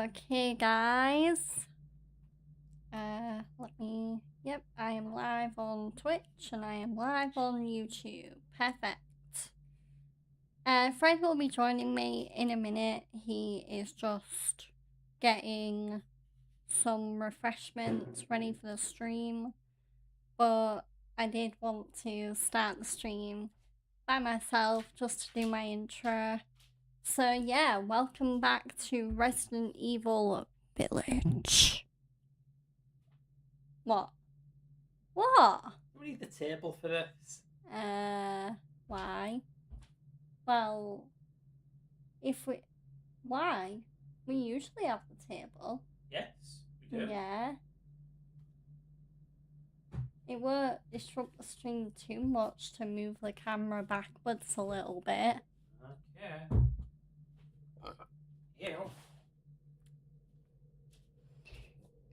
Okay, guys. Yep, I am live on Twitch and I am live on YouTube. Perfect. Fred will be joining me in a minute. He is just getting some refreshments ready for the stream. But I did want to start the stream by myself just to do my intro. So yeah, welcome back to Resident Evil Village. What? What? We need the table for this. Why? Well, why? We usually have the table. Yes, we do. Yeah. It won't disrupt the stream too much to move the camera backwards a little bit. Okay. Yeah.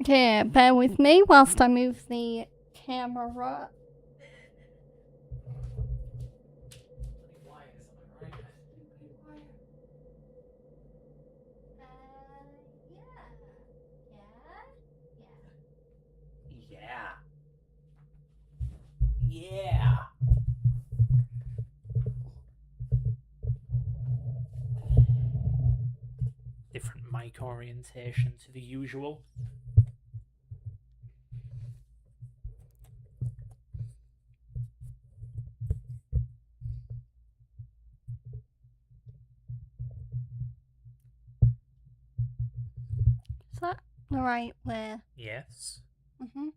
Okay, bear with me whilst I move the camera. Yeah. Different mic orientation to the usual. Is that the right way? Yes. Mm-hmm.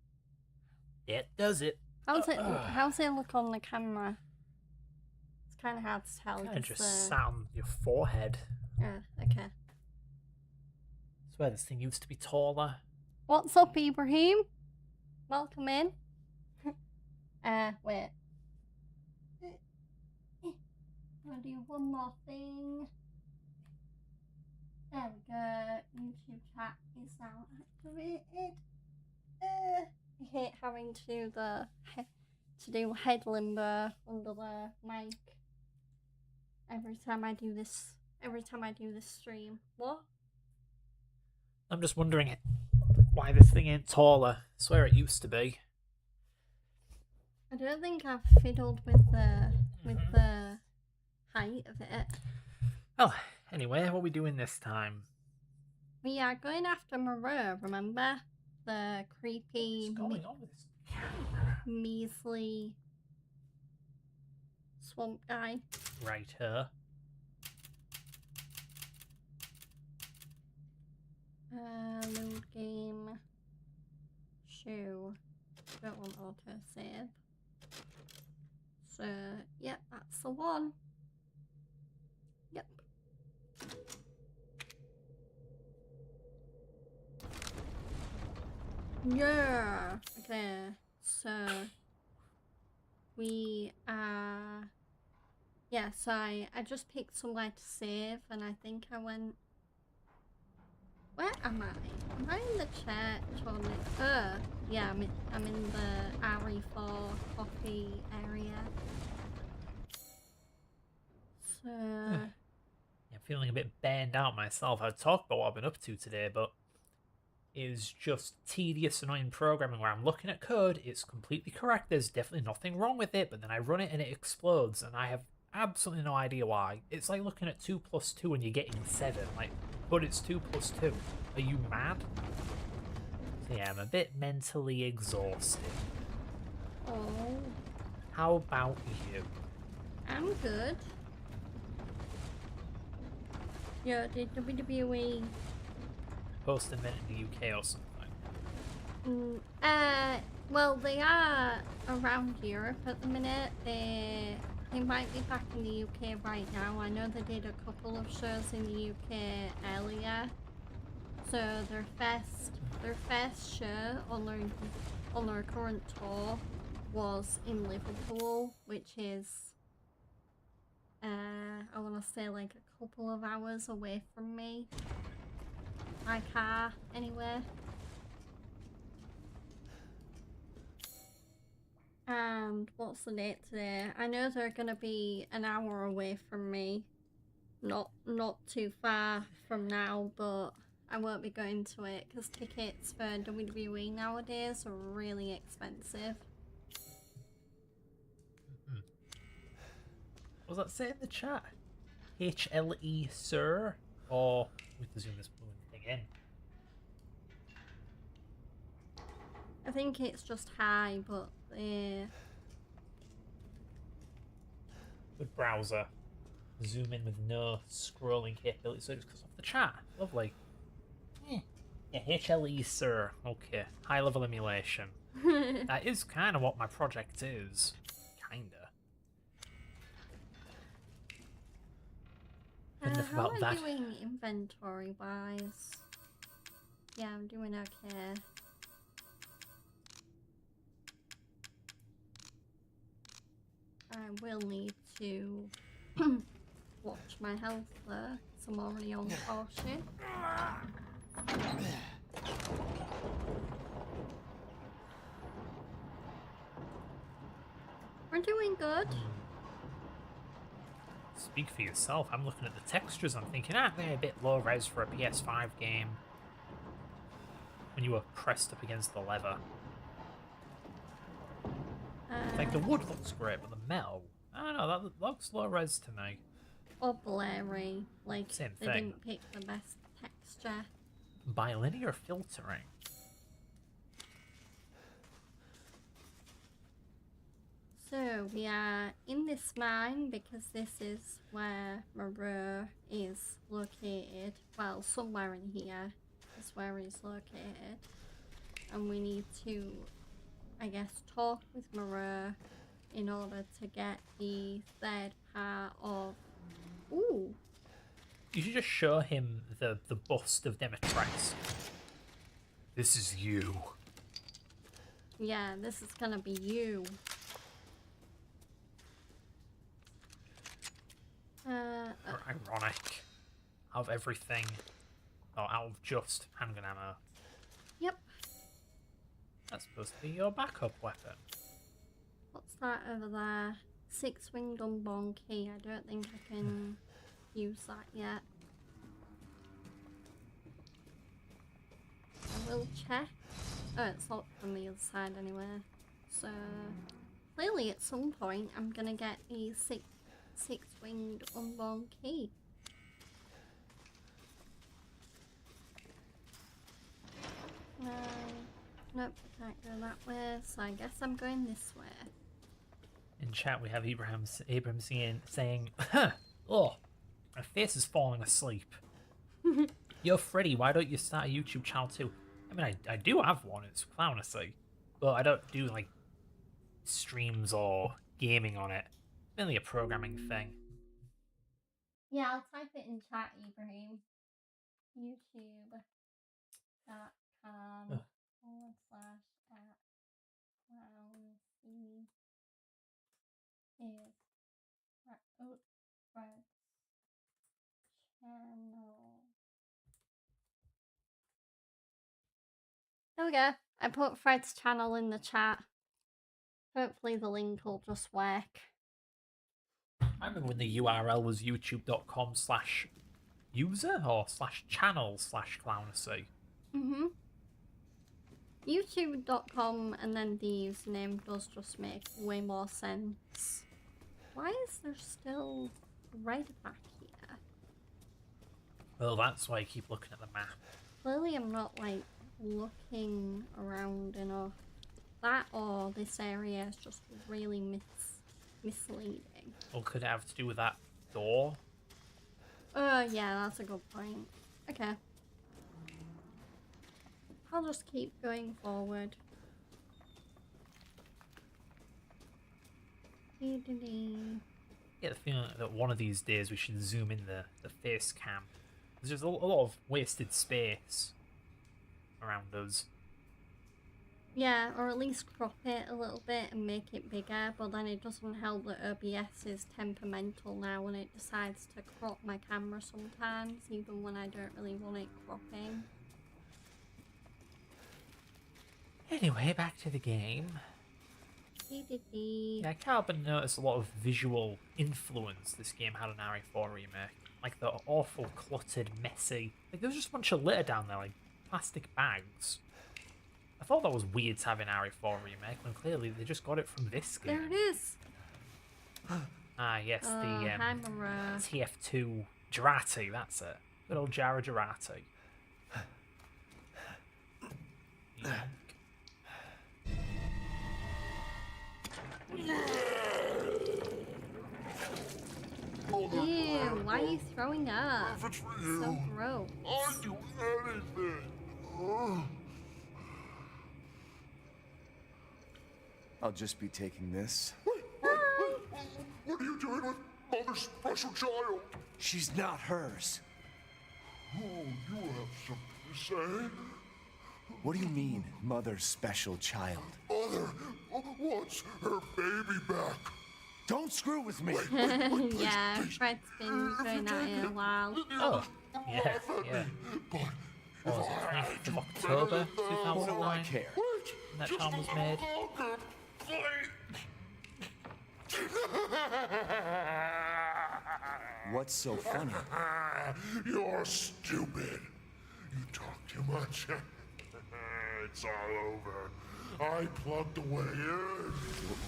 It does it. How's it look on the camera? It's kind of hard to tell. Kind of just sat on your forehead. Okay. I swear this thing used to be taller. What's up, Ibrahim? Welcome in. Wait. I'll do one more thing. There we go. YouTube chat is now activated. I hate having to do head limber under the mic every time I do this stream. What? I'm just wondering why this thing ain't taller. I swear it used to be. I don't think I've fiddled with the height of it. Oh, anyway, what are we doing this time? We are going after Moreau, remember? The creepy What's going on with this camera? Measly swamp guy. Right here. Load game. Shoe. Don't want auto save. So, yep, that's the one. Yep. Yeah. Okay. So we yeah, so I just picked somewhere to save and I think I went. Where am I? Am I in the church or yeah, I'm in the RE4 coffee area. So I'm feeling a bit burned out myself. I'd talk about what I've been up to today, but it is just tedious, annoying programming where I'm looking at code, it's completely correct, there's definitely nothing wrong with it, but then I run it and it explodes, and I have absolutely no idea why. It's like looking at 2 plus 2 and you're getting 7, like, but it's 2 plus 2. Are you mad? So yeah, I'm a bit mentally exhausted. oh, How about you? I'm good. Yeah, did WWE Post a minute in the UK or something. well, they are around Europe at the minute. They might be back in the UK right now. I know they did a couple of shows in the UK earlier. So their first show on their current tour was in Liverpool, which is I want to say like a couple of hours away from me. My car, anyway. And what's the date today? I know they're gonna be an hour away from me. Not too far from now, but I won't be going to it because tickets for WWE nowadays are really expensive. What does that say in the chat? HLE, sir? Or we have to zoom this thing in. I think it's just high, but Good browser. Zoom in with no scrolling capability, so it just cuts off the chat. Lovely. Yeah, HLE, sir. Okay. High level emulation. That is kind of what my project is. Kinda. Enough how about am that. I doing inventory wise? Yeah, I'm doing okay. I will need to watch my health there, so I'm already on caution. We're doing good. Speak for yourself. I'm looking at the textures. I'm thinking, aren't they a bit low res for a PS5 game? When you were pressed up against the lever. Like the wood looks great, but the metal, I don't know. That looks low res to me. Or blurry, like Same they thing. didn't pick the best texture. Bilinear filtering. So we are in this mine because this is where Moreau is located. Well, somewhere in here is where he's located. And we need to, I guess, talk with Moreau in order to get the third part of... Ooh! You should just show him the bust of Demetrix. This is you. Yeah, this is gonna be you. Ironic. Out of everything. Or out of just handgun ammo. Yep. That's supposed to be your backup weapon. What's that over there? Six-winged unborn key. I don't think I can use that yet. I will check. Oh, it's locked from the other side anyway. So, clearly at some point I'm gonna get a six-winged unborn key. Nope, I can't go that way, so I guess I'm going this way. In chat we have Abraham saying, oh, my face is falling asleep. Yo, Freddy, why don't you start a YouTube channel too? I mean, I do have one, it's Clownacy, but I don't do, like, streams or gaming on it. It's mainly a programming thing. Yeah, I'll type it in chat, Ibrahim. YouTube.com /@clownc is Fred's channel. There we go. I put Fred's channel in the chat. Hopefully the link will just work. I remember when the URL was youtube.com/user or /channel/clownacy. YouTube.com and then the username does just make way more sense. Why is there still red back here? Well, that's why I keep looking at the map. Clearly I'm not, like, looking around enough. That or this area is just really misleading. Or could it have to do with that door? Oh, yeah, that's a good point. Okay. I'll just keep going forward. I get the feeling that one of these days we should zoom in the face cam. There's just a lot of wasted space around us. Yeah, or at least crop it a little bit and make it bigger, but then it doesn't help that OBS is temperamental now and it decides to crop my camera sometimes, even when I don't really want it cropping. Anyway, back to the game. Yeah, I can't help but notice a lot of visual influence this game had on RE4 Remake. like the awful, cluttered, messy. Like there was just a bunch of litter down there, like plastic bags. I thought that was weird to have an RE4 remake when clearly they just got it from this game. There it is. Ah, yes, the Hi, Moreau. TF2 Girati, that's it. Good old Jara Girati. Ew, why are you throwing up? If it's for It's you, so gross. I'd do anything. I'll just be taking this. What are you doing with Mother's special child? She's not hers. Oh, you have something to say? What do you mean, mother's special child? Mother wants her baby back. Don't screw with me! Yeah, Fred's been going at it a while. Oh, yeah, yeah. But What was it, 20th of October What do I 2009? care? When that film was made. What's so funny? You're stupid. You talk too much. It's all over. I plugged away in.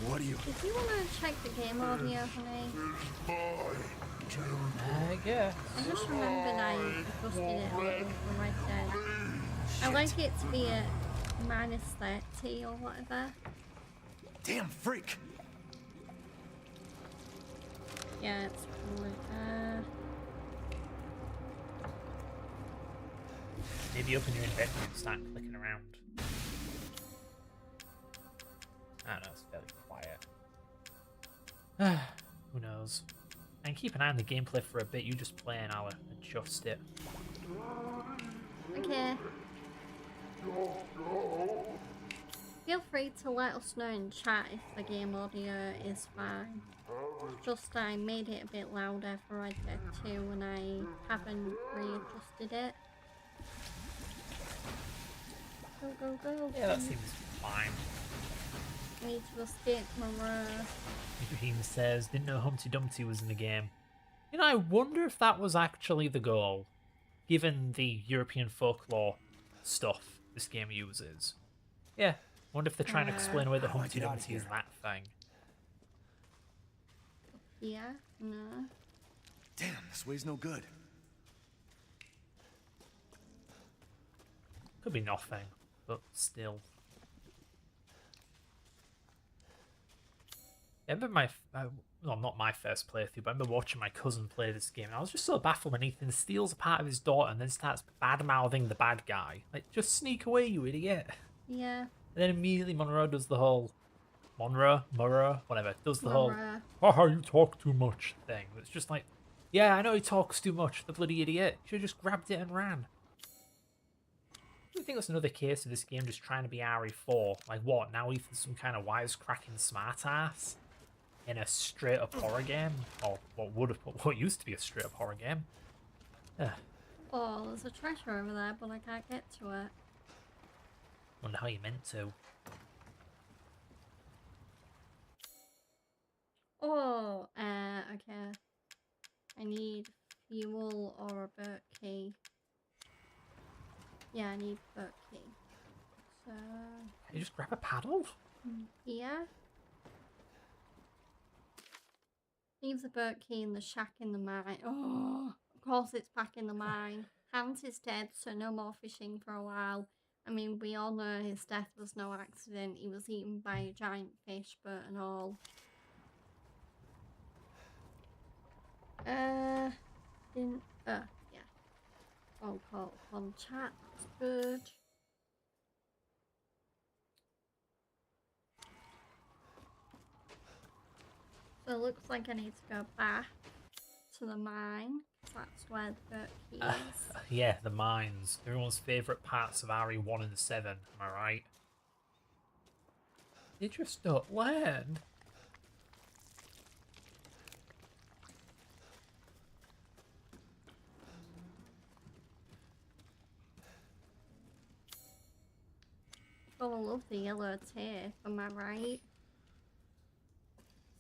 What do you... If you want to check the game audio for me, It's mine, Jerry. Yeah. I just remembered I adjusted it a little for Red Dead. I like it to be at -30 or whatever. Damn freak! Yeah, it's probably, Maybe open your inventory and start clicking around. I don't know, it's fairly quiet. Who knows? And keep an eye on the gameplay for a bit. You just play and I'll adjust it. okay. Feel free to let us know in chat if the game audio is fine. Just I made it a bit louder for Red Dead 2 and I haven't readjusted it. Go, go, go. Yeah, that seems fine. I need to escape Moreau. Ibrahim says, didn't know Humpty Dumpty was in the game. You know, I wonder if that was actually the goal, given the European folklore stuff this game uses. Yeah, wonder if they're trying to explain away that How do I Humpty get out of Dumpty is here? that thing. Yeah? No. Damn, this way's no good. Could be nothing, but still. I remember well, not my first playthrough, but I remember watching my cousin play this game, and I was just so baffled when Ethan steals a part of his daughter and then starts bad-mouthing the bad guy. Like, just sneak away, you idiot. Yeah. And then immediately Monroe does the whole... Moreau, whatever, does the whole, Moreau. haha, you talk too much thing. It's just like, yeah, I know he talks too much, the bloody idiot. Should've just grabbed it and ran. Do you think that's another case of this game just trying to be RE4? Like what, now Ethan's some kind of wisecracking smartass in a straight-up horror game? Or what used to be a straight-up horror game? Ugh. Oh, there's a treasure over there, but I can't get to it. Wonder how you meant to. Oh, okay. I need fuel or a book key. Yeah, I need book key. So, You just grab a paddle? here. Leave the book key in the shack in the mine. Oh, of course it's back in the mine. Hans is dead, so no more fishing for a while. I mean, we all know his death was no accident. He was eaten by a giant fish, but and all. Yeah. Phone call on chat, that's good. So it looks like I need to go back to the mine, 'cause that's where the book key is. Yeah, the mines. Everyone's favourite parts of RE1 and 7, am I right? They just don't learn. Oh, I love the yellow tape, am I right?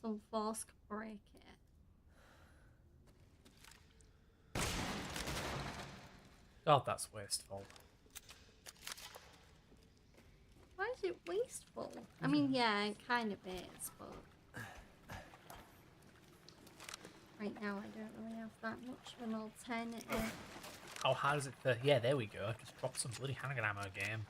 Some force could break it. God, that's wasteful. Why is it wasteful? I mean, yeah, it kind of is, but right now I don't really have that much of an alternative. How hard is it for... Yeah, there we go. Just drop some bloody handgun ammo game.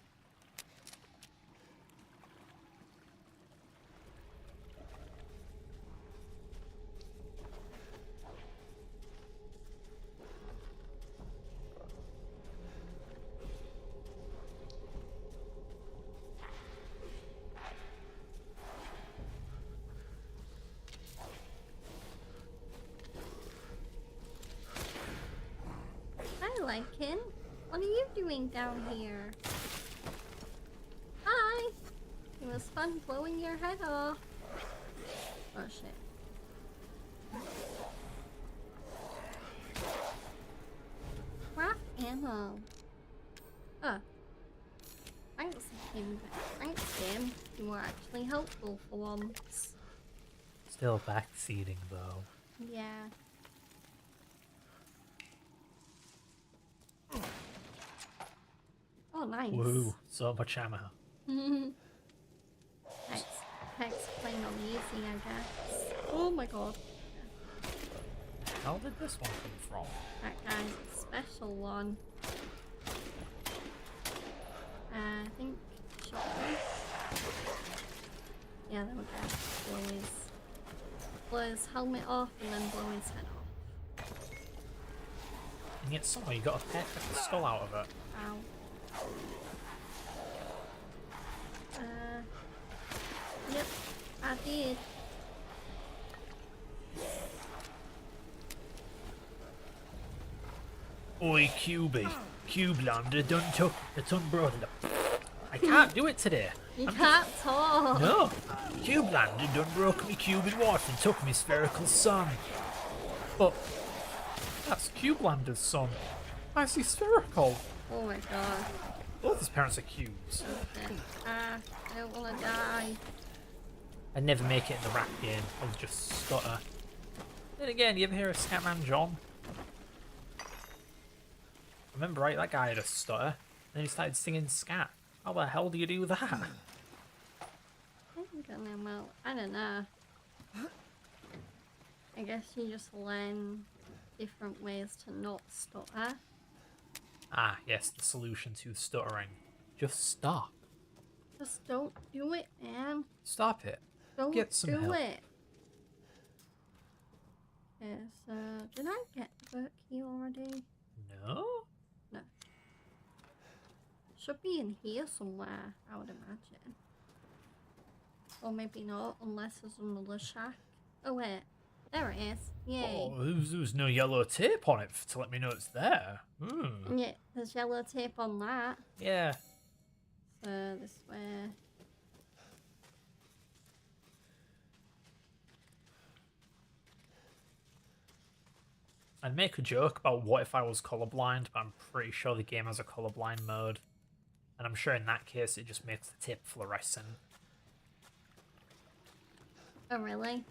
Hi, Lycan. What are you doing down here? Hi! It was fun blowing your head off. Oh shit. Crap ammo. Oh. Thanks, Kim. Thanks, Kim. You were actually helpful for once. Still backseating, though. Yeah. Oh, nice. Woo, so much ammo. Hex playing on easy, I guess. Oh my god. How did this one come from? That guy's a special one. I think shotgun. Yeah, there we go. Blow his helmet off and then blow his head off. And yet somehow you got a peck of the skull out of it. Ow. Yep, I did. Oi, Cubey. Cube lander done took the ton brought it up. I can't do it today. You can't talk. No. Cube lander done broke me cube in water and took me spherical son. But that's Cube Lander's son. Why is he spherical? Oh my god. Both his parents are cubes. Okay. I don't wanna die. I'd never make it in the rap game. I'll just stutter. Then again, you ever hear of Scatman John? Remember, right? That guy had a stutter. Then he started singing scat. How the hell do you do that? I don't know. I guess you just learn different ways to not stutter. Ah, yes, the solution to stuttering. Just stop. Just don't do it, man. Stop it. Don't Get some do help. it. Okay, so did I get the book key already? No? No. Should be in here somewhere, I would imagine. Or maybe not, unless there's another shack. Oh wait, there it is. Yay. Oh, there's no yellow tape on it to let me know it's there. Hmm. Yeah, there's yellow tape on that. Yeah. So this way. I'd make a joke about what if I was colorblind, but I'm pretty sure the game has a colorblind mode. And I'm sure in that case it just makes the tape fluorescent. Oh really?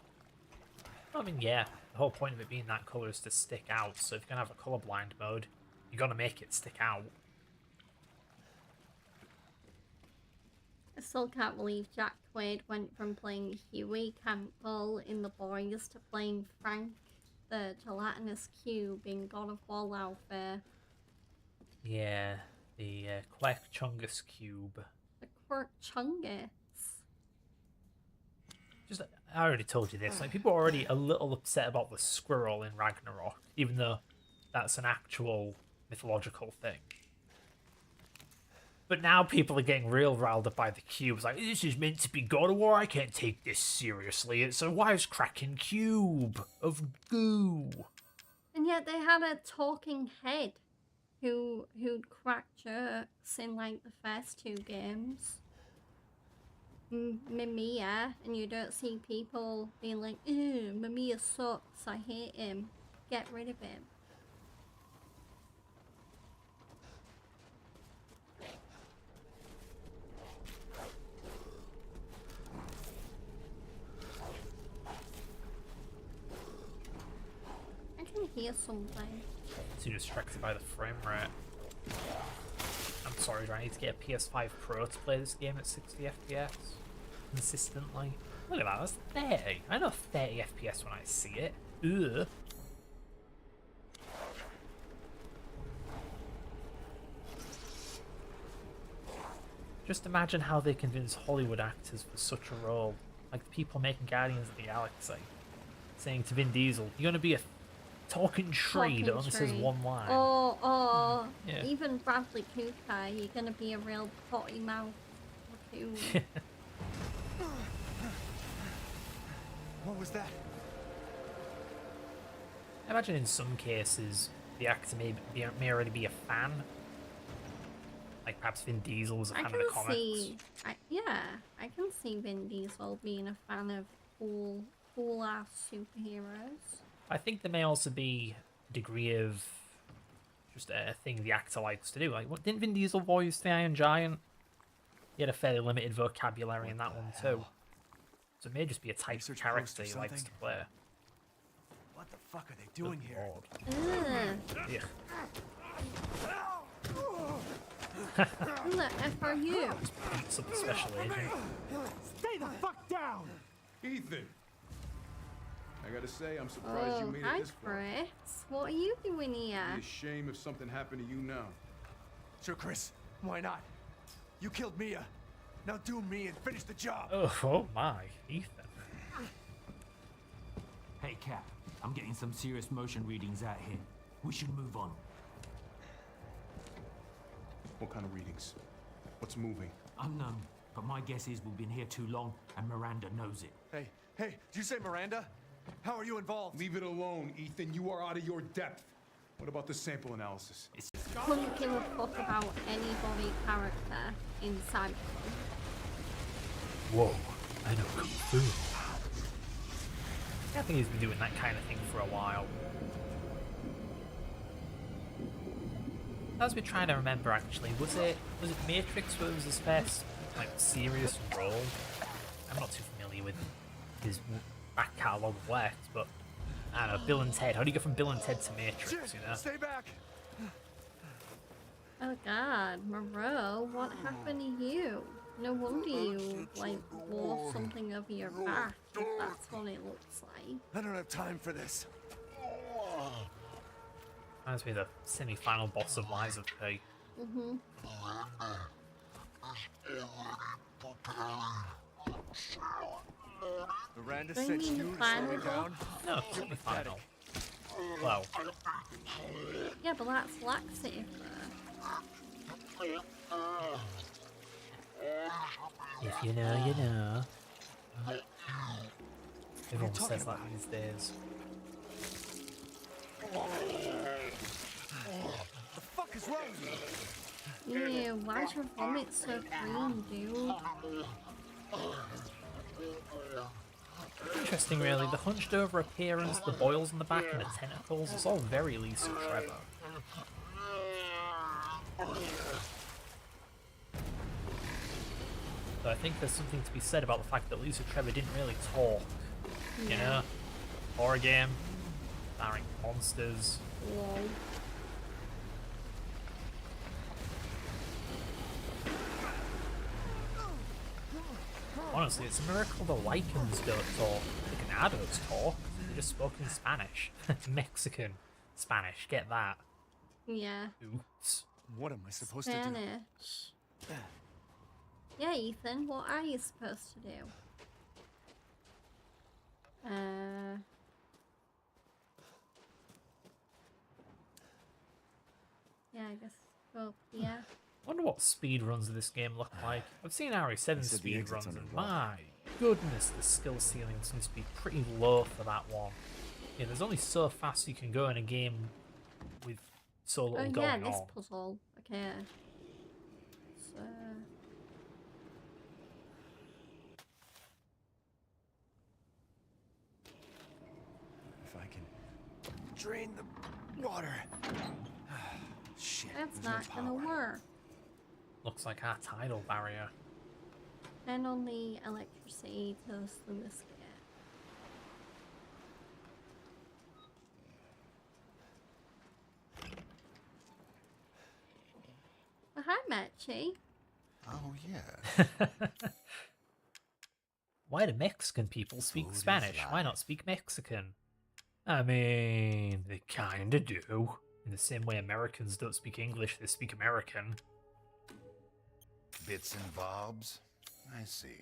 I mean, yeah, the whole point of it being that color is to stick out, so if you're going to have a colorblind mode, you're going to make it stick out. I still can't believe Jack Quaid went from playing Huey Campbell in The Boys to playing Frank, the gelatinous cube in God of War Warfare. Yeah, the Quack Chungus Cube. The Quirk Chungus. Just, I already told you this, like, people are already a little upset about the squirrel in Ragnarok, even though that's an actual mythological thing. But now people are getting real riled up by the cube. It's like, this is meant to be God of War, I can't take this seriously. It's a wisecracking cube of goo. And yet they had a talking head who'd crack jokes in like the first two games. Mamiya, and you don't see people being like, ew, Mamiya sucks, I hate him, get rid of him. I can hear something. Too distracted by the frame rate. I'm sorry, do I need to get a PS5 Pro to play this game at 60 FPS consistently? Look at that, that's 30. I know 30 FPS when I see it. Ugh. Just imagine how they convince Hollywood actors for such a role, like the people making Guardians of the Galaxy, saying to Vin Diesel, "You're gonna be a talking tree that only says one line." Or Yeah. even Bradley Cooper, you're gonna be a real potty mouth raccoon. What was that? I imagine in some cases the actor may already be a fan. Like perhaps Vin Diesel was a fan of the comics. I can see Vin Diesel being a fan of cool ass superheroes. I think there may also be a degree of just a thing the actor likes to do. Like, what didn't Vin Diesel voice the Iron Giant? He had a fairly limited vocabulary in that one too. So it may just be a type of character he likes to play. What the fuck are they doing here? Ugh. Yeah. Who the F are you? Beats up the special agent. Stay the fuck down! Ethan! I gotta say, I'm surprised you Oh, made hi it this far. Chris. What are you doing here? It'd be a shame if something happened to you now. Sure, Chris. Why not? You killed Mia. Now do me and finish the job. Oh my, Ethan. Hey, Cap. I'm getting some serious motion readings out here. We should move on. What kind of readings? What's moving? Unknown, but my guess is we've been here too long and Miranda knows it. Hey, did you say Miranda? How are you involved? Leave it alone, Ethan. You are out of your depth. What about the sample analysis? Couldn't give a fuck about any body character in Cyberpunk. Whoa, I know Kung Fu. I think he's been doing that kind of thing for a while. I was been trying to remember actually, was it Matrix where it was his first like serious role? I'm not too familiar with his back catalogue of works, but I don't know, Bill and Ted. How do you go from Bill and Ted to Matrix, you know? Stay back! Oh god, Moreau, what happened to you? No wonder you, like, wore something over your back, if that's what it looks like. I don't have time for this. Reminds me of the semi-final boss of Lies of P. Mm-hmm. Miranda Don't said you mean you the to slow final me down. No, semi-final. Well, Yeah, but that's laxative there. if you know, you know. Everyone says that these days. The fuck is wrong with you? Ew, why's your vomit so green, dude? Interesting, really. The hunched over appearance, the boils on the back, and the tentacles, it's all very Lisa Trevor. So I think there's something to be said about the fact that Lisa Trevor didn't really talk. You know? Horror game, starring monsters. Whoa. Honestly, it's a miracle the lichens don't talk. The ganados talk. They just spoke in Spanish. Mexican Spanish, get that. Yeah. Oops. What am I supposed to do? Spanish. Yeah, Ethan, what are you supposed to do? Yeah, I guess go up here. Wonder what speed runs of this game look like. I've seen RE7 said the speed exit's runs, on and the right. my goodness, the skill ceiling seems to be pretty low for that one. Yeah, there's only so fast you can go in a game with so Oh little yeah, going this on. puzzle. Okay. So If I can drain the water. Shit. that's there's not no gonna power. work. Looks like our tidal barrier. And on the electricity to the sluice gate. hi, Mechi. Oh, yeah. Why do Mexican people speak Food is Spanish? Why life. not speak Mexican? I mean, they kinda do. In the same way Americans don't speak English, they speak American. Bits and bobs. I see.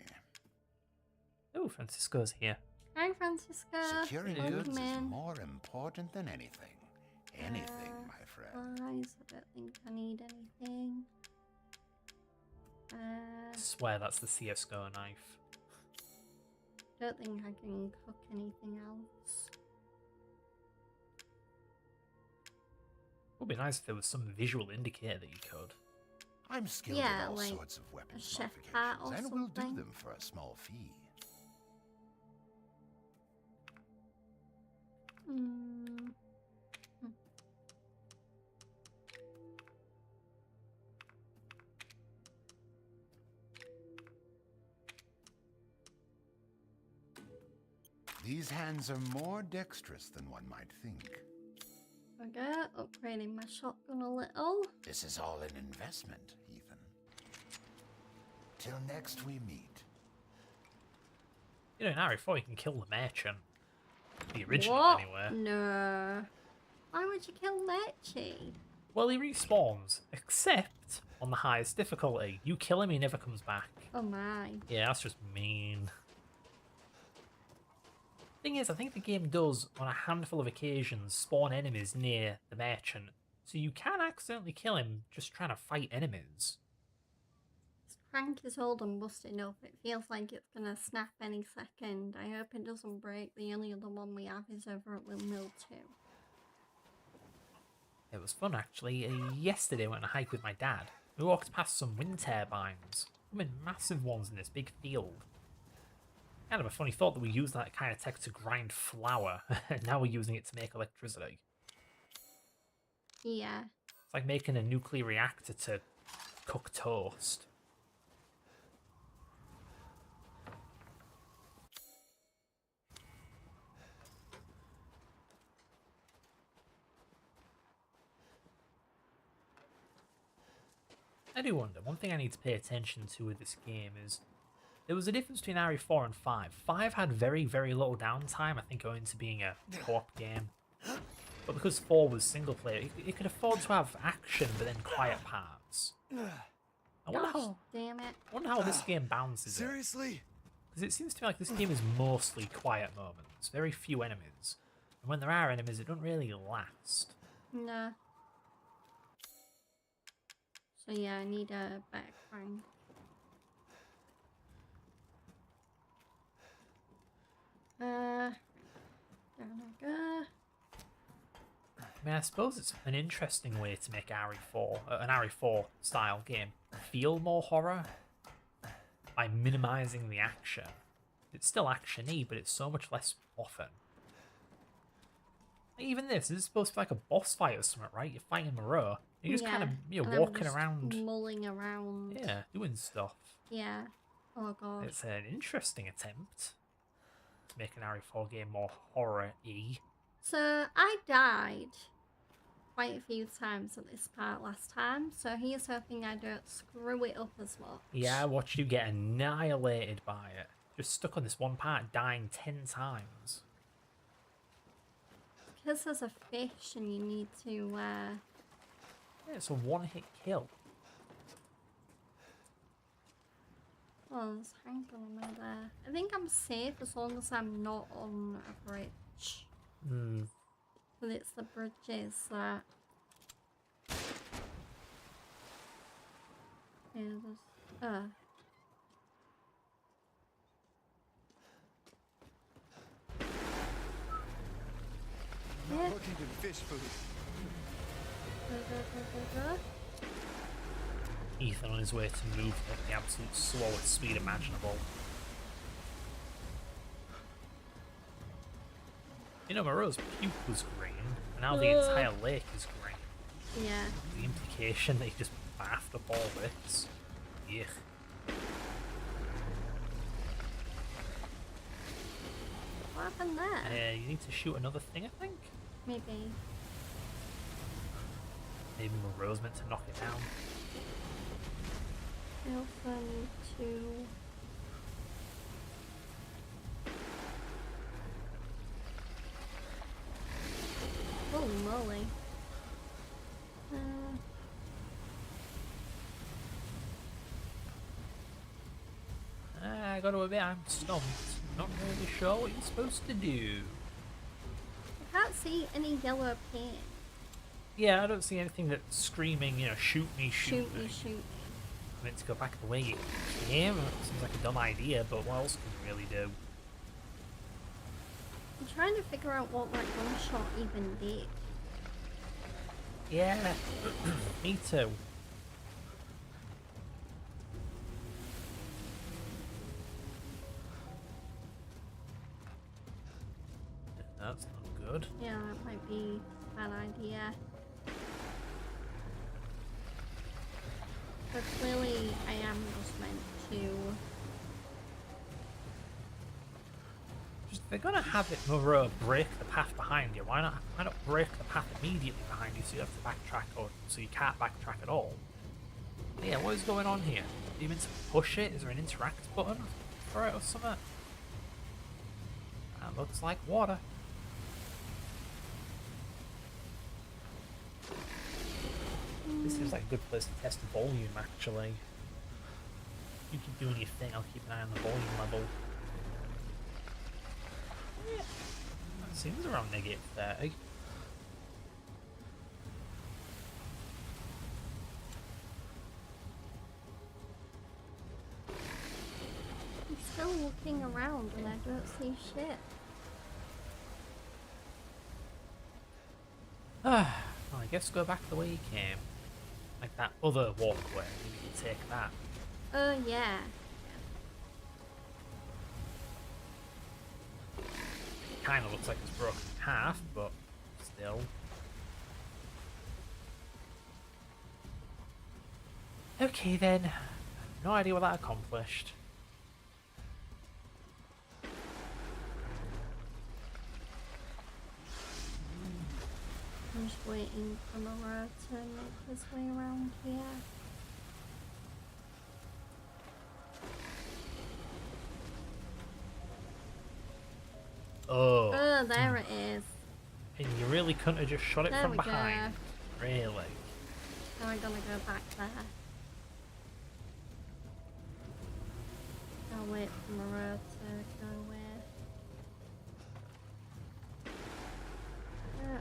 Oh, Francisco's here. Hi, Francisca. Securing Hello. goods is Man. more important than anything. Anything, my friend. Supplies. I don't think I need anything. I swear that's the CSGO knife. Don't think I can cook anything else. It would be nice if there was some visual indicator that you could. I'm skilled Yeah, in all like sorts of weapons a chef hat modifications, or and will do something. them for a small fee. Hmm. These hands are more dexterous than one might think. Okay, upgrading my shotgun a little. This is all an investment, Ethan. Till next we meet. You know, in RE4 you can kill the merchant. The original, What? anyway. No. Why would you kill Mechi? Well, he respawns, except on the highest difficulty. You kill him, he never comes back. Oh my. Yeah, that's just mean. Thing is, I think the game does, on a handful of occasions, spawn enemies near the merchant, so you can accidentally kill him just trying to fight enemies. This crank is old and busted up. It feels like it's gonna snap any second. I hope it doesn't break. The only other one we have is over at Windmill 2. It was fun, actually. Yesterday I went on a hike with my dad. We walked past some wind turbines. I mean, massive ones in this big field. Kind of a funny thought that we use that kind of tech to grind flour, and now we're using it to make electricity. Yeah. It's like making a nuclear reactor to cook toast. I do wonder, one thing I need to pay attention to with this game is there was a difference between RE4 and 5. 5 had very, very little downtime, I think owing to being a co-op game. But because 4 was single player, it could afford to have action but then quiet parts. I wonder Gosh, how, damn it. wonder how this game balances it. Seriously? Because it seems to me like this game is mostly quiet moments, very few enemies. And when there are enemies, it doesn't really last. No. So yeah, I need a better crank. Down I go. I mean, I suppose it's an interesting way to make RE4, an RE4 style game, feel more horror by minimising the action. It's still action-y, but it's so much less often. Even this is supposed to be like a boss fight or something, right? You're fighting Moreau. You're just kind of, and I'm walking just around, mulling around. yeah, doing stuff. Yeah. Oh god. It's an interesting attempt to make an RE4 game more horror-y. So I died quite a few times at this part last time, so he's hoping I don't screw it up as much. Yeah, I watched you get annihilated by it. Just stuck on this one part, dying 10 times. Because there's a fish and you need to, Yeah, it's a one-hit kill. oh, there's Hank on there. I think I'm safe as long as I'm not on a bridge. Hmm. But it's the bridges that... Yeah, there's... I'm Yeah. not looking to fish food. Ethan on his way to move at the absolute slowest speed imaginable. You know, Moreau's puke was green, and now the entire lake is green. Yeah. The implication that he just bathed up all this. Yuck. What happened there? You need to shoot another thing, I think? Maybe. Maybe Moreau's meant to knock it down. I also need to... Holy moly. I gotta admit, I'm stumped. Not really sure what you're supposed to do. I can't see any yellow paint. Yeah, I don't see anything that's screaming, you know, shoot me, shoot me. Shoot me. I meant to go back the way you came. It seems like a dumb idea, but what else can you really do? I'm trying to figure out what that gunshot even did. Yeah, me too. That's not good. Yeah, that might be a bad idea. But clearly I am just meant to... Just, they're gonna have it, Moreau, break the path behind you. Why not break the path immediately behind you so you have to backtrack, or so you can't backtrack at all? Yeah, what is going on here? Do you mean to push it? Is there an interact button for it or something? That looks like water. This seems like a good place to test the volume, actually. You keep doing your thing, I'll keep an eye on the volume level. Yeah. That seems around negative 30. I'm still looking around and I don't see shit. Well, I guess go back the way you came. Like that other walkway, maybe you can take that. Yeah. Kinda looks like it's broken in half, but still. Okay then. No idea what that accomplished. I'm just waiting for Moreau to make his way around here. Oh. Oh, there it is. And you really couldn't have just shot it There from we behind. go. Really? Now I'm gonna go back there. I'll wait for Moreau to go away. Yeah.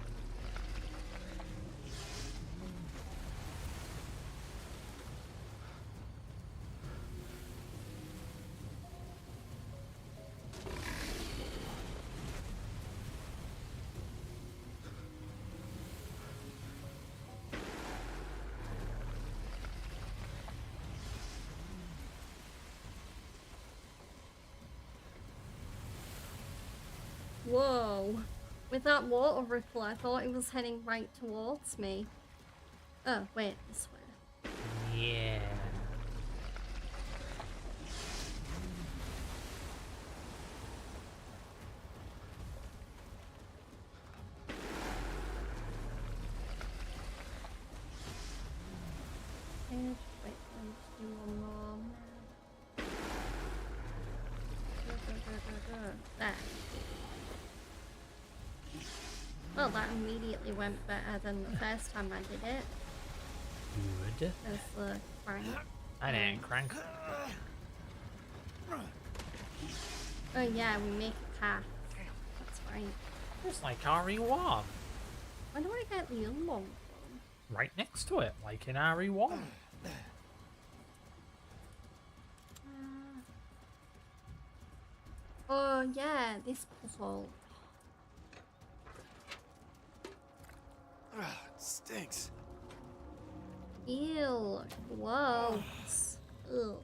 Whoa. With that water ripple, I thought it was heading right towards me. Oh, wait, this way. Yeah. Okay, wait, let me just do one more now. Go. There. Well, that immediately went better than the first time I did it. Good. There's the crank. I didn't crank. Oh yeah, we make a path. That's right. It's like RE1. Where do I get the other one from? Right next to it, like in RE1. Oh yeah, this puzzle. Ugh, it stinks. Ew, gross. Ugh. So...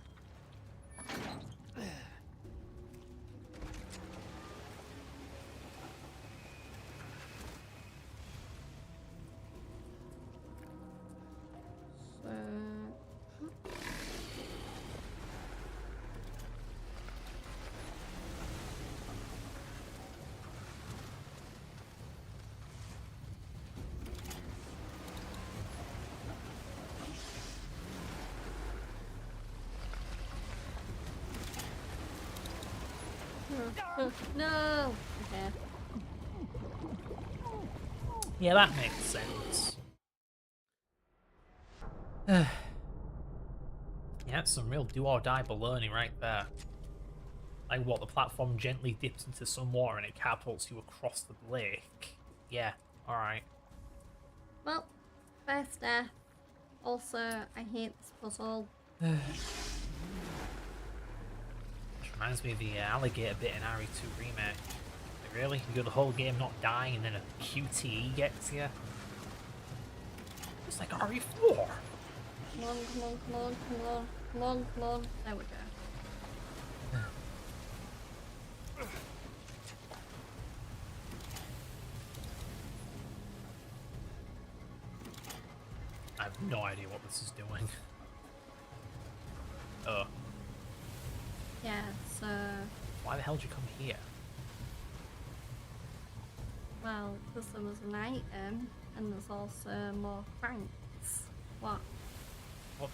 No! Okay. Yeah, that makes sense. Yeah, it's some real do-or-die baloney right there. Like what, the platform gently dips into some water and it catapults you across the lake. Yeah, alright. Well, first death. Also, I hate this puzzle. Which reminds me of the alligator bit in RE2 Remake. Like, really? You go the whole game not dying and then a QTE gets you? It's like RE4! Come on, come on, come on, come on, come on, come on. There we go. I have no idea what this is doing. Oh. Yeah, so... Why the hell did you come here? Well, because there was an item, and there's also more cranks. What? What?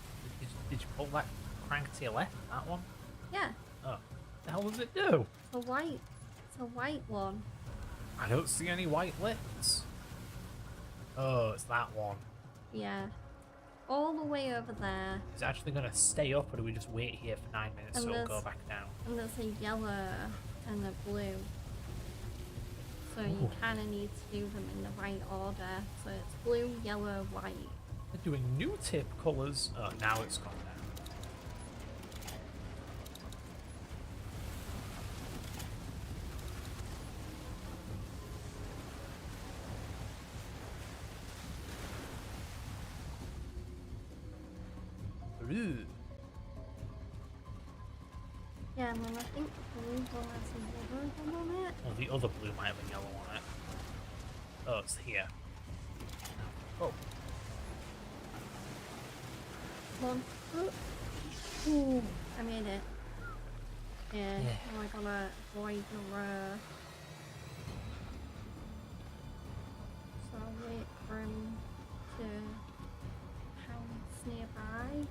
Did you pull that crank to your left? That one? Yeah, Oh. The hell does it do? it's a white one. I don't see any white lips. Oh, it's that one. Yeah. All the way over there. Is it actually going to stay up, or do we just wait here for 9 minutes And so it'll there's- go back down? And there's a yellow and a blue. So you Ooh. kind of need to do them in the right order. So it's blue, yellow, white. They're doing new tip colours. Oh, now it's gone down. Ooh. Yeah, and then I think the blue one has a yellow one on it. Well, the other blue might have a yellow on it. Oh, it's here. Oh. Come on. Ooh, I made it. Yeah, Yeah. now I gotta avoid the so I'll wait for him to pounce nearby.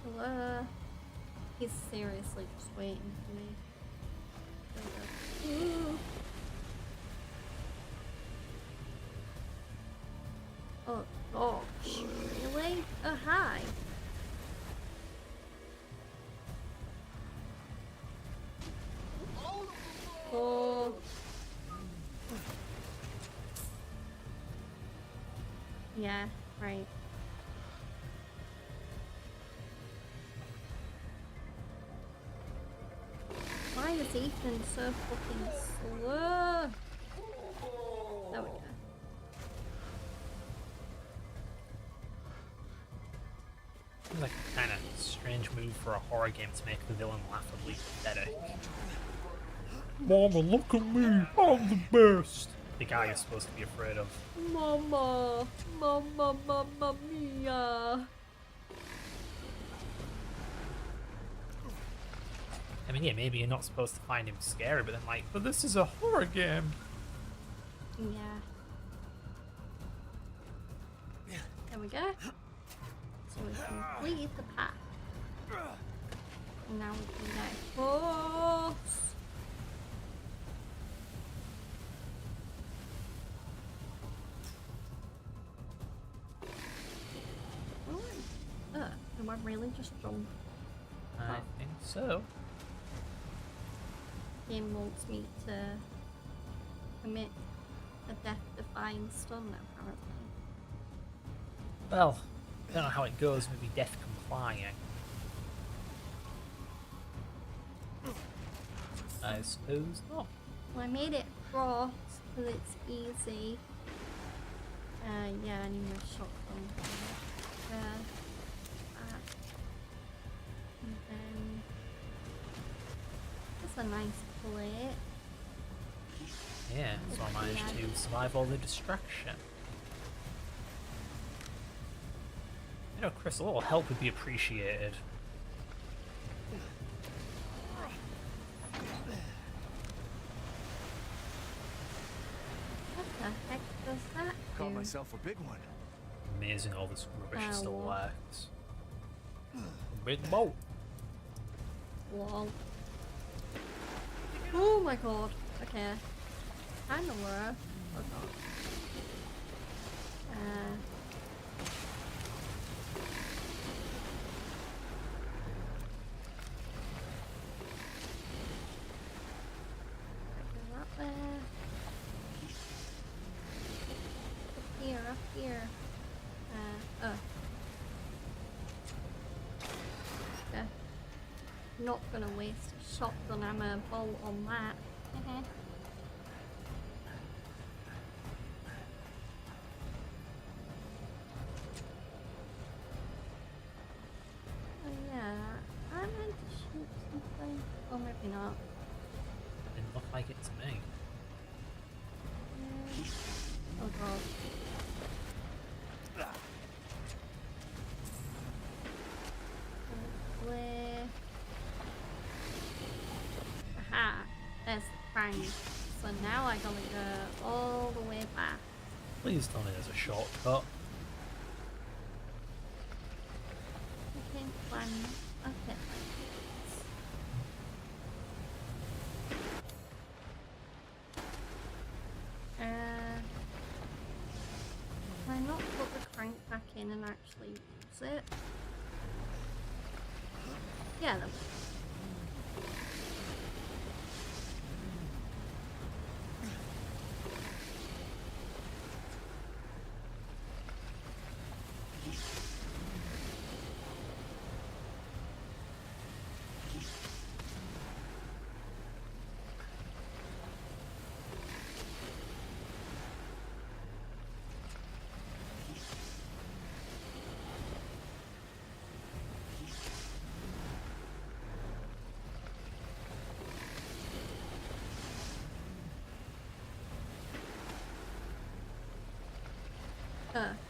Hello? He's seriously just waiting for me. There we go. Ooh. Oh gosh, really? Oh hi. Oh. Yeah, right. Why is Ethan so fucking slow? There we go. Seems like a kind of strange move for a horror game to make the villain laughably pathetic. Mama, look at me! I'm the best! The guy you're supposed to be afraid of. Mama, mama, mamma mia. I mean, yeah, maybe you're not supposed to find him scary, but then like, but this is a horror game! Yeah. There we go. So we completed the path. And now we can go horse. Do I really just jump? I think so. Game wants me to commit a death-defying stun, apparently. Well, I don't know how it goes, maybe death complying. I suppose not. Well, I made it across because it's easy. Yeah, I need my shotgun. And then that's a nice plate. Yeah, so I managed to survive all the distraction. You know, Chris, a little help would be appreciated. What the heck does that Caught do? myself a big one. Amazing all this rubbish still Ow. works. Big boat. wall. Oh my god. Okay. I know where. Oh god. Up there. Up here. Oh. Okay. Not gonna waste a shotgun ammo bolt on that. Oh yeah, I meant to shoot something. Or maybe not. Didn't look like it to me. Oh god. Where? Aha! There's the crank. So now I gotta go all the way back. Please tell me there's a shortcut. Okay, one. Okay, can I not put the crank back in and actually use it? Yeah, then.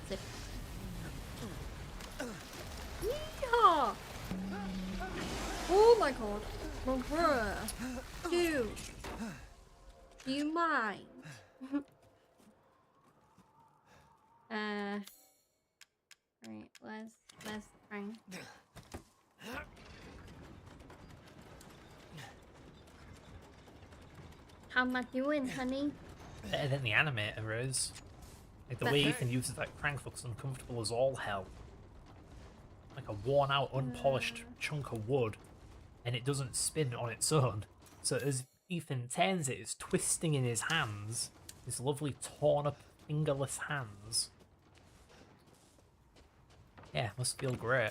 Zip. Yeehaw! Oh my god. Moreau. Dude. Do you mind? Right, where's the crank? How am I doing, honey? Better than the animator is. Like the way Ethan uses that crank looks uncomfortable as all hell. Like a worn out, unpolished chunk of wood, and it doesn't spin on its own. So as Ethan turns it, it's twisting in his hands. His lovely torn up fingerless hands. Yeah, must feel great.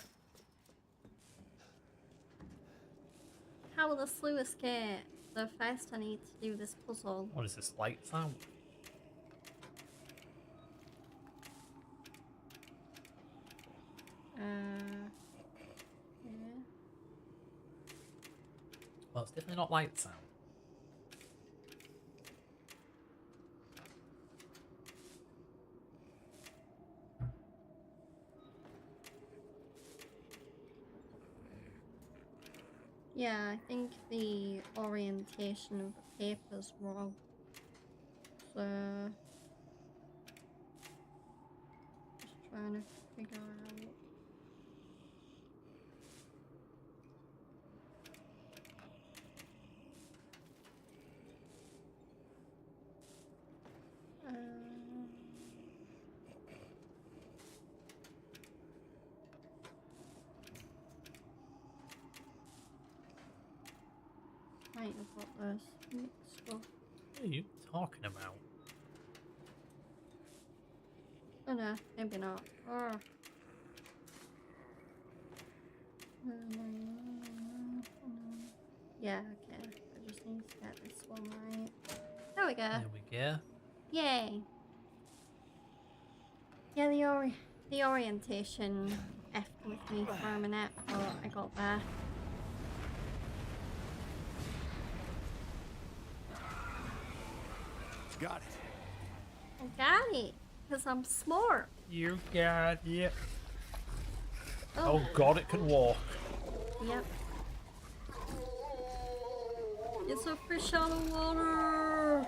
How will the slew escape? So first I need to do this puzzle. What is this, lights out? Yeah. Well, it's definitely not lights out. Yeah, I think the orientation of the paper's wrong. So just trying to figure out. Might have got this mixed up. What are you talking about? Oh no, maybe not. Oh. Yeah, okay. I just need to get this one right. There we go. There we go. Yay. Yeah, the orientation effed with me for a minute, but I got there. Got it. I got it, because I'm smart. You got it. Oh god, it can walk. Yep. It's a fish out of water.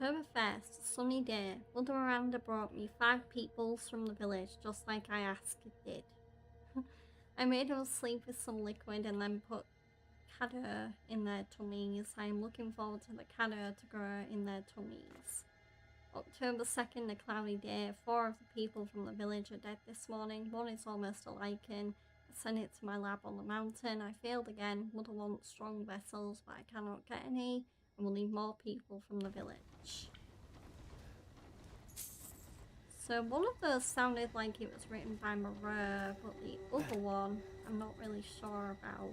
October 1st, a sunny day. Mother Miranda brought me 5 peoples from the village, just like I asked it did. I made them sleep with some liquid and then put cadder in their tummies. I am looking forward to the cadder to grow in their tummies. October 2nd, a cloudy day. 4 of the people from the village are dead this morning. 1 is almost a lichen. I sent it to my lab on the mountain. I failed again. Mother wants strong vessels, but I cannot get any. And we'll need more people from the village. So one of those sounded like it was written by Moreau, but the other one I'm not really sure about.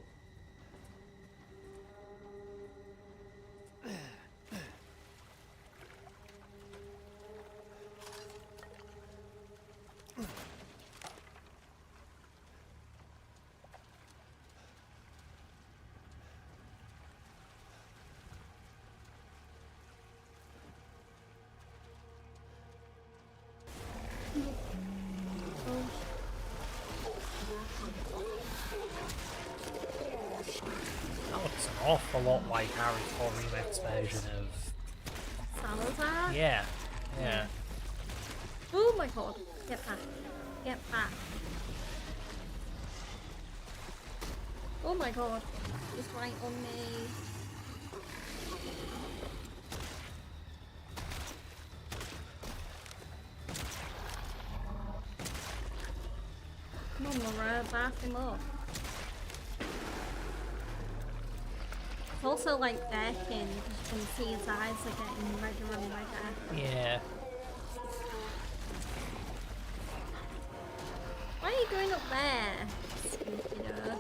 That looks an awful lot like Harry's 4 Remix version of... Salazar? Yeah, yeah. Oh my god. Get back. Get back. Oh my god. He's right on me. Come on, Moreau, bath him up. It's also like darking because you can see his eyes are getting redder and redder. Yeah. Why are you going up there? Stupido.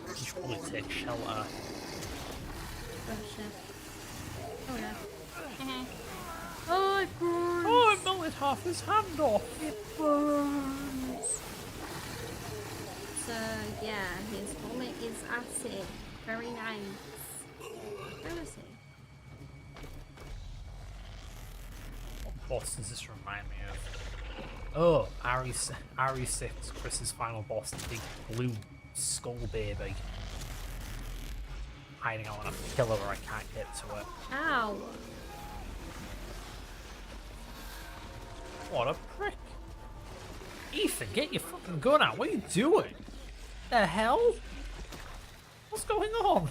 You should probably take shelter. Oh shit. Oh no. Oh, it burns! Oh, it melted half his hand off! It burns! So, yeah, his vomit is acid. Very nice. Where is he? What boss does this remind me of? Oh, RE6, Chris's final boss, the big blue skull baby. Hiding out on a pillar where I can't get to it. Ow! What a prick. Ethan, get your fucking gun out. What are you doing? The hell? What's going on?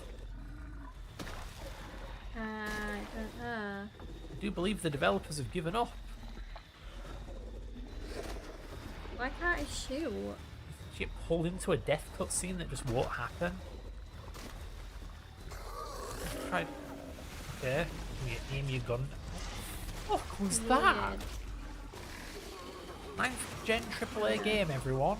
I don't know. I do believe the developers have given up. Why can't I shoot? You get pulled into a death cutscene that just won't happen. Try. Okay. You aim your gun. What the fuck was that? Weird. 9th gen AAA game, everyone.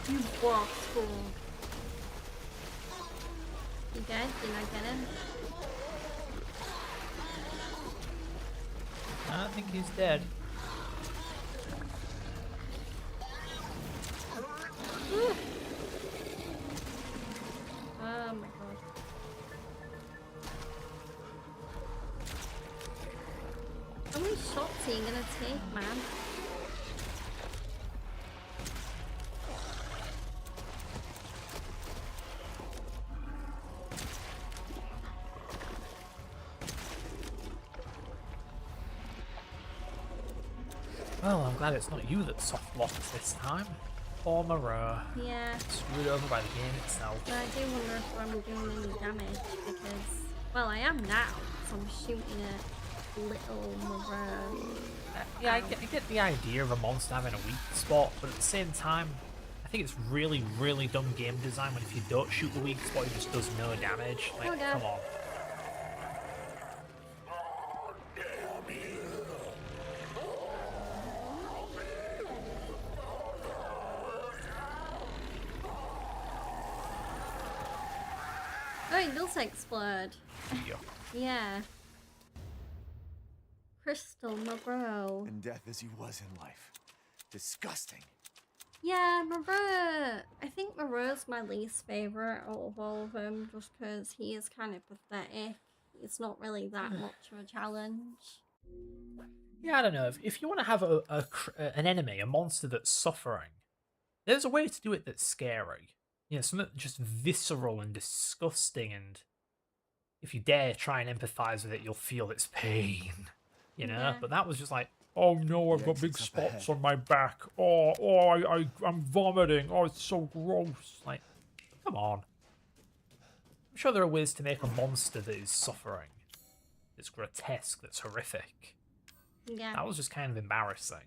You bastard. You dead? Did I get him? I don't think he's dead. Ooh. Oh my god. How many shots are you gonna take, man? Well, I'm glad it's not you that soft locked this time. Poor Moreau. Yeah. Screwed over by the game itself. But I do wonder if I'm doing any damage because, well, I am now, so I'm shooting at little Moreau. Yeah, I get the idea of a monster having a weak spot, but at the same time, I think it's really, really dumb game design when if you don't shoot the weak spot, it just does no damage. Like, Oh, no. come on. Oh, it does explode. Yeah. Yeah. Crystal Moreau. In death as he was in life. Disgusting. Yeah, Moreau. I think Moreau's my least favorite out of all of them, just because he is kind of pathetic. it's not really that much of a challenge. Yeah, I don't know. If you want to have an enemy, a monster that's suffering, there's a way to do it that's scary. You know, something just visceral and disgusting, and if you dare try and empathize with it, you'll feel its pain. You know? Yeah. But that was just like, oh no, I've The got big exit's up spots ahead. on my back. I'm vomiting. Oh, it's so gross. Like, come on. I'm sure there are ways to make a monster that is suffering, that's grotesque, that's horrific. Yeah. That was just kind of embarrassing.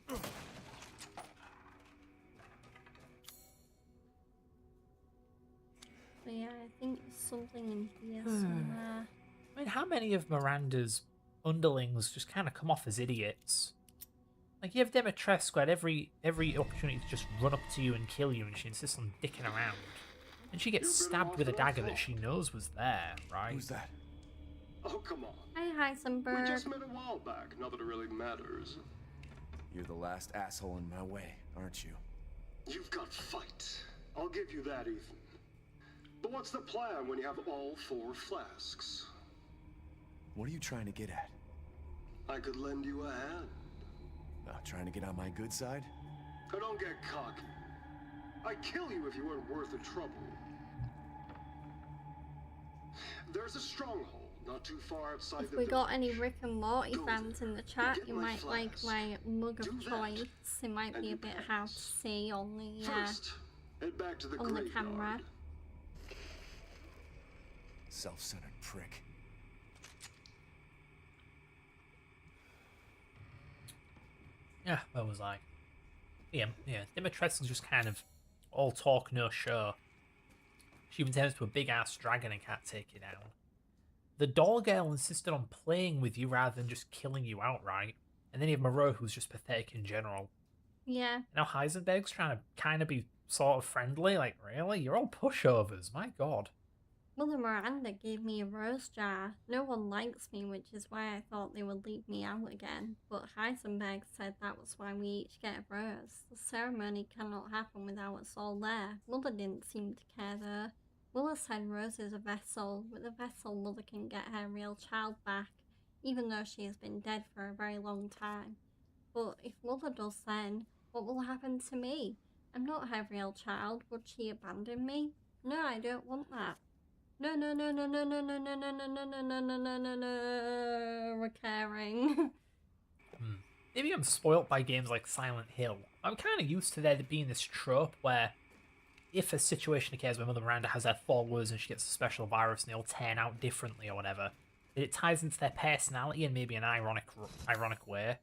But yeah, I think there's something in here somewhere. I mean, how many of Miranda's underlings just kind of come off as idiots? Like, you have Dimitrescu at every opportunity to just run up to you and kill you, and she insists on dicking around. And she gets stabbed with a dagger that she knows was there, right? Who's that? Oh, come on. Hi, We Heisenberg. just met a while back, not that it really matters. You're the last asshole in my way, aren't you? You've got fight. I'll give you that, Ethan. But what's the plan when you have all 4 flasks? What are you trying to get at? I could lend you a hand. Trying to get on my good side? Now don't get cocky. I'd kill you if you weren't worth the trouble. There's a stronghold not too far outside If the we got village. any Rick and Morty Go fans there. in the chat, Get you my might like flask. my mug Do of that. choice. It might And be a your bit hard to pants. see on the First, head back to the on the graveyard. camera. Self-centered prick. Yeah, where was I? Yeah, Dimitrescu's just kind of all talk, no show. She even turns to a big-ass dragon and can't take it down. The doll girl insisted on playing with you rather than just killing you outright. And then you have Moreau, who's just pathetic in general. Yeah. Now Heisenberg's trying to kind of be sort of friendly. Like, really? You're all pushovers. My god. Mother Miranda gave me a rose jar. No one likes me, which is why I thought they would leave me out again. But Heisenberg said that was why we each get a rose. The ceremony cannot happen without us all there. Mother didn't seem to care though. Mother said Rose is a vessel. With a vessel, Mother can get her real child back, even though she has been dead for a very long time. But if Mother does then, what will happen to me? I'm not her real child. Would she abandon me? No, I don't want that. No, no, no, no, no, no, no, no, no, no, no, no, no, no, no, no, no, recurring. Maybe I'm spoilt by games like Silent Hill. I'm kind of used to there being this trope where if a situation occurs where Mother Miranda has her followers and she gets a special virus and they all turn out differently or whatever, it ties into their personality in maybe an ironic way.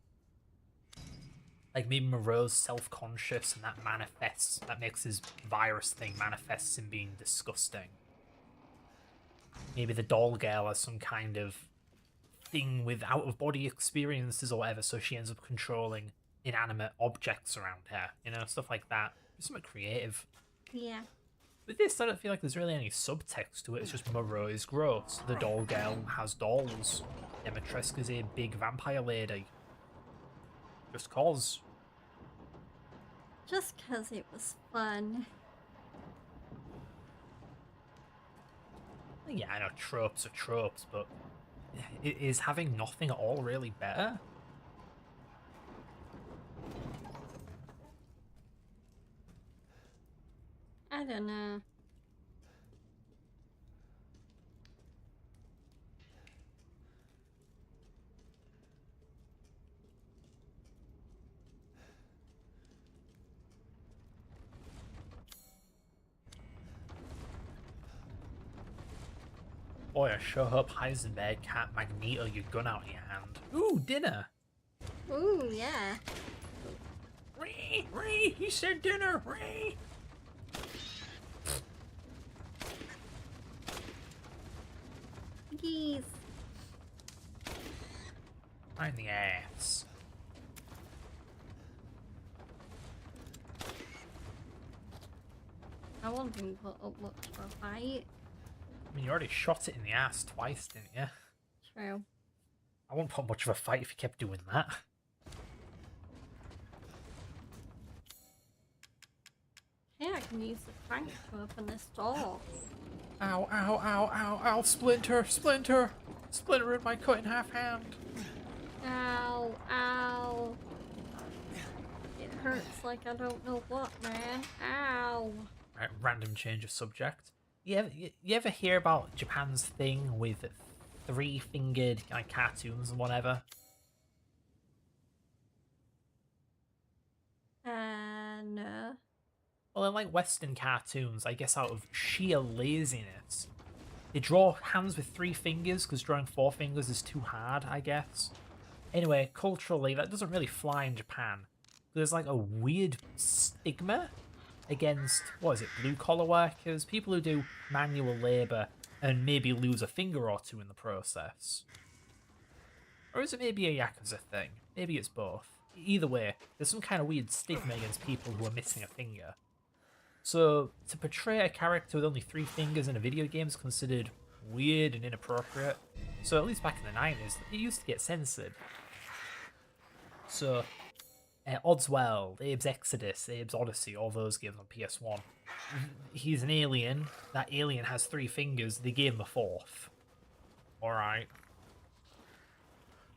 Like maybe Moreau's self-conscious and that makes his virus thing manifests in being disgusting. Maybe the doll girl has some kind of thing with out-of-body experiences or whatever, so she ends up controlling inanimate objects around her. You know, stuff like that. Something creative. Yeah. With this, I don't feel like there's really any subtext to it. It's just Moreau is gross. The doll girl has dolls. Dimitrescu's a big vampire lady. Just cause. Just 'cause it was fun. Yeah, I know tropes are tropes, but is having nothing at all really better? I don't know. Boy, I sure hope Heisenberg can't magneto your gun out of your hand. Ooh, dinner! Ooh, yeah. Ree, he said dinner, Ree! Geez. Right in the ass. I wasn't put up much for a fight. I mean, you already shot it in the ass twice, didn't you? True. I wouldn't put much of a fight if you kept doing that. I can use the crank to open this door. Ow, ow, ow, ow, ow, Splinter, Splinter! Splinter in my cut in half hand. Ow, ow. It hurts like I don't know what, man. Ow. Right, random change of subject. You ever hear about Japan's thing with three-fingered like cartoons and whatever? No. Well, in like Western cartoons, I guess out of sheer laziness, they draw hands with 3 fingers because drawing 4 fingers is too hard, I guess. Anyway, culturally, that doesn't really fly in Japan. There's like a weird stigma against, what is it, blue-collar workers, people who do manual labour and maybe lose a finger or 2 in the process. Or is it maybe a Yakuza thing? Maybe it's both. Either way, there's some kind of weird stigma against people who are missing a finger. So, to portray a character with only 3 fingers in a video game is considered weird and inappropriate. So, at least back in the 90s, it used to get censored. So, Oddswell, Abe's Exodus, Abe's Odyssey, all those games on PS1. He's an alien. That alien has 3 fingers. They gave him a 4th. Alright.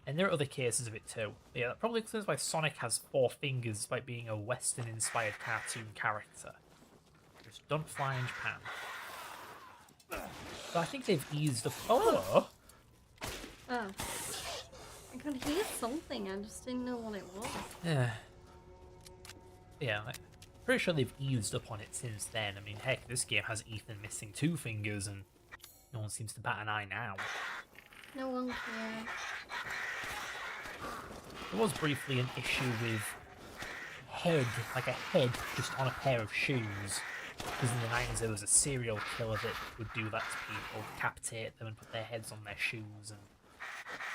And there are other cases of it too. Yeah, that probably explains why Sonic has 4 fingers despite being a Western-inspired cartoon character. Just don't fly in Japan. But I think they've eased up. Oh! Oh. I could hear something, I just didn't know what it was. Yeah, like, pretty sure they've eased up on it since then. I mean, heck, this game has Ethan missing 2 fingers and no one seems to bat an eye now. No one cares. There was briefly an issue with head, like a head just on a pair of shoes. Because in the 90s there was a serial killer that would do that to people, decapitate them and put their heads on their shoes. And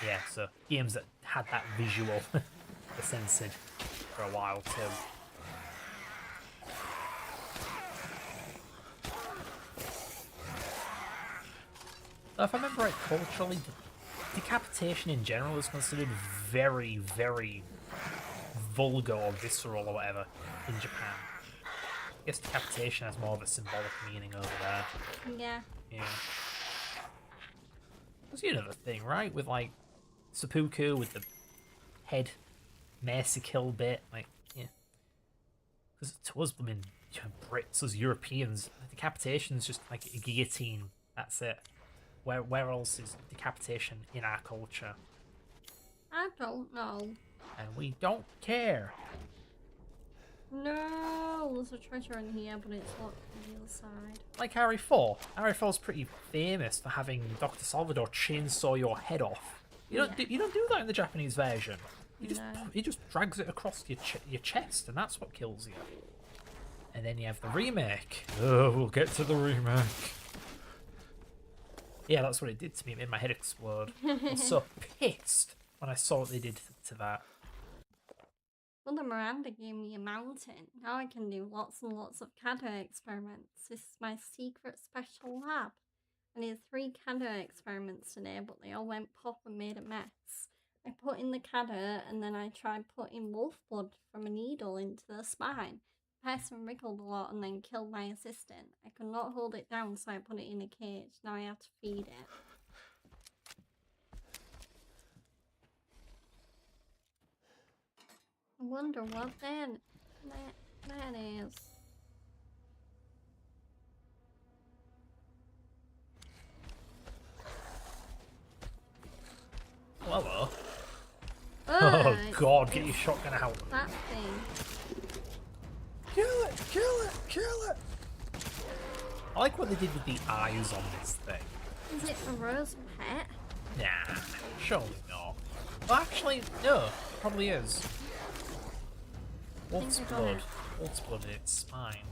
yeah, so games that had that visual were censored for a while too. So if I remember right, culturally, decapitation in general is considered very, very vulgar or visceral or whatever in Japan. I guess decapitation has more of a symbolic meaning over there. Yeah. Yeah. There's another thing, right? With like seppuku with the head mercy kill bit, like, yeah. Because to us, I mean, Brits, us Europeans, decapitation is just like a guillotine. That's it. Where else is decapitation in our culture? I don't know. And we don't care. No, there's a treasure in here, but it's locked on the other side. Like Harry 4. Harry 4's pretty famous for having Dr. Salvador chainsaw your head off. You don't do that in the Japanese version. He just drags it across your chest, and that's what kills you. And then you have the remake. Oh, we'll get to the remake. Yeah, that's what it did to me. It made my head explode. I was so pissed when I saw what they did to that. Well, the Miranda gave me a mountain. Now I can do lots and lots of Caddo experiments. This is my secret special lab. I did 3 Caddo experiments today, but they all went pop and made a mess. I put in the Caddo, and then I tried putting wolf blood from a needle into the spine. The person wriggled a lot and then killed my assistant. I could not hold it down, so I put it in a cage. Now I have to feed it. I wonder what that is. Hello. Oh, God, get your shotgun out. That thing. Kill it! Kill it! Kill it! I like what they did with the eyes on this thing. Is it Moreau's pet? Nah, surely not. Well, actually, no, probably is. Wolf's I got blood. it. Wolf's blood in its spine.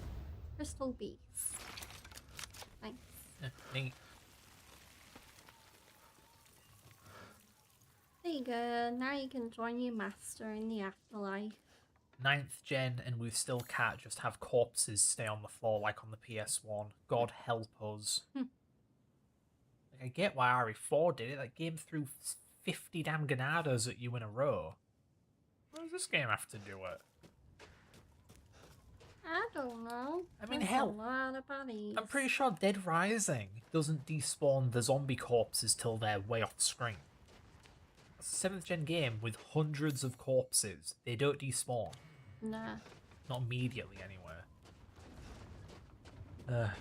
Crystal beads. Nice. Yeah, neat. There you go. Now you can join your master in the afterlife. 9th gen, and we still can't just have corpses stay on the floor like on the PS1. God help us. Like, I get why RE4 did it. That game threw 50 damn Ganados at you in a row. Why does this game have to do it? I don't know. I mean, There's hell, a lot of bodies. I'm pretty sure Dead Rising doesn't despawn the zombie corpses till they're way off screen. It's a 7th gen game with hundreds of corpses. They don't despawn. Nah. Not immediately, anyway. It's a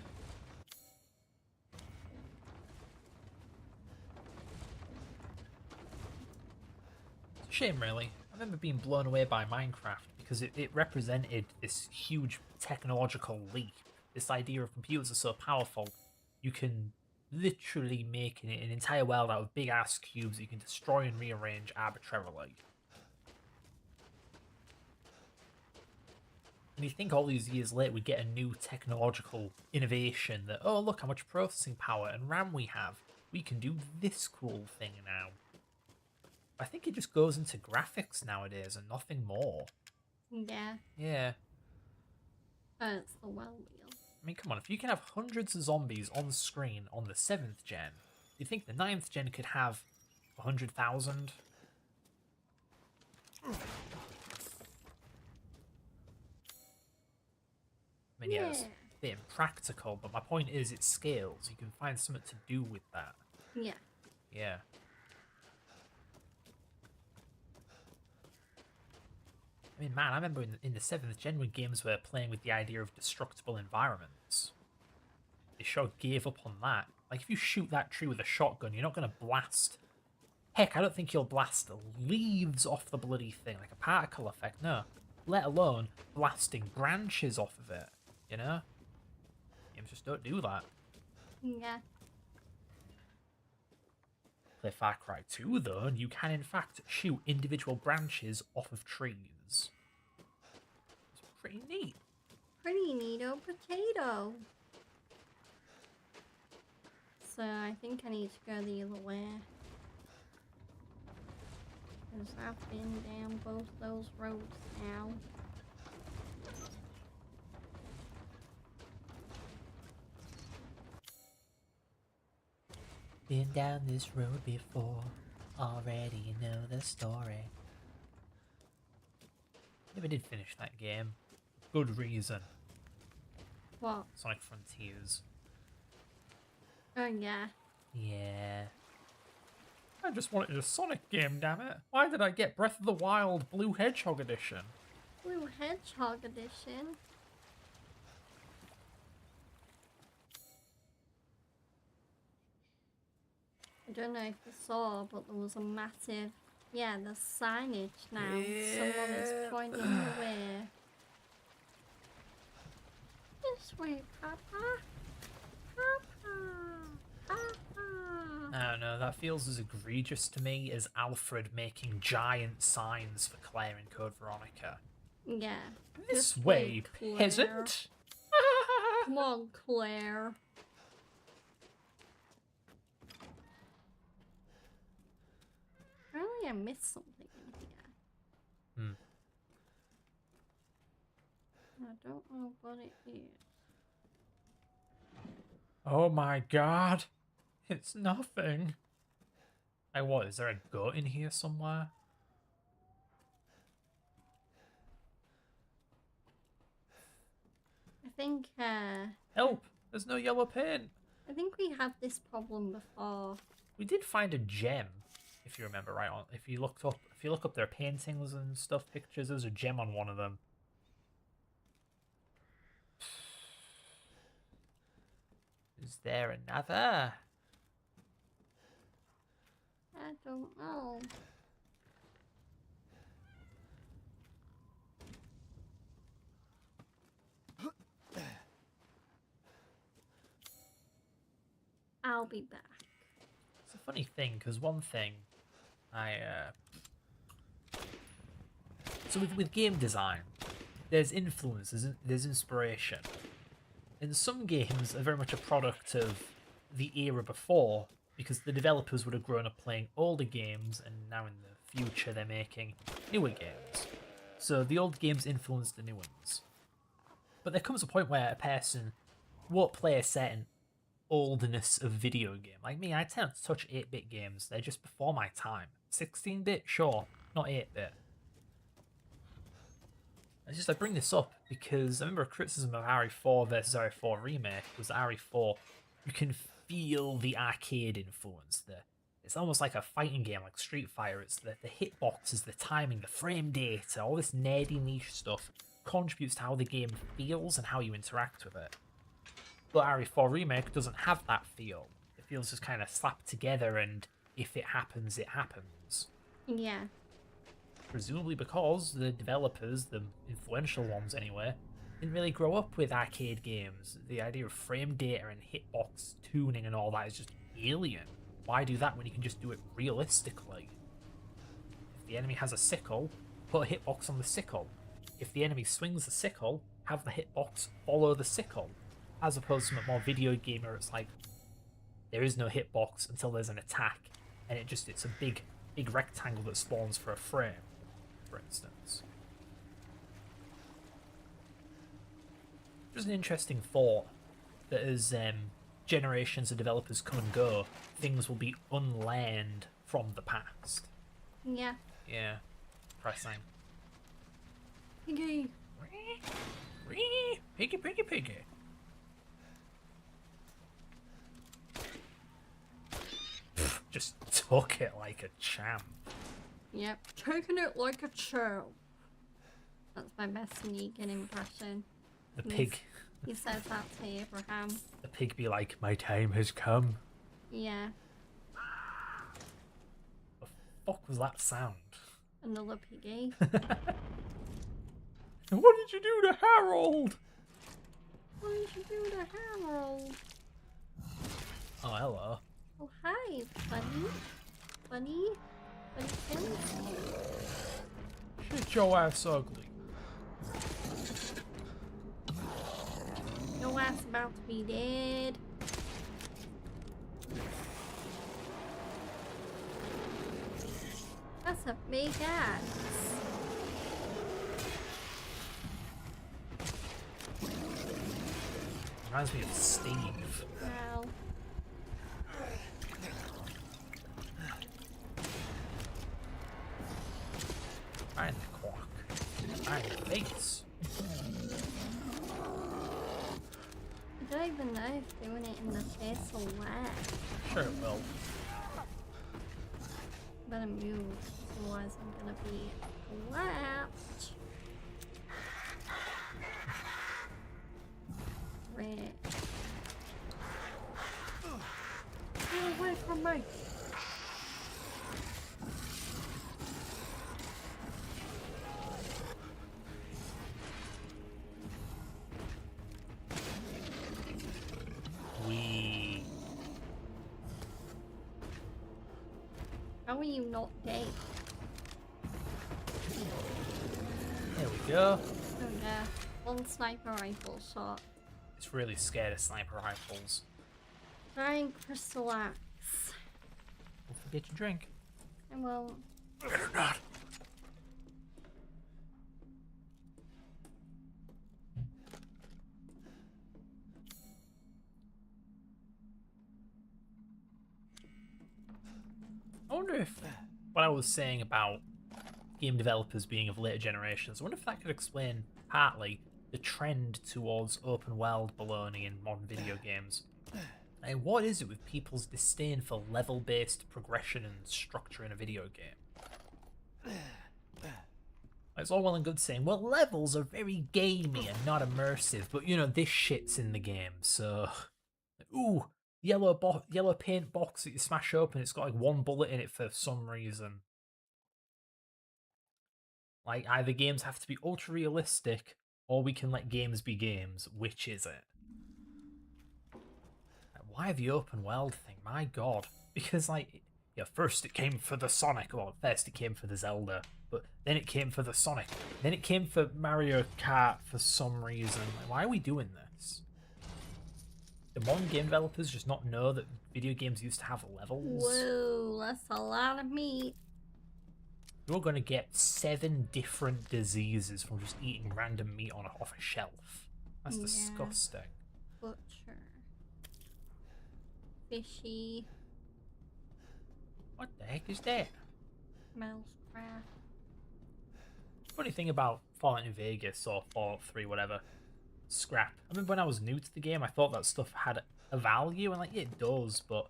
shame, really. I remember being blown away by Minecraft because it represented this huge technological leap. This idea of computers are so powerful, you can literally make an entire world out of big ass cubes that you can destroy and rearrange arbitrarily. And you think all these years later we get a new technological innovation that, oh look how much processing power and RAM we have. We can do this cool thing now. I think it just goes into graphics nowadays and nothing more. Yeah. Yeah. It's the well wheel. I mean, come on, if you can have hundreds of zombies on screen on the 7th gen, do you think the 9th gen could have 100,000? I mean, yeah, it's a bit impractical, but my point is it scales. You can find something to do with that. Yeah. Yeah. I mean, man, I remember in the 7th gen when games were playing with the idea of destructible environments. They sure gave up on that. Like, if you shoot that tree with a shotgun, you're not going to blast... Heck, I don't think you'll blast the leaves off the bloody thing, like a particle effect, no. Let alone blasting branches off of it, you know? Games just don't do that. Yeah. Play Far Cry 2, though, and you can, in fact, shoot individual branches off of trees. It's pretty neat. Pretty neato potato. So I think I need to go the other way. Because I've been down both those roads now. Been down this road before, already know the story. Never did finish that game. Good reason. What? Sonic Frontiers. Oh yeah. Yeah. I just wanted a Sonic game, damn it. Why did I get Breath of the Wild Blue Hedgehog Edition? Blue Hedgehog Edition. I don't know if you saw, but there was a massive... Yeah, there's signage now. Someone is pointing the way. This way, Papa. Papa. Papa. I don't know, that feels as egregious to me as Alfred making giant signs for Claire in Code Veronica. Yeah. This This way, Claire. peasant! Come on, Claire. Apparently I missed something in here. I don't know what it is. Oh my god! It's nothing! Like what, is there a goat in here somewhere? I think, Help! There's no yellow paint! I think we had this problem before. We did find a gem, if you remember right. If you look up their paintings and stuff, pictures, there's a gem on one of them. Is there another? I don't know. I'll be back. It's a funny thing, because one thing So with game design, there's influence, there's inspiration. And some games are very much a product of the era before, because the developers would have grown up playing older games, and now in the future they're making newer games. So the old games influence the new ones. But there comes a point where a person won't play a certain oldness of video game. Like me, I tend to touch 8-bit games. They're just before my time. 16-bit? Sure. Not 8-bit. I bring this up because I remember a criticism of RE4 versus RE4 Remake was that RE4, you can feel the arcade influence there. It's almost like a fighting game, like Street Fighter. It's the hitboxes, the timing, the frame data, all this nerdy niche stuff contributes to how the game feels and how you interact with it. But RE4 Remake doesn't have that feel. It feels just kind of slapped together, and if it happens, it happens. Yeah. Presumably because the developers, the influential ones anyway, didn't really grow up with arcade games. The idea of frame data and hitbox tuning and all that is just alien. Why do that when you can just do it realistically? If the enemy has a sickle, put a hitbox on the sickle. If the enemy swings the sickle, have the hitbox follow the sickle. As opposed to a more video game where it's like, there is no hitbox until there's an attack, and it's a big rectangle that spawns for a frame, for instance. Just an interesting thought that as generations of developers come and go, things will be unlearned from the past. Yeah. Yeah. Pressing. Piggy. Piggy. Just took it like a champ. Yep. Taking it like a champ. That's my best Negan impression. The pig. He says that to Abraham. The pig be like, my time has come. Yeah. The fuck was that sound? Another piggy. What did you do to Harold? What did you do to Harold? Oh, hello. Oh, hi, buddy. Buddy? Buddykins? Shit your ass ugly. Your ass about to be dead. That's a big ass. Reminds me of Steve. Well, Right in the quack. Right in the face. I don't even know if doing it in the face will work. Sure it will. Better move, otherwise I'm gonna be slapped. Right. Get away from me! We. How are you not dead? There we go. Oh yeah, one sniper rifle shot. It's really scared of sniper rifles. Trying crystal axe. Don't forget your drink. I won't. Better not. I wonder if what I was saying about game developers being of later generations, I wonder if that could explain partly the trend towards open world baloney in modern video games. And what is it with people's disdain for level-based progression and structure in a video game? It's all well and good saying, well, levels are very gamey and not immersive, but you know, this shit's in the game, so... Ooh, yellow paint box that you smash open, it's got like one bullet in it for some reason. Like, either games have to be ultra-realistic, or we can let games be games. Which is it? Why the open world thing? My god. Because, like, yeah, first it came for the Sonic, well, first it came for the Zelda, but then it came for the Sonic, then it came for Mario Kart for some reason. Like, why are we doing this? Do modern game developers just not know that video games used to have levels? Whoa, that's a lot of meat. You're going to get 7 different diseases from just eating random meat off a shelf. That's disgusting. Butcher. Fishy. What the heck is that? Mouse crap. Funny thing about Fallout New Vegas or Fallout 3, whatever, scrap. I remember when I was new to the game, I thought that stuff had a value, and like, yeah, it does, but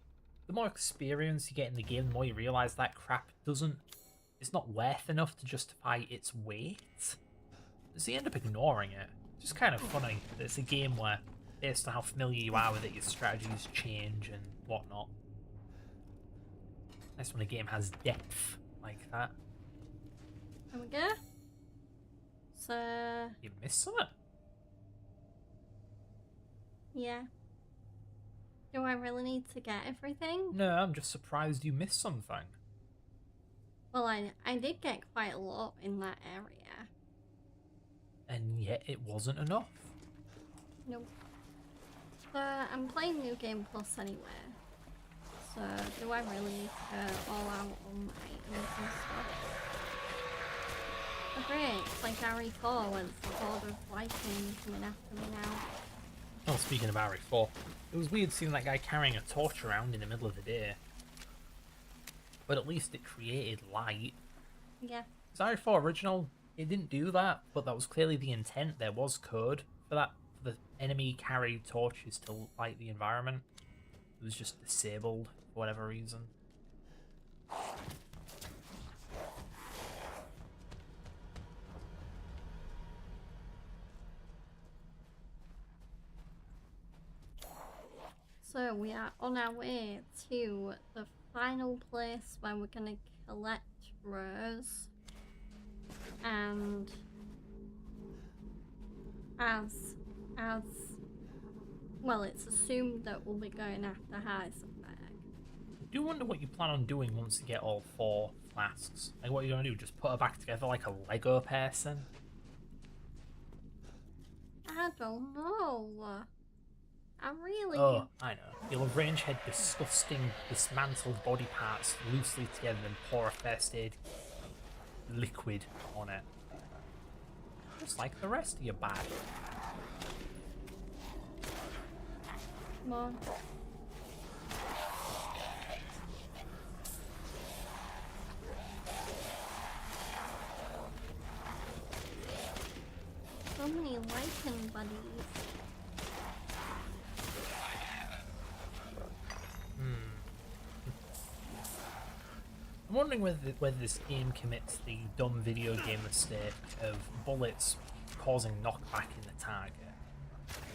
the more experience you get in the game, the more you realise that crap it's not worth enough to justify its weight. So you end up ignoring it. It's just kind of funny that it's a game where, based on how familiar you are with it, your strategies change and whatnot. Nice when a game has depth like that. There we go. So, You missed something? yeah. Do I really need to get everything? No, I'm just surprised you missed something. Well, I did get quite a lot in that area. And yet it wasn't enough. Nope. So, I'm playing New Game Plus anyway. So, do I really need to go all out on items and stuff? Oh great, it's like RE4 when it's the Horde of Vikings coming after me now. Oh, speaking of RE4, it was weird seeing that guy carrying a torch around in the middle of the day. But at least it created light. Yeah. Because RE4 original, it didn't do that, but that was clearly the intent. There was code for that, for the enemy carried torches to light the environment. It was just disabled for whatever reason. So we are on our way to the final place where we're gonna collect Rose. And as well, it's assumed that we'll be going after Heisenberg. I do wonder what you plan on doing once you get all 4 flasks. Like, what are you going to do? Just put her back together like a Lego person? I don't know. I really... Oh, I know. You'll arrange her disgusting, dismantled body parts loosely together and pour a first aid liquid on it. Just like the rest of your bag. Come on. So many lichen buddies. I'm wondering whether this game commits the dumb video game mistake of bullets causing knockback in the target.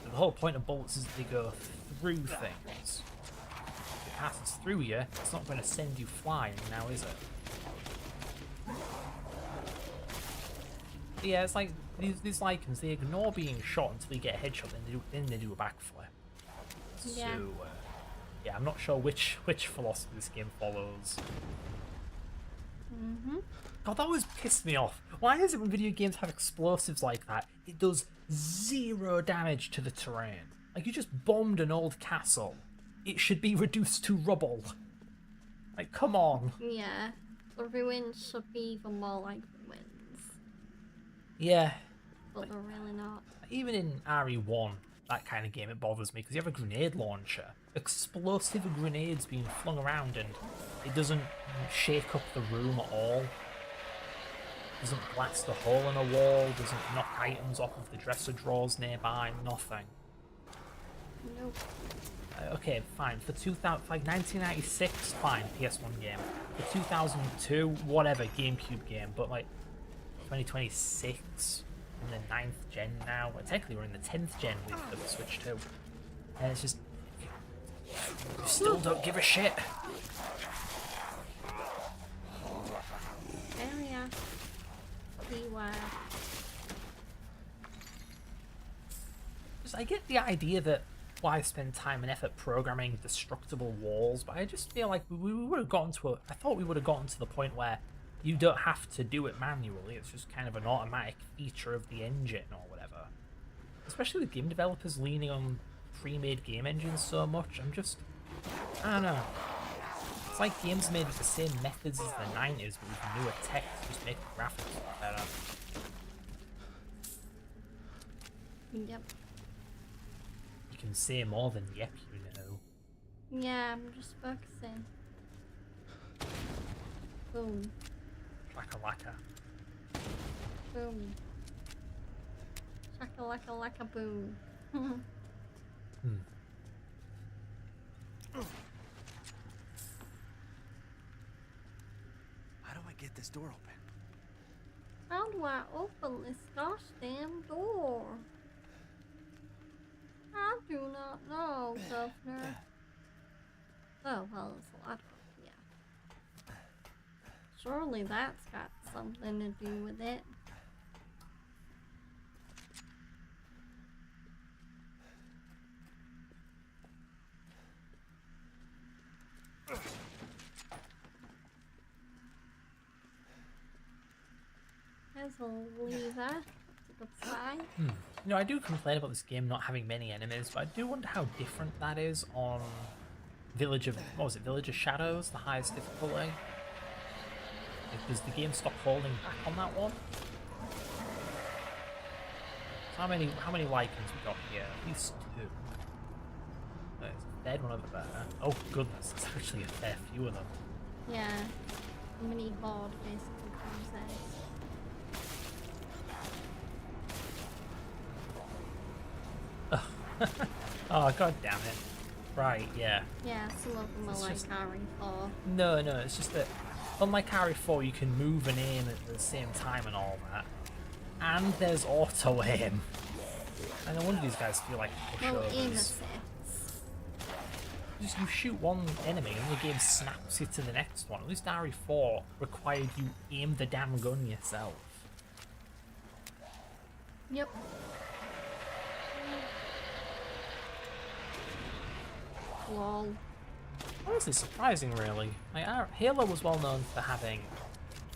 The whole point of bullets is that they go through things. If it passes through you, it's not going to send you flying now, is it? But yeah, it's like these lichens, they ignore being shot until they get a headshot, then they do a backflip. Yeah. So, yeah, I'm not sure which philosophy this game follows. God, that always pissed me off. Why is it when video games have explosives like that, it does 0 damage to the terrain? Like, you just bombed an old castle. It should be reduced to rubble. Like, come on. Yeah. The ruins should be even more like ruins. Yeah. But they're really not. Even in RE1, that kind of game, it bothers me because you have a grenade launcher. Explosive grenades being flung around and it doesn't shake up the room at all. Doesn't blast a hole in a wall, doesn't knock items off of the dresser drawers nearby, nothing. Nope. Okay, fine. For 1996, fine, PS1 game. For 2002, whatever, GameCube game. But like 2026, in the 9th gen now. Well, technically, we're in the 10th gen with the Switch 2, and it's just you still don't give a shit. Area. Beware. I get the idea that why spend time and effort programming destructible walls, but I just feel like we would have gotten to I thought we would have gotten to the point where you don't have to do it manually. It's just kind of an automatic feature of the engine or whatever. Especially with game developers leaning on pre-made game engines so much, I don't know. It's like games made with the same methods as the 90s, but with newer tech to just make the graphics look better. Yep. You can say more than yep, you know. Yeah, I'm just focusing. Boom. Lacka lacka. boom. Shaka boom. How do I get this door open? How do I open this gosh damn door? I do not know, Governor. Oh, well, there's a ladder up here. Surely that's got something to do with it. There's a lever. That's a good sign. You know, I do complain about this game not having many enemies, but I do wonder how different that is on Village of... what was it? Village of Shadows, the highest difficulty? Does the game stop holding back on that one? So how many Lycans we got here? At least 2. There's a third one over there. Oh goodness, there's actually a fair few of them. Yeah. A mini horde basically comes in. Oh god damn it. Right, yeah. Yeah, some of them It's are like just- RE4. No, it's just that unlike RE4 you can move and aim at the same time and all that. And there's auto aim. I no wonder these guys feel like Well, aim pushovers. assists. Just you shoot one enemy and the game snaps you to the next one. At least RE4 required you aim the damn gun yourself. Yep. Lol. Honestly surprising really. Like, Halo was well known for having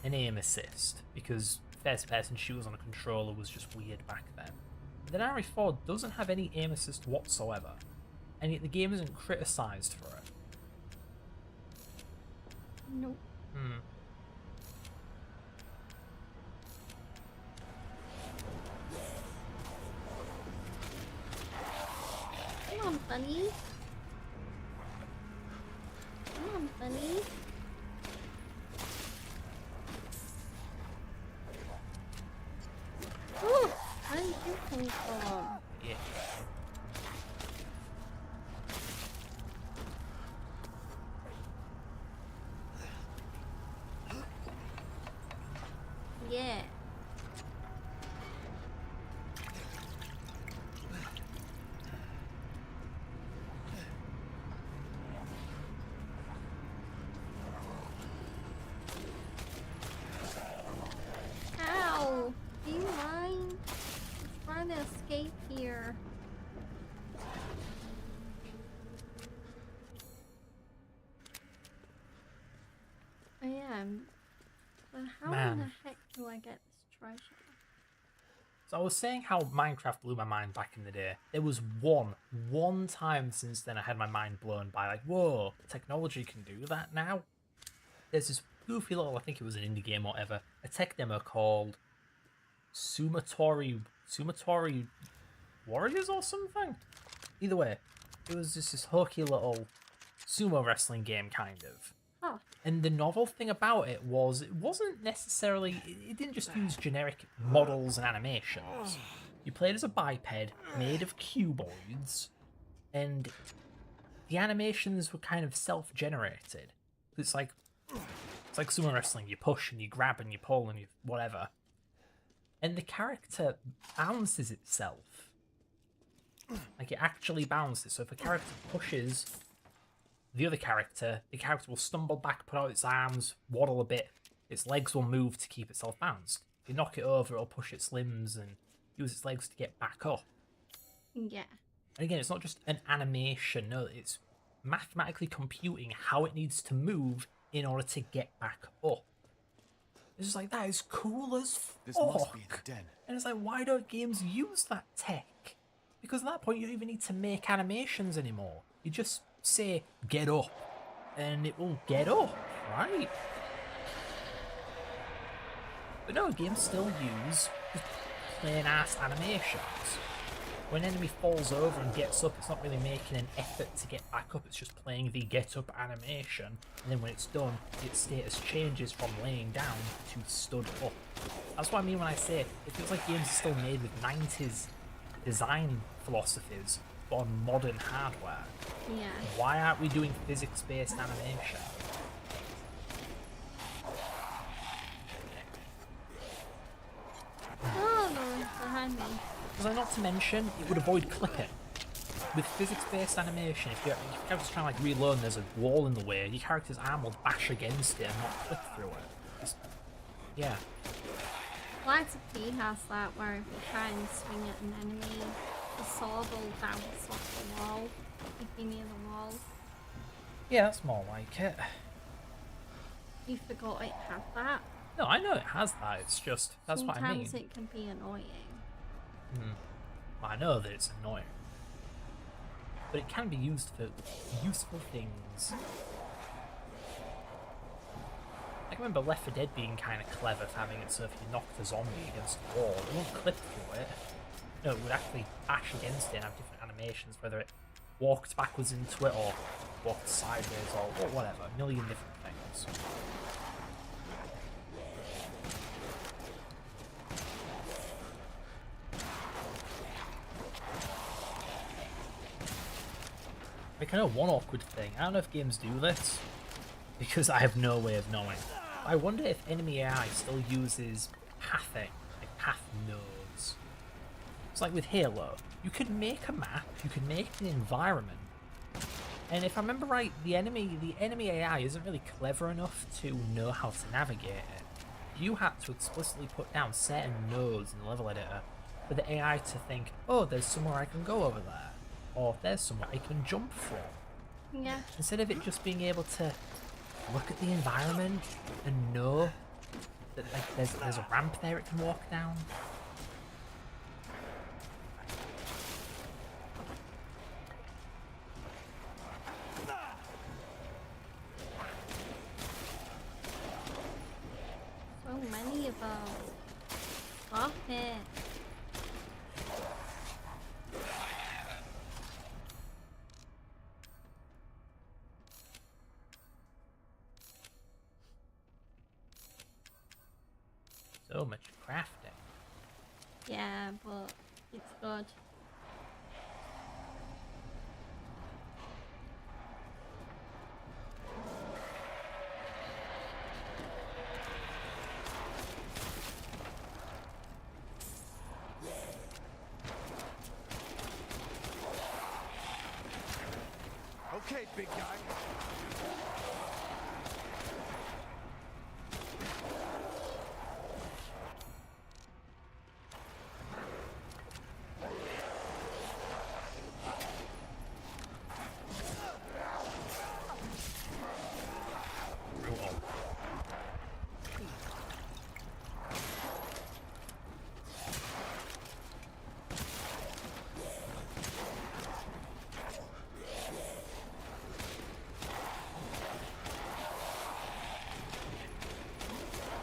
an aim assist because first person shooters on a controller was just weird back then. But then RE4 doesn't have any aim assist whatsoever, and yet the game isn't criticised for it. Nope. Come on, bunny. Come on, bunny. Ooh, where did you come from? Yeah. Yeah. Ow! Do you mind? I'm trying to escape here. I am. But how in Man. the heck do I get this treasure? So I was saying how Minecraft blew my mind back in the day. There was one time since then I had my mind blown by like, whoa, technology can do that now? There's this goofy little, I think it was an indie game or whatever, a tech demo called Sumatori Warriors or something? Either way, it was just this hokey little sumo wrestling game kind of. Oh, And the novel thing about it was it wasn't necessarily, it didn't just use generic models and animations. You played as a biped made of cuboids, and the animations were kind of self-generated. It's like sumo wrestling, you push and you grab and you pull and you whatever. And the character bounces itself. Like it actually bounces. So if a character pushes the other character, the character will stumble back, put out its arms, waddle a bit, its legs will move to keep itself balanced. If you knock it over, it'll push its limbs and use its legs to get back up. yeah. And again, it's not just an animation, no, it's mathematically computing how it needs to move in order to get back up. It's just like, that is cool as fuck. This must be the den. And it's like, why don't games use that tech? Because at that point, you don't even need to make animations anymore. You just say, get up, and it will get up, right? But no, games still use just plain-ass animations. When an enemy falls over and gets up, it's not really making an effort to get back up, it's just playing the get up animation, and then when it's done, its status changes from laying down to stood up. That's what I mean when I say it feels like games are still made with 90s design philosophies, but on modern hardware. Yeah. Why aren't we doing physics-based animation? Oh no, behind me. Because not to mention, it would avoid clipping. With physics-based animation, if your character's trying to like reload and there's a wall in the way, your character's arm will bash against it and not clip through it. Yeah. Lights of P has that where if you try and swing at an enemy, the sword will bounce off the wall if you're near the wall. Yeah, that's more like it. You forgot it had that. No, I know it has that, it's just, that's what I mean. Sometimes it can be annoying. I know that it's annoying. But it can be used for useful things. I remember Left 4 Dead being kind of clever for having it so if you knocked a zombie against a wall, it won't clip through it. No, it would actually bash against it and have different animations, whether it walked backwards into it or walked sideways or whatever, a million different things. Like, I know one awkward thing, I don't know if games do this, because I have no way of knowing. I wonder if enemy AI still uses pathing, like path nodes. It's like with Halo, you could make a map, you could make an environment, and if I remember right, the enemy AI isn't really clever enough to know how to navigate it. You had to explicitly put down certain nodes in the level editor for the AI to think, oh, there's somewhere I can go over there. Or there's somewhere I can jump from. Yeah. Instead of it just being able to look at the environment and know that like there's a ramp there it can walk down. So many of them. Stop it. So much crafting. Yeah, but it's good. Okay, big guy.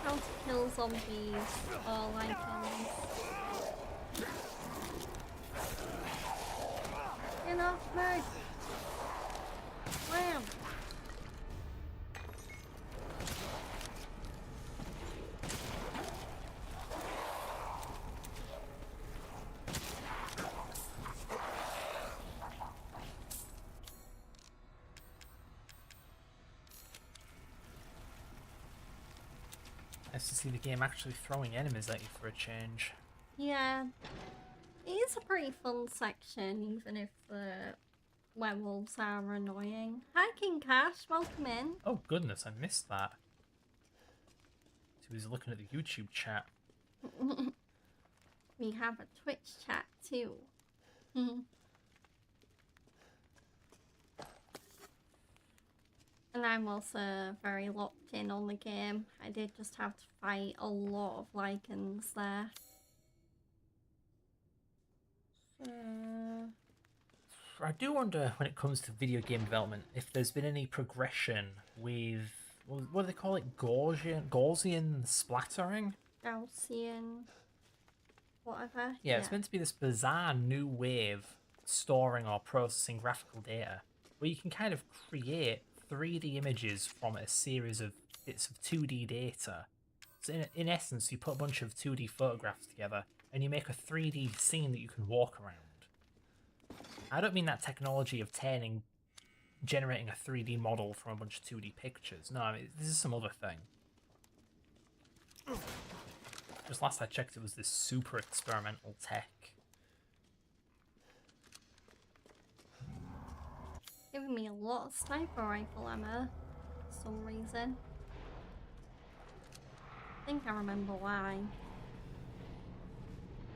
How to kill zombies or icons. Get off me! Wham! Nice to see the game actually throwing enemies at you for a change. Yeah. It is a pretty fun section, even if the werewolves are annoying. Hi King Cash, welcome in. Oh goodness, I missed that. So he was looking at the YouTube chat. We have a Twitch chat too. And I'm also very locked in on the game. I did just have to fight a lot of lichens there. I do wonder, when it comes to video game development, if there's been any progression with, what do they call it, Gaussian splattering? Gaussian. whatever. Yeah, it's meant to be this bizarre new way of storing or processing graphical data, where you can kind of create 3D images from a series of bits of 2D data. So in essence, you put a bunch of 2D photographs together, and you make a 3D scene that you can walk around. I don't mean that technology of generating a 3D model from a bunch of 2D pictures. No, I mean, this is some other thing. Just last I checked, it was this super experimental tech. Giving me a lot of sniper rifle ammo for some reason. I think I remember why.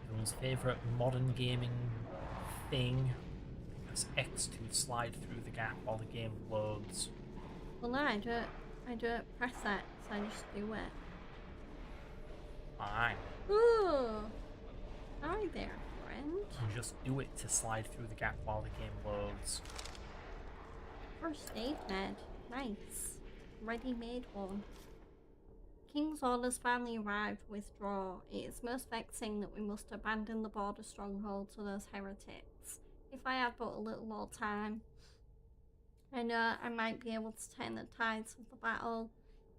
Everyone's favourite modern gaming thing. Press X to slide through the gap while the game loads. Well, no, I don't press X, I just do it. Fine. Ooh! Hi there, friend. You just do it to slide through the gap while the game loads. First aid med. Nice. Ready-made one. King's orders finally arrived. Withdraw. It is most vexing that we must abandon the border stronghold to those heretics. If I had but a little more time, I know I might be able to turn the tides of the battle.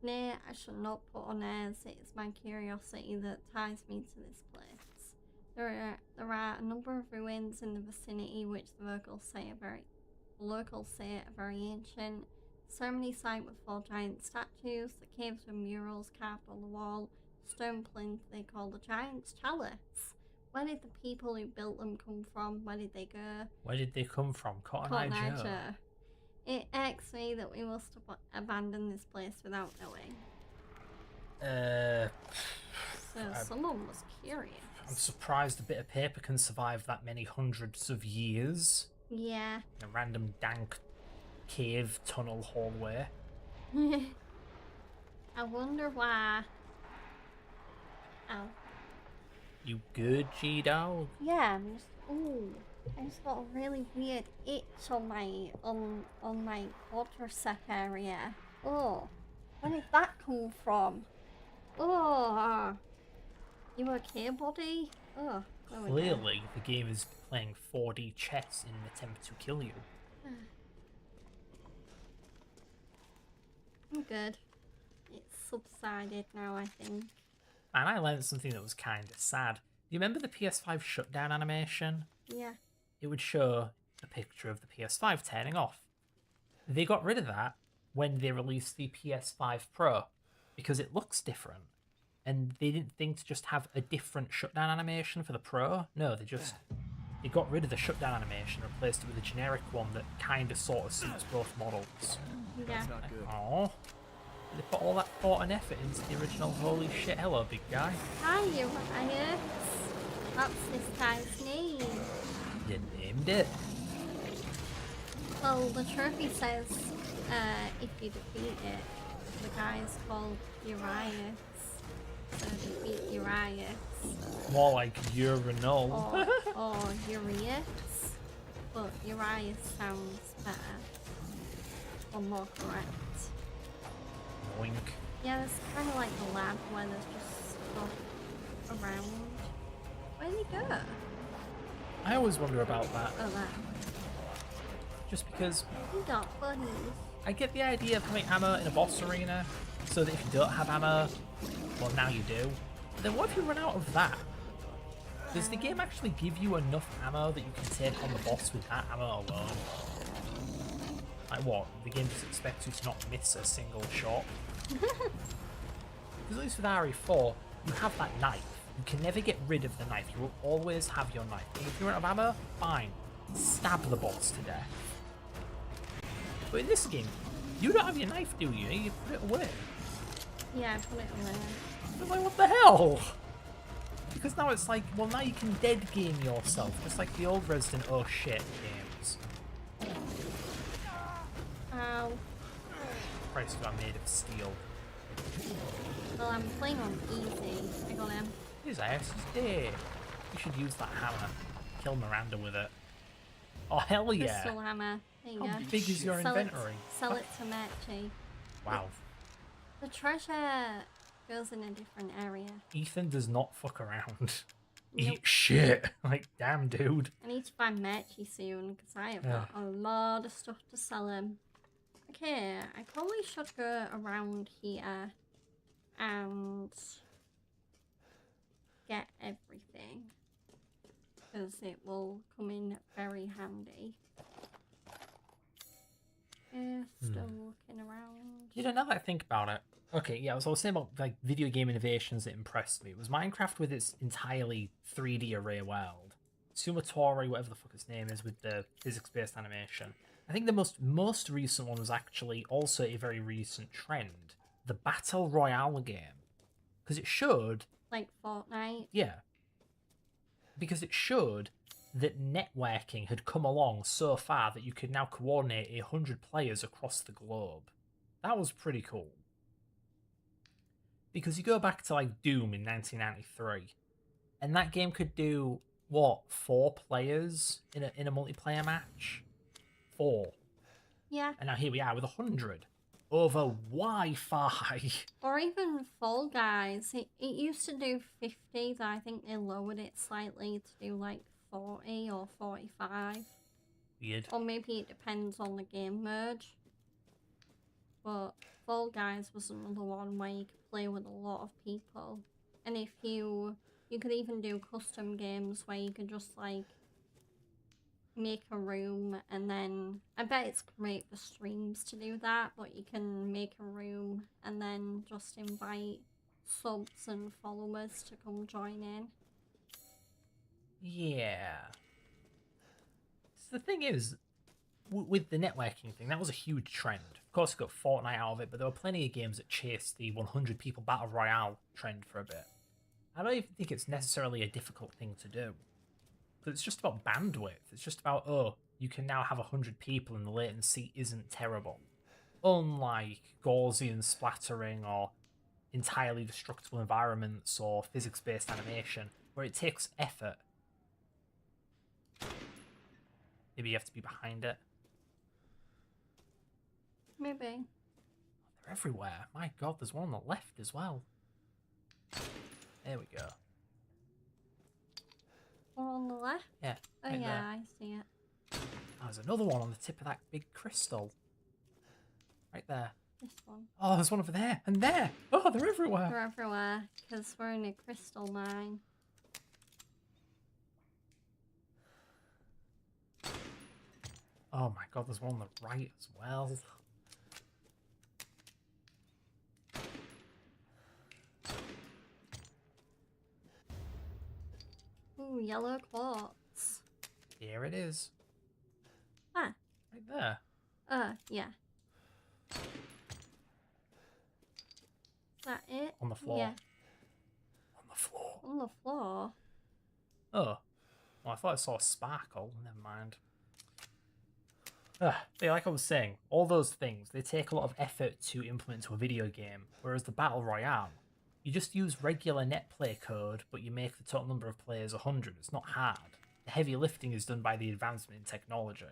Nay, I shall not put on airs. It is my curiosity that ties me to this place. There are a number of ruins in the vicinity which the locals say are very ancient. So many site with 4 giant statues, the caves with murals carved on the wall, stone plinth they call the Giant's Chalice. Where did the people who built them come from? Where did they go? Where did they come from? Cotton Eye Joe. It irks me that we must abandon this place without knowing. So someone was curious. I'm surprised a bit of paper can survive that many hundreds of years. Yeah. In a random dank cave tunnel hallway. I wonder why. Oh. You good, G-Dog? Yeah, I'm just. Ooh. I just got a really weird itch on my quadricep area. Oh. Where did that come from? Oh. You okay, buddy? Oh. Clearly, the game is playing 4D chess in an attempt to kill you. I'm good. It's subsided now, I think. And I learned something that was kind of sad. Do you remember the PS5 shutdown animation? Yeah. It would show a picture of the PS5 turning off. They got rid of that when they released the PS5 Pro because it looks different. And they didn't think to just have a different shutdown animation for the Pro. No, they got rid of the shutdown animation and replaced it with a generic one that kind of sort of suits both models. Yeah. That's not good. Aww. They put all that thought and effort into the original. Holy shit, hello, big guy. Hi, Urias. What's this guy's name? You named it. Well, the trophy says if you defeat it, the guy's called Urias. So defeat Urias. More like urinal. Or Urias. But Urias sounds better. Or more correct. Wink. Yeah, it's kind of like the lab where there's just stuff around. Where did he go? I always wonder about that. Oh, that. Just because He got bunnies. I get the idea of having ammo in a boss arena, so that if you don't have ammo, well, now you do. But then what if you run out of that? Does the game actually give you enough ammo that you can take on the boss with that ammo alone? Like what? The game just expects you to not miss a single shot? Because at least with RE4, you have that knife. You can never get rid of the knife. You will always have your knife. And if you run out of ammo, fine. Stab the boss to death. But in this game, you don't have your knife, do you? You put it away. Yeah, I put it away. I'm like, what the hell? Because now it's like, well, now you can dead game yourself, just like the old Resident Oh Shit games. Ow. Christ, I'm made of steel. Well, I'm playing on easy. I got him. His ass is dead. You should use that hammer. Kill Miranda with it. Oh, hell yeah. Crystal hammer. There you How go. big is your Sell inventory? Sell it to Merchie. Wow. The treasure goes in a different area. Ethan does not fuck around. Nope. eat shit. Like, damn, dude. I need to find Merchie soon because I have got a lot of stuff to sell him. Okay, I probably should go around here and get everything because it will come in very handy. Still looking around. You know, now that I think about it. Okay, yeah, as I was saying about like video game innovations that impressed me, it was Minecraft with its entirely 3D array world. Sumatori, whatever the fuck its name is, with the physics-based animation. I think the most recent one was actually also a very recent trend. The Battle Royale game. Because it showed... Like Fortnite? Yeah. Because it showed that networking had come along so far that you could now coordinate 100 players across the globe. That was pretty cool. Because you go back to like Doom in 1993, and that game could do, what, 4 players in a multiplayer match? 4. Yeah. And now here we are with 100 over Wi-Fi. Or even Fall Guys. It used to do 50, but I think they lowered it slightly to do like 40 or 45. Weird. Or maybe it depends on the game merge. But Fall Guys was another one where you could play with a lot of people. And if you could even do custom games where you could just like make a room, and then I bet it's great for streams to do that, but you can make a room and then just invite subs and followers to come join in. Yeah. So the thing is, with the networking thing, that was a huge trend. Of course, you got Fortnite out of it, but there were plenty of games that chased the 100 people battle royale trend for a bit. I don't even think it's necessarily a difficult thing to do. But it's just about bandwidth. It's just about, oh, you can now have 100 people and the latency isn't terrible. Unlike Gaussian splattering or entirely destructible environments or physics-based animation, where it takes effort. Maybe you have to be behind it. Maybe. They're everywhere. My god, there's one on the left as well. There we go. Or on the left? Yeah. Oh right yeah, there. I see it. Oh, there's another one on the tip of that big crystal. Right there. This one. Oh, there's one over there. And there. Oh, they're everywhere. They're everywhere, because we're in a crystal mine. Oh my god, there's one on the right as well. Ooh, yellow quartz. Here it is. Ah. Right there. Yeah. Is that it? On the floor. Yeah. On the floor. On the floor? Oh. Well, I thought I saw a sparkle. Never mind. Yeah, like I was saying, all those things, they take a lot of effort to implement into a video game, whereas the Battle Royale, you just use regular netplay code, but you make the total number of players 100. It's not hard. The heavy lifting is done by the advancement in technology.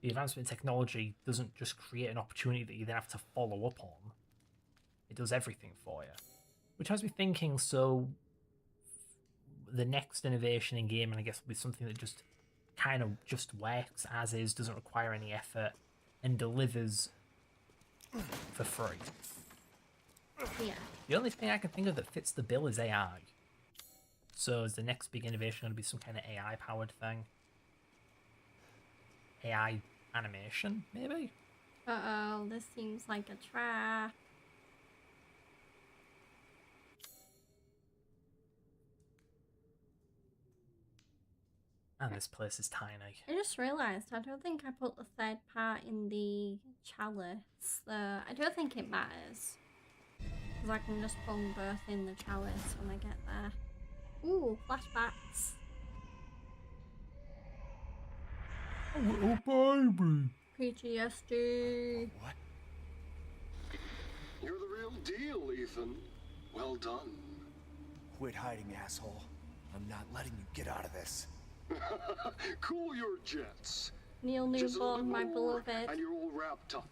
The advancement in technology doesn't just create an opportunity that you then have to follow up on. It does everything for you. Which has me thinking, so the next innovation in gaming, I guess, will be something that just kind of just works as is, doesn't require any effort, and delivers for free. Yeah. The only thing I can think of that fits the bill is AI. So is the next big innovation going to be some kind of AI-powered thing? AI animation, maybe? Uh-oh, this seems like a trap. And this place is tiny. I just realised I don't think I put the third part in the chalice. I don't think it matters. Because I can just put them both in the chalice when I get there. Ooh, flashbacks. Oh, baby. PTSD. What? You're the real deal, Ethan. Well done. Quit hiding, asshole. I'm not letting you get out of this. Cool your jets. Neil Just a little Newborn, my bit more, beloved. and you're all wrapped up.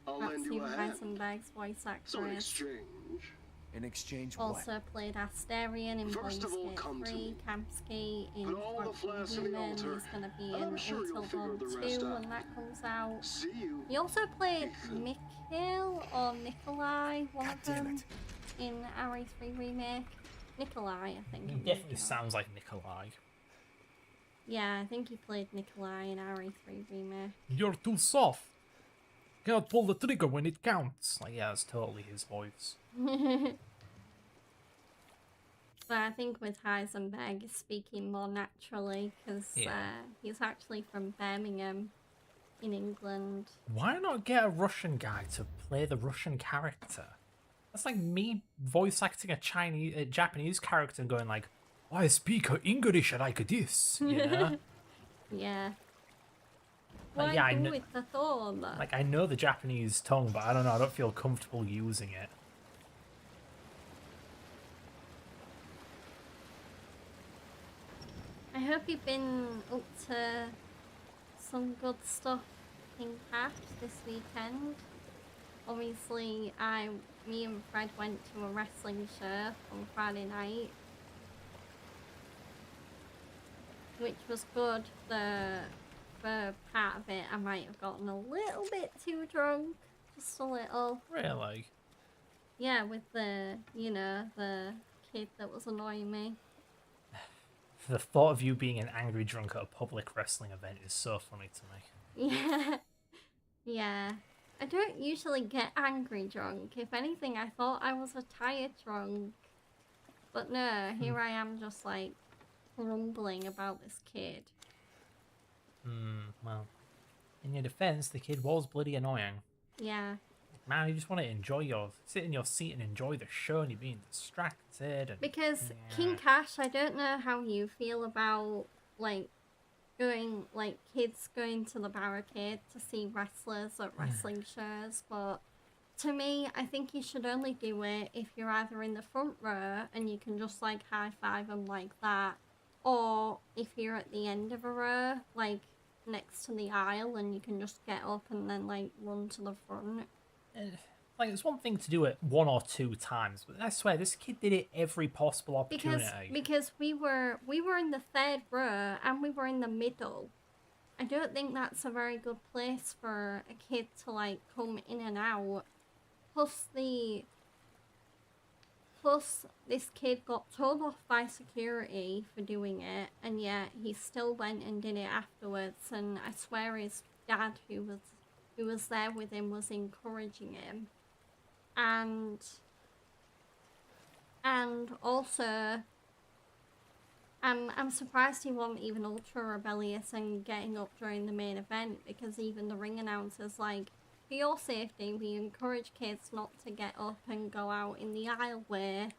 I'll That's lend you Stephen a hand. Heisenberg's voice So in actress. exchange, In exchange, what? Also played Asterion in First of all, Baldur's come Gate to 3, me. Kamsky in Put all the Fortune flasks in the Human. altar, He's going to be and in I'm sure you'll Until figure Dawn the rest 2 out. when that comes out. See you. He also played Ethan. Mikhail or Nikolai, one God of damn them, it. in RE3 Remake. Nikolai, I think. He I'm definitely thinking of. sounds like Nikolai. Yeah, I think he played Nikolai in RE3 Remake. You're too soft. Can't pull the trigger when it counts. Like, yeah, that's totally his voice. But I think with Heisenberg, he's speaking more naturally because he's actually from Birmingham in England. Why not get a Russian guy to play the Russian character? That's like me voice acting a Japanese character and going like, I speak English like this, you know? Yeah. Like, Why yeah, I go know, with the thorn? like, I know the Japanese tongue, but I don't know, I don't feel comfortable using it. I hope you've been up to some good stuff in Cash this weekend. Obviously, me and Fred went to a wrestling show on Friday night, which was good. For part of it, I might have gotten a little bit too drunk, just a little. Really? Yeah, with the kid that was annoying me. The thought of you being an angry drunk at a public wrestling event is so funny to me. Yeah. Yeah. I don't usually get angry drunk. If anything, I thought I was a tired drunk. But no, here I am just like grumbling about this kid. Well, in your defense, the kid was bloody annoying. Yeah. Man, you just want to sit in your seat and enjoy the show and you're being distracted. And, Because yeah. King Cash, I don't know how you feel about kids going to the barricade to see wrestlers at wrestling shows, but to me, I think you should only do it if you're either in the front row and you can just like high five them like that, or if you're at the end of a row, like next to the aisle, and you can just get up and then like run to the front. Like, it's one thing to do it 1 or 2 times, but I swear this kid did it every possible opportunity. Because we were in the third row and we were in the middle. I don't think that's a very good place for a kid to like come in and out. Plus this kid got told off by security for doing it, and yet he still went and did it afterwards, and I swear his dad who was there with him was encouraging him. And also I'm surprised he wasn't even ultra rebellious and getting up during the main event, because even the ring announcer's like, for your safety, we encourage kids not to get up and go out in the aisleway.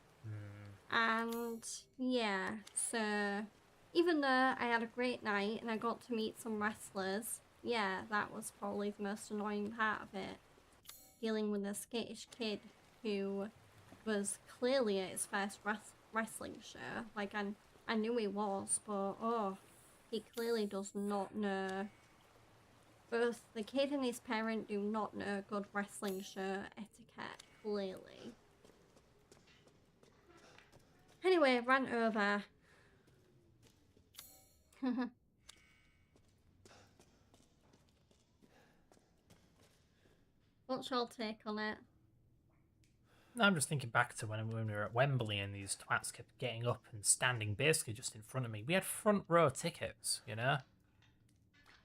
And yeah, so even though I had a great night and I got to meet some wrestlers, yeah, that was probably the most annoying part of it. Dealing with a skittish kid who was clearly at his first wrestling show. Like, I knew he was, but he clearly does not know. Both the kid and his parent do not know good wrestling show etiquette, clearly. Anyway, rant over. What's your take on it? I'm just thinking back to when we were at Wembley and these twats kept getting up and standing basically just in front of me. We had front row tickets, you know?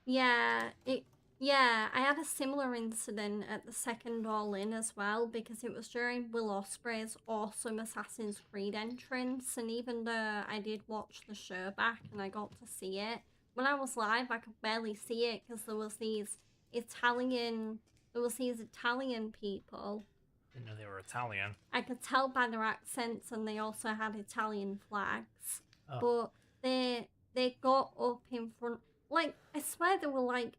Yeah, I had a similar incident at the second All In as well, because it was during Will Ospreay's awesome Assassin's Creed entrance, and even though I did watch the show back and I got to see it, when I was live I could barely see it because there was these Italian people. Didn't know they were Italian. I could tell by their accents, and they also had Italian flags. Oh. But they got up in front. Like, I swear they were like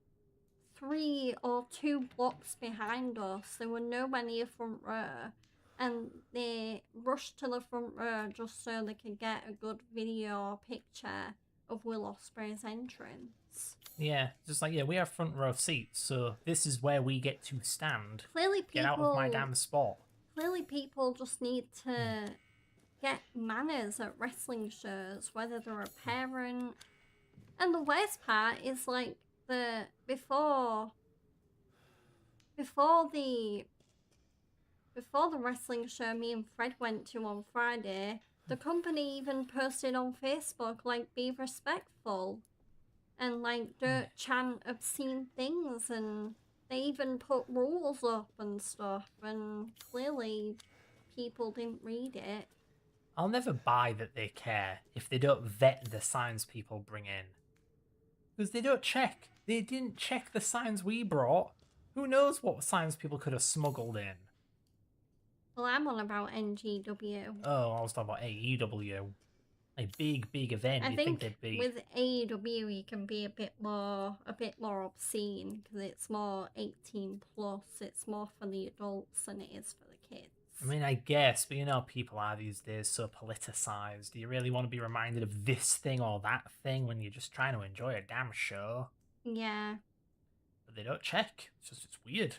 3 or 2 blocks behind us. They were nowhere near front row. And they rushed to the front row just so they could get a good video or picture of Will Ospreay's entrance. Yeah, just like, yeah, we have front row seats, so this is where we get to stand. Clearly people... Get out of my damn spot. clearly people just need to get manners at wrestling shows, whether they're a parent. And the worst part is like before the wrestling show me and Fred went to on Friday, the company even posted on Facebook like, be respectful and like don't chant obscene things, and they even put rules up and stuff, and clearly people didn't read it. I'll never buy that they care if they don't vet the signs people bring in. Because they don't check. They didn't check the signs we brought. Who knows what signs people could have smuggled in? Well, I'm on about NGW. Oh, I was talking about AEW. A big event. I You'd think they'd be. with AEW you can be a bit more obscene because it's more 18 plus. It's more for the adults than it is for the kids. I mean, I guess, but you know, people are these days so politicized. Do you really want to be reminded of this thing or that thing when you're just trying to enjoy a damn show? Yeah. But they don't check. It's weird.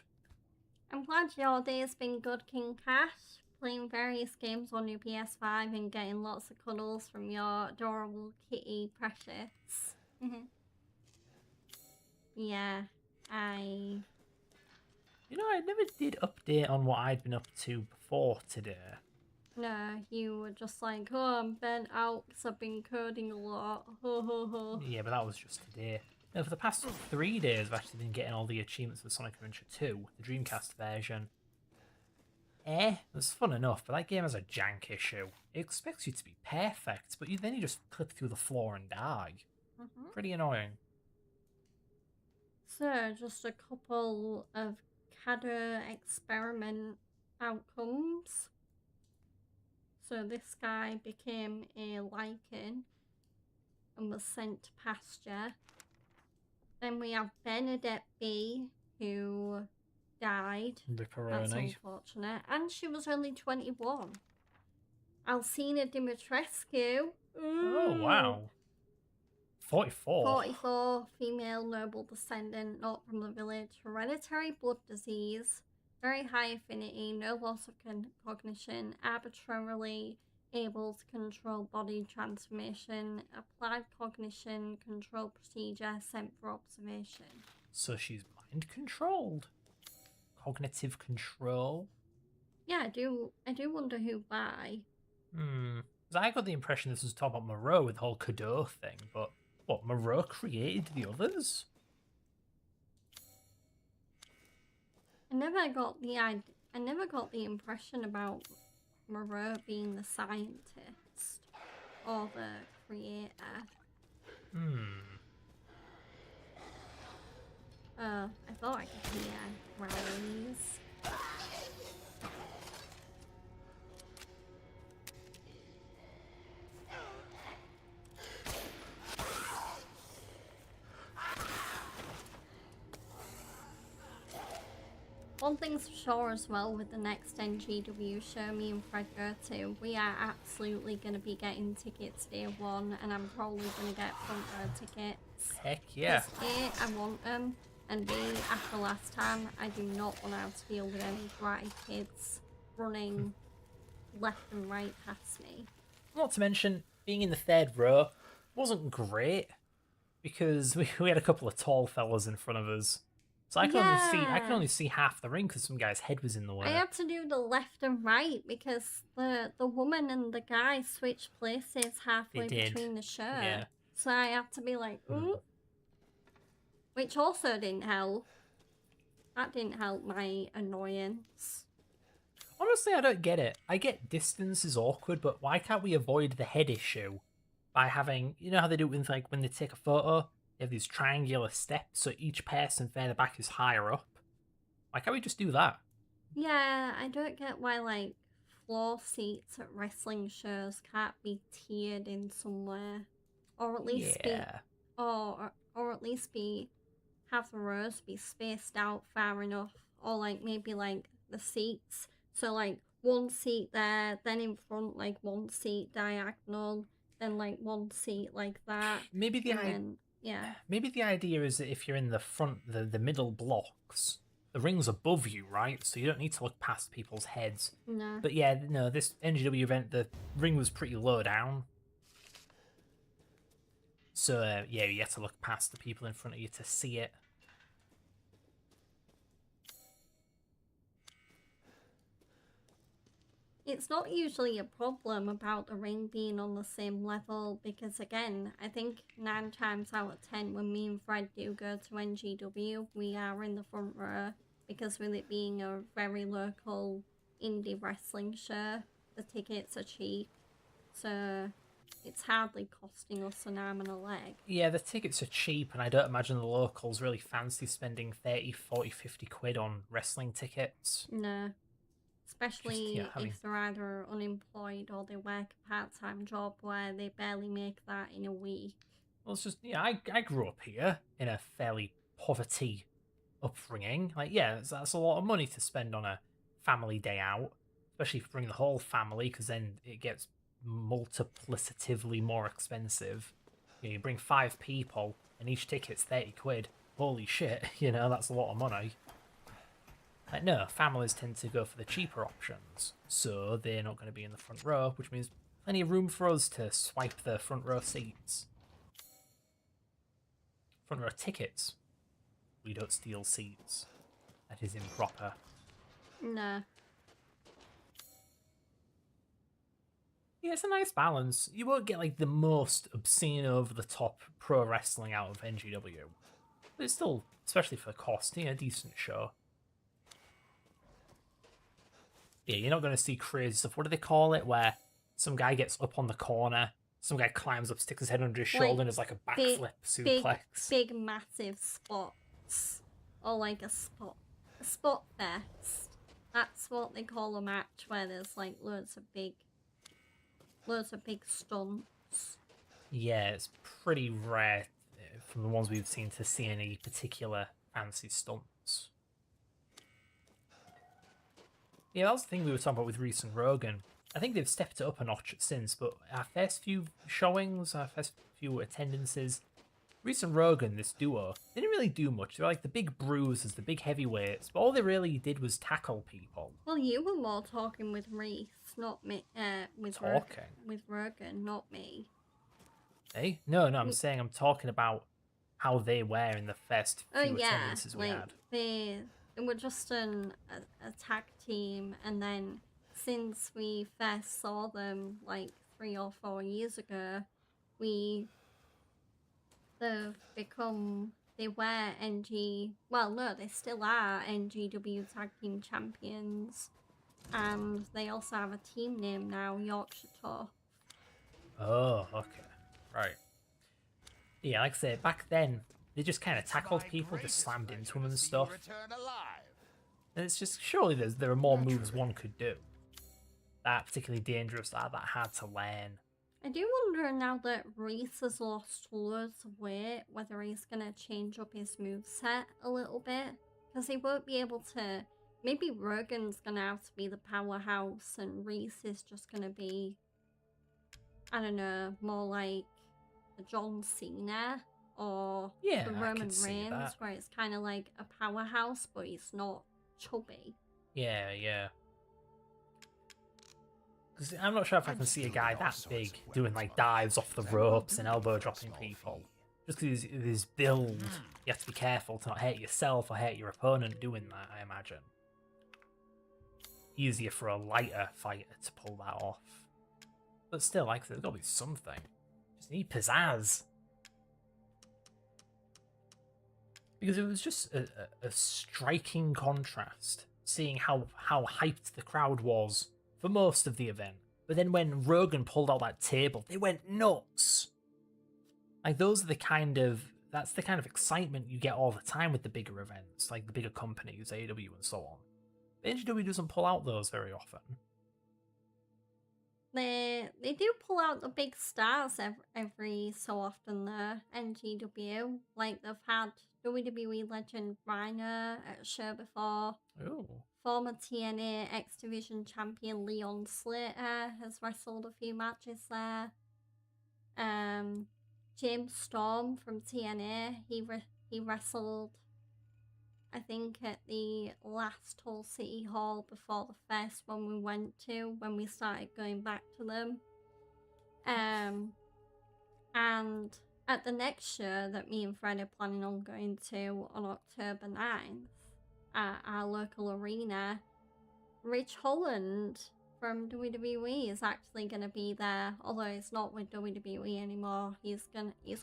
I'm glad your day has been good, King Cash. Playing various games on your PS5 and getting lots of cuddles from your adorable kitty Precious. Yeah, You know, I never did update on what I'd been up to before today. No, you were just like, oh, I'm bent out because I've been coding a lot. Ho ho ho. Yeah, but that was just today. No, for the past 3 days, I've actually been getting all the achievements for Sonic Adventure 2, the Dreamcast version. It was fun enough, but that game has a jank issue. It expects you to be perfect, but then you just clip through the floor and die. Pretty annoying. So, just a couple of CADA experiment outcomes. So this guy became a lichen and was sent to pasture. Then we have Bernadette B, who died. That's unfortunate. And she was only 21. Alcina Dimitrescu. Oh, wow. 44? 44, female noble descendant, not from the village. Hereditary blood disease. Very high affinity, no loss of cognition, arbitrarily able to control body transformation, applied cognition, control procedure, sent for observation. So she's mind controlled. Cognitive control. Yeah, I do wonder who by. Because I got the impression this was talking about Moreau with the whole Cadeau thing, but what, Moreau created the others? I never got the impression about Moreau being the scientist or the creator. I thought I could hear growlies. One thing's for sure as well with the next NGW show me and Fred go to, we are absolutely going to be getting tickets day one, and I'm probably going to get front row tickets. Heck yeah. A, I want them, and B, after last time, I do not want to have to deal with any bratty kids running left and right past me. Not to mention, being in the third row wasn't great, because we had a couple of tall fellas in front of us. So I can only see half the ring because some guy's head was in the way. I had to do the left and right because the woman and the guy switched places halfway between the show. Yeah. So I had to be like, ooh. Which also didn't help. That didn't help my annoyance. Honestly, I don't get it. I get distance is awkward, but why can't we avoid the head issue by having, you know how they do it with, like, when they take a photo? They have these triangular steps, so each person further back is higher up. Why can't we just do that? Yeah, I don't get why, like, floor seats at wrestling shows can't be tiered in somewhere. Or at least or at least have the rows be spaced out far enough. Or, like, maybe, like, the seats. So, like, one seat there, then in front, like, one seat diagonal, then, like, one seat like that. Maybe the idea is that if you're in the front, the middle blocks, the ring's above you, right? So you don't need to look past people's heads. No. But yeah, no, this NGW event, the ring was pretty low down. So yeah, you have to look past the people in front of you to see it. It's not usually a problem about the ring being on the same level because, again, I think 9 times out of 10 when me and Fred do go to NGW, we are in the front row because with it being a very local indie wrestling show, the tickets are cheap. So it's hardly costing us an arm and a leg. Yeah, the tickets are cheap, and I don't imagine the locals really fancy spending 30, 40, 50 quid on wrestling tickets. No. Especially I mean, if they're either unemployed or they work a part-time job where they barely make that in a week. well, it's just, yeah, I grew up here in a fairly poverty upbringing. Like, yeah, that's a lot of money to spend on a family day out, especially if you bring the whole family, because then it gets multiplicatively more expensive. You know, you bring 5 people, and each ticket's 30 quid. Holy shit, you know, that's a lot of money. Like, no, families tend to go for the cheaper options, so they're not going to be in the front row, which means plenty of room for us to swipe the front row seats. Front row tickets. We don't steal seats. That is improper. No. Yeah, it's a nice balance. You won't get like the most obscene over-the-top pro wrestling out of NGW. But it's still, especially for cost, a decent show. Yeah, you're not going to see crazy stuff. What do they call it? Where some guy gets up on the corner, some guy climbs up, sticks his head under his shoulder, and it's like a backflip suplex. Big, massive spots. Or like a spot fest. That's what they call a match where there's like loads of big stunts. Yeah, it's pretty rare from the ones we've seen to see any particular fancy stunts. Yeah, that was the thing we were talking about with Reese and Rogan. I think they've stepped it up a notch since, but our first few showings, our first few attendances, Reese and Rogan, this duo, they didn't really do much. They're like the big bruisers, the big heavyweights, but all they really did was tackle people. Well, you were more talking with Reese, not me. With Rogan, not me. Hey, no, I'm saying I'm talking about how they were in the first few attendances we had. They were just a tag team, and then since we first saw them like 3 or 4 years ago, they still are NGW Tag Team Champions, and they also have a team name now, Yorkshire Tough. Oh, okay. Right. Yeah, like I say, back then, they just kind of tackled people, just slammed into them and stuff. And it's just, surely there are more moves one could do. That particularly dangerous, that hard to learn. I do wonder now that Reese has lost loads of weight, whether he's going to change up his moveset a little bit. Because he won't be able to... Maybe Rogan's going to have to be the powerhouse, and Reese is just going to be, I don't know, more like the John Cena or the Roman Reigns, where it's kind of like a powerhouse, but he's not chubby. Yeah. Because I'm not sure if I can see a guy that big doing like dives off the ropes and elbow dropping people. Just because of his build, you have to be careful to not hurt yourself or hurt your opponent doing that, I imagine. Easier for a lighter fighter to pull that off. But still, like, there's got to be something. Just need pizzazz. Because it was just a striking contrast, seeing how hyped the crowd was for most of the event. But then when Rogan pulled out that table, they went nuts. Like, that's the kind of excitement you get all the time with the bigger events, like the bigger companies, AEW and so on. But NGW doesn't pull out those very often. They do pull out the big stars every so often though, NGW. Like, they've had WWE legend Rhino at a show before. Ooh. Former TNA X Division champion Leon Slater has wrestled a few matches there. James Storm from TNA, he wrestled I think at the last Hull City Hall before the first one we went to when we started going back to them. And at the next show that me and Fred are planning on going to on October 9th at our local arena, Rich Holland from WWE is actually going to be there, although he's not with WWE anymore. He's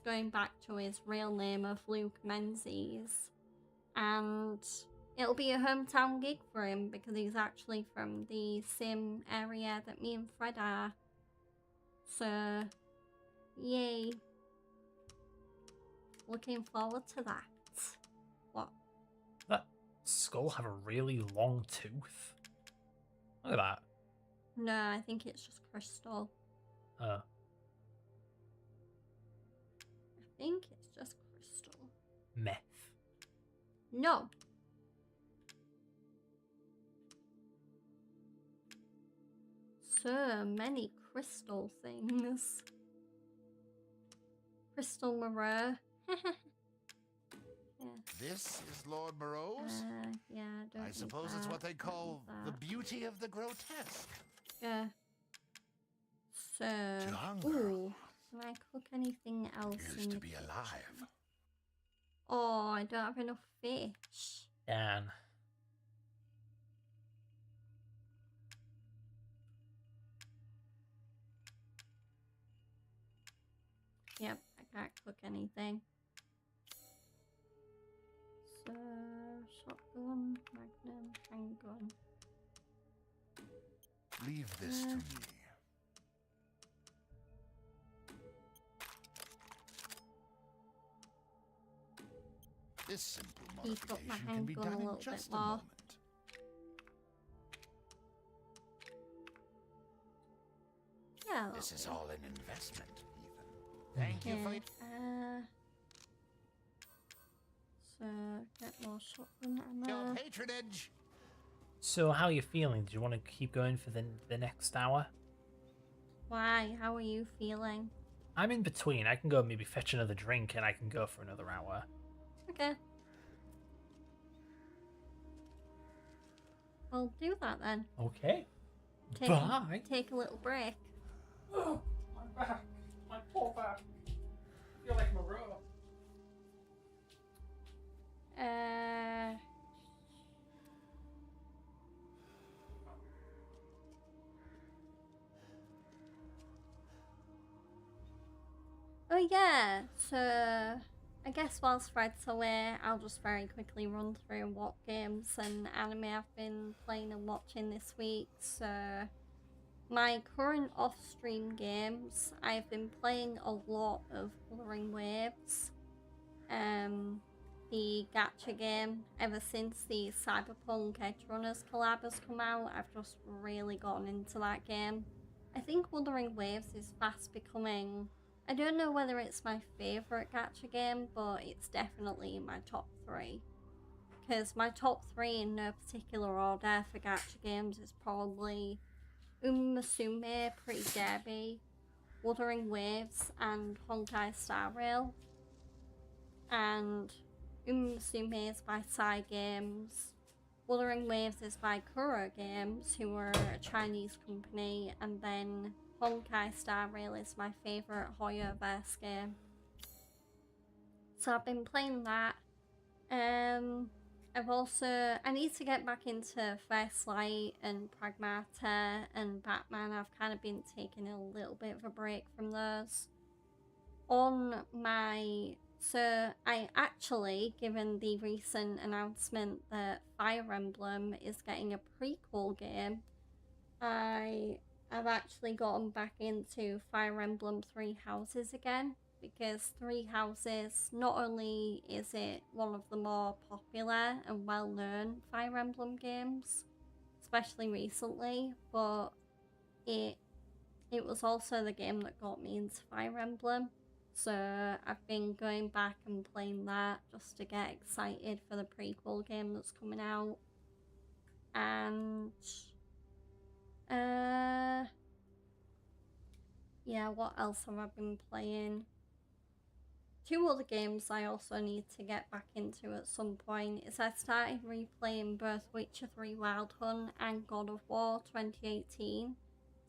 going back to his real name of Luke Menzies, and it'll be a hometown gig for him because he's actually from the same area that me and Fred are. So, yay. Looking forward to that. What? Does that skull have a really long tooth? Look at that. No, I think it's just crystal. Oh. I think it's just crystal. Meth. No. So many crystal things. Crystal Moreau. Yeah. This is Lord Moreau's? Yeah, I don't I suppose it's what they call the beauty of the grotesque. Yeah. So, Jungle. ooh, can I cook anything else in Used the to be kitchen? alive. Oh, I don't have enough fish. Dan. Yep, I can't cook anything. So, shotgun, magnum, handgun. Leave this to me. This simple Beef up my modification can be handgun a done in little bit just a more. moment. Yeah, This is that'll all an investment, Ethan. Thank you for do. So, get more shotgun your ammo. patronage. So, how are you feeling? Do you want to keep going for the next hour? Why? How are you feeling? I'm in between. I can go maybe fetch another drink and I can go for another hour. Okay. I'll do that then. Okay. Take Bye. Take a little break. Oh, my back. My poor back. I feel like Moreau. Oh yeah, so I guess whilst Fred's away, I'll just very quickly run through what games and anime I've been playing and watching this week. So my current off-stream games, I've been playing a lot of Wuthering Waves. The gacha game, ever since the Cyberpunk Edge Runners collab has come out, I've just really gotten into that game. I think Wuthering Waves is fast becoming, I don't know whether it's my favourite gacha game, but it's definitely in my top 3. Because my top 3 in no particular order for gacha games is probably Musume Pretty Derby, Wuthering Waves, and Honkai Star Rail. And Musume is by Sai Games, Wuthering Waves is by Kuro Games, who are a Chinese company, and then Honkai Star Rail is my favourite Hoyoverse game. So I've been playing that. I need to get back into First Light and Pragmata and Batman. I've kind of been taking a little bit of a break from those. So I actually, given the recent announcement that Fire Emblem is getting a prequel game, I have actually gotten back into Fire Emblem Three Houses again, because Three Houses, not only is it one of the more popular and well-known Fire Emblem games, especially recently, but it was also the game that got me into Fire Emblem. So I've been going back and playing that just to get excited for the prequel game that's coming out. And yeah, what else have I been playing? two other games I also need to get back into at some point is I started replaying both Witcher 3 Wild Hunt and God of War 2018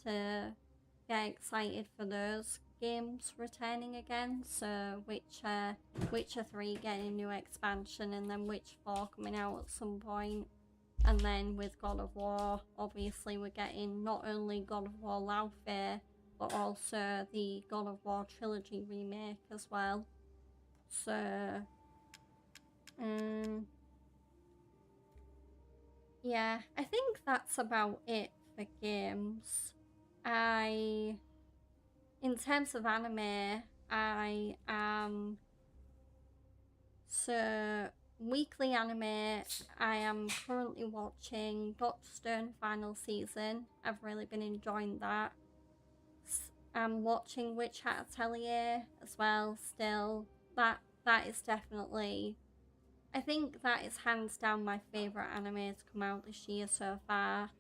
to get excited for those games returning again. So Witcher 3 getting a new expansion, and then Witcher 4 coming out at some point. And then with God of War, obviously we're getting not only God of War Laufey, but also the God of War trilogy remake as well. So, yeah, I think that's about it for games. In terms of anime, I am, so weekly anime, I am currently watching Doctor Stone final season. I've really been enjoying that. I'm watching Witch Hat Atelier as well still. That is definitely, I think that is hands down my favourite anime to come out this year so far.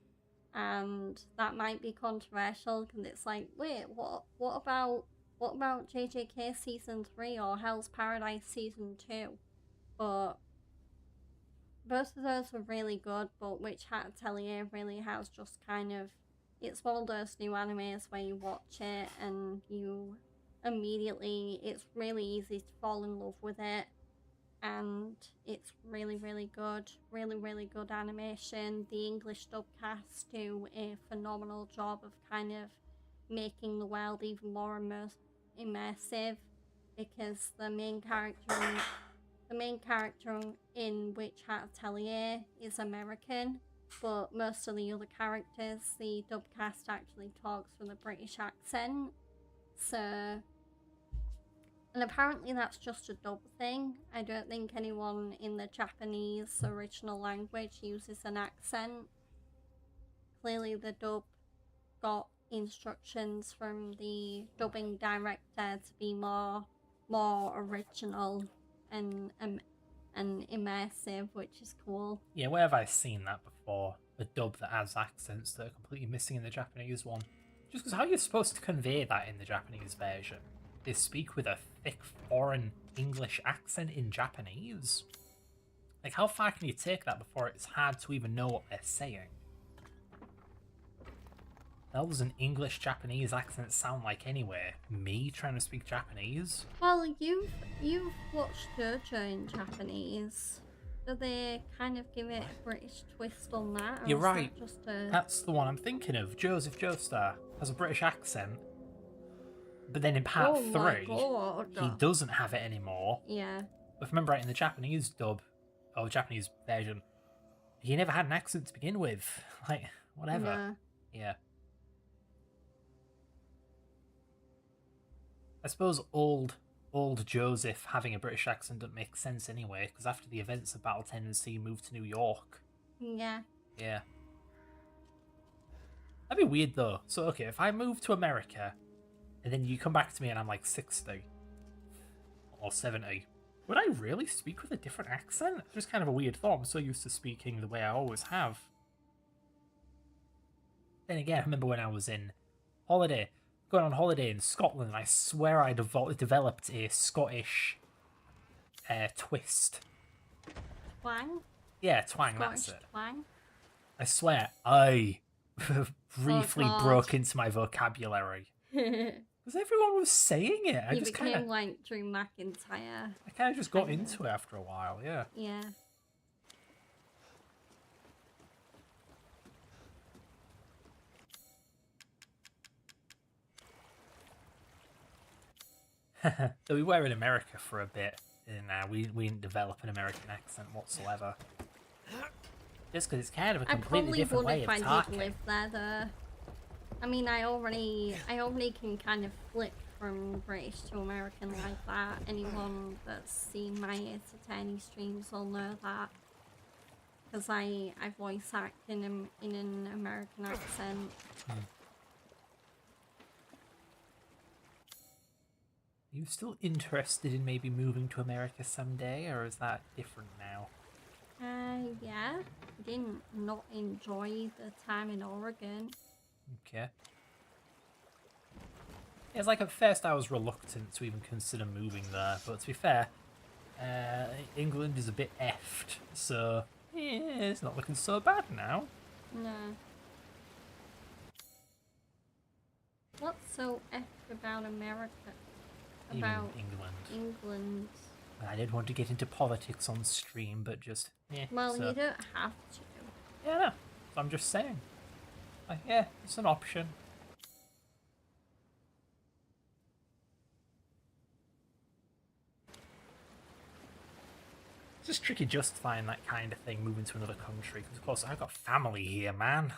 And that might be controversial because it's like, wait, what about JJK season 3 or Hell's Paradise season 2? But both of those were really good, but Witch Hat Atelier really has just kind of, it's one of those new animes where you watch it and you immediately, it's really easy to fall in love with it, and it's really, really good, really good animation. The English dub cast do a phenomenal job of kind of making the world even more immersive, because the main character in Witch Hat Atelier is American, but most of the other characters, the dub cast actually talks with a British accent. So, and apparently that's just a dub thing. I don't think anyone in the Japanese original language uses an accent. Clearly the dub got instructions from the dubbing director to be more original and immersive, which is cool. Yeah, where have I seen that before? A dub that has accents that are completely missing in the Japanese one. Just because how you're supposed to convey that in the Japanese version? They speak with a thick foreign English accent in Japanese? Like, how far can you take that before it's hard to even know what they're saying? How does an English-Japanese accent sound like anyway? Me trying to speak Japanese? Well, you've watched JoJo in Japanese. Do they kind of give it a British twist on that? Or You're is right. that just a... That's the one I'm thinking of. Joseph Joestar has a British accent. But then in part 3, he doesn't have it anymore. Yeah. But if I remember right, in the Japanese dub, or Japanese version, he never had an accent to begin with. Like, whatever. No. Yeah. I suppose old Joseph having a British accent doesn't make sense anyway, because after the events of Battle Tendency, he moved to New York. Yeah. Yeah. That'd be weird though. So, okay, if I move to America, and then you come back to me and I'm like 60, or 70, would I really speak with a different accent? It's just kind of a weird thought. I'm so used to speaking the way I always have. Then again, I remember when I was going on holiday in Scotland, and I swear I developed a Scottish twist. Twang? Yeah, twang, Scottish that's it. twang? I swear, I briefly God. broke into my vocabulary. Because everyone was saying it. You became like Drew McIntyre. I kind of just got into it after a while, yeah. Yeah. So we were in America for a bit, and we didn't develop an American accent whatsoever. Just because it's kind of a completely different way of talking. I probably would if I did live there, though. I mean, I already can kind of flip from British to American like that. Anyone that's seen my Attorney streams will know that. Because I voice act in an American accent. Are you still interested in maybe moving to America someday, or is that different now? Yeah. I didn't not enjoy the time in Oregon. Okay. It's like at first I was reluctant to even consider moving there, but to be fair, England is a bit effed, so yeah, it's not looking so bad now. No. What's so effed about America? Even About England. England? I didn't want to get into politics on stream, but just yeah. Well, so. you don't have to. Yeah, no. So I'm just saying. Like, yeah, it's an option. It's just tricky justifying that kind of thing, moving to another country. Because, of course, I've got family here, man.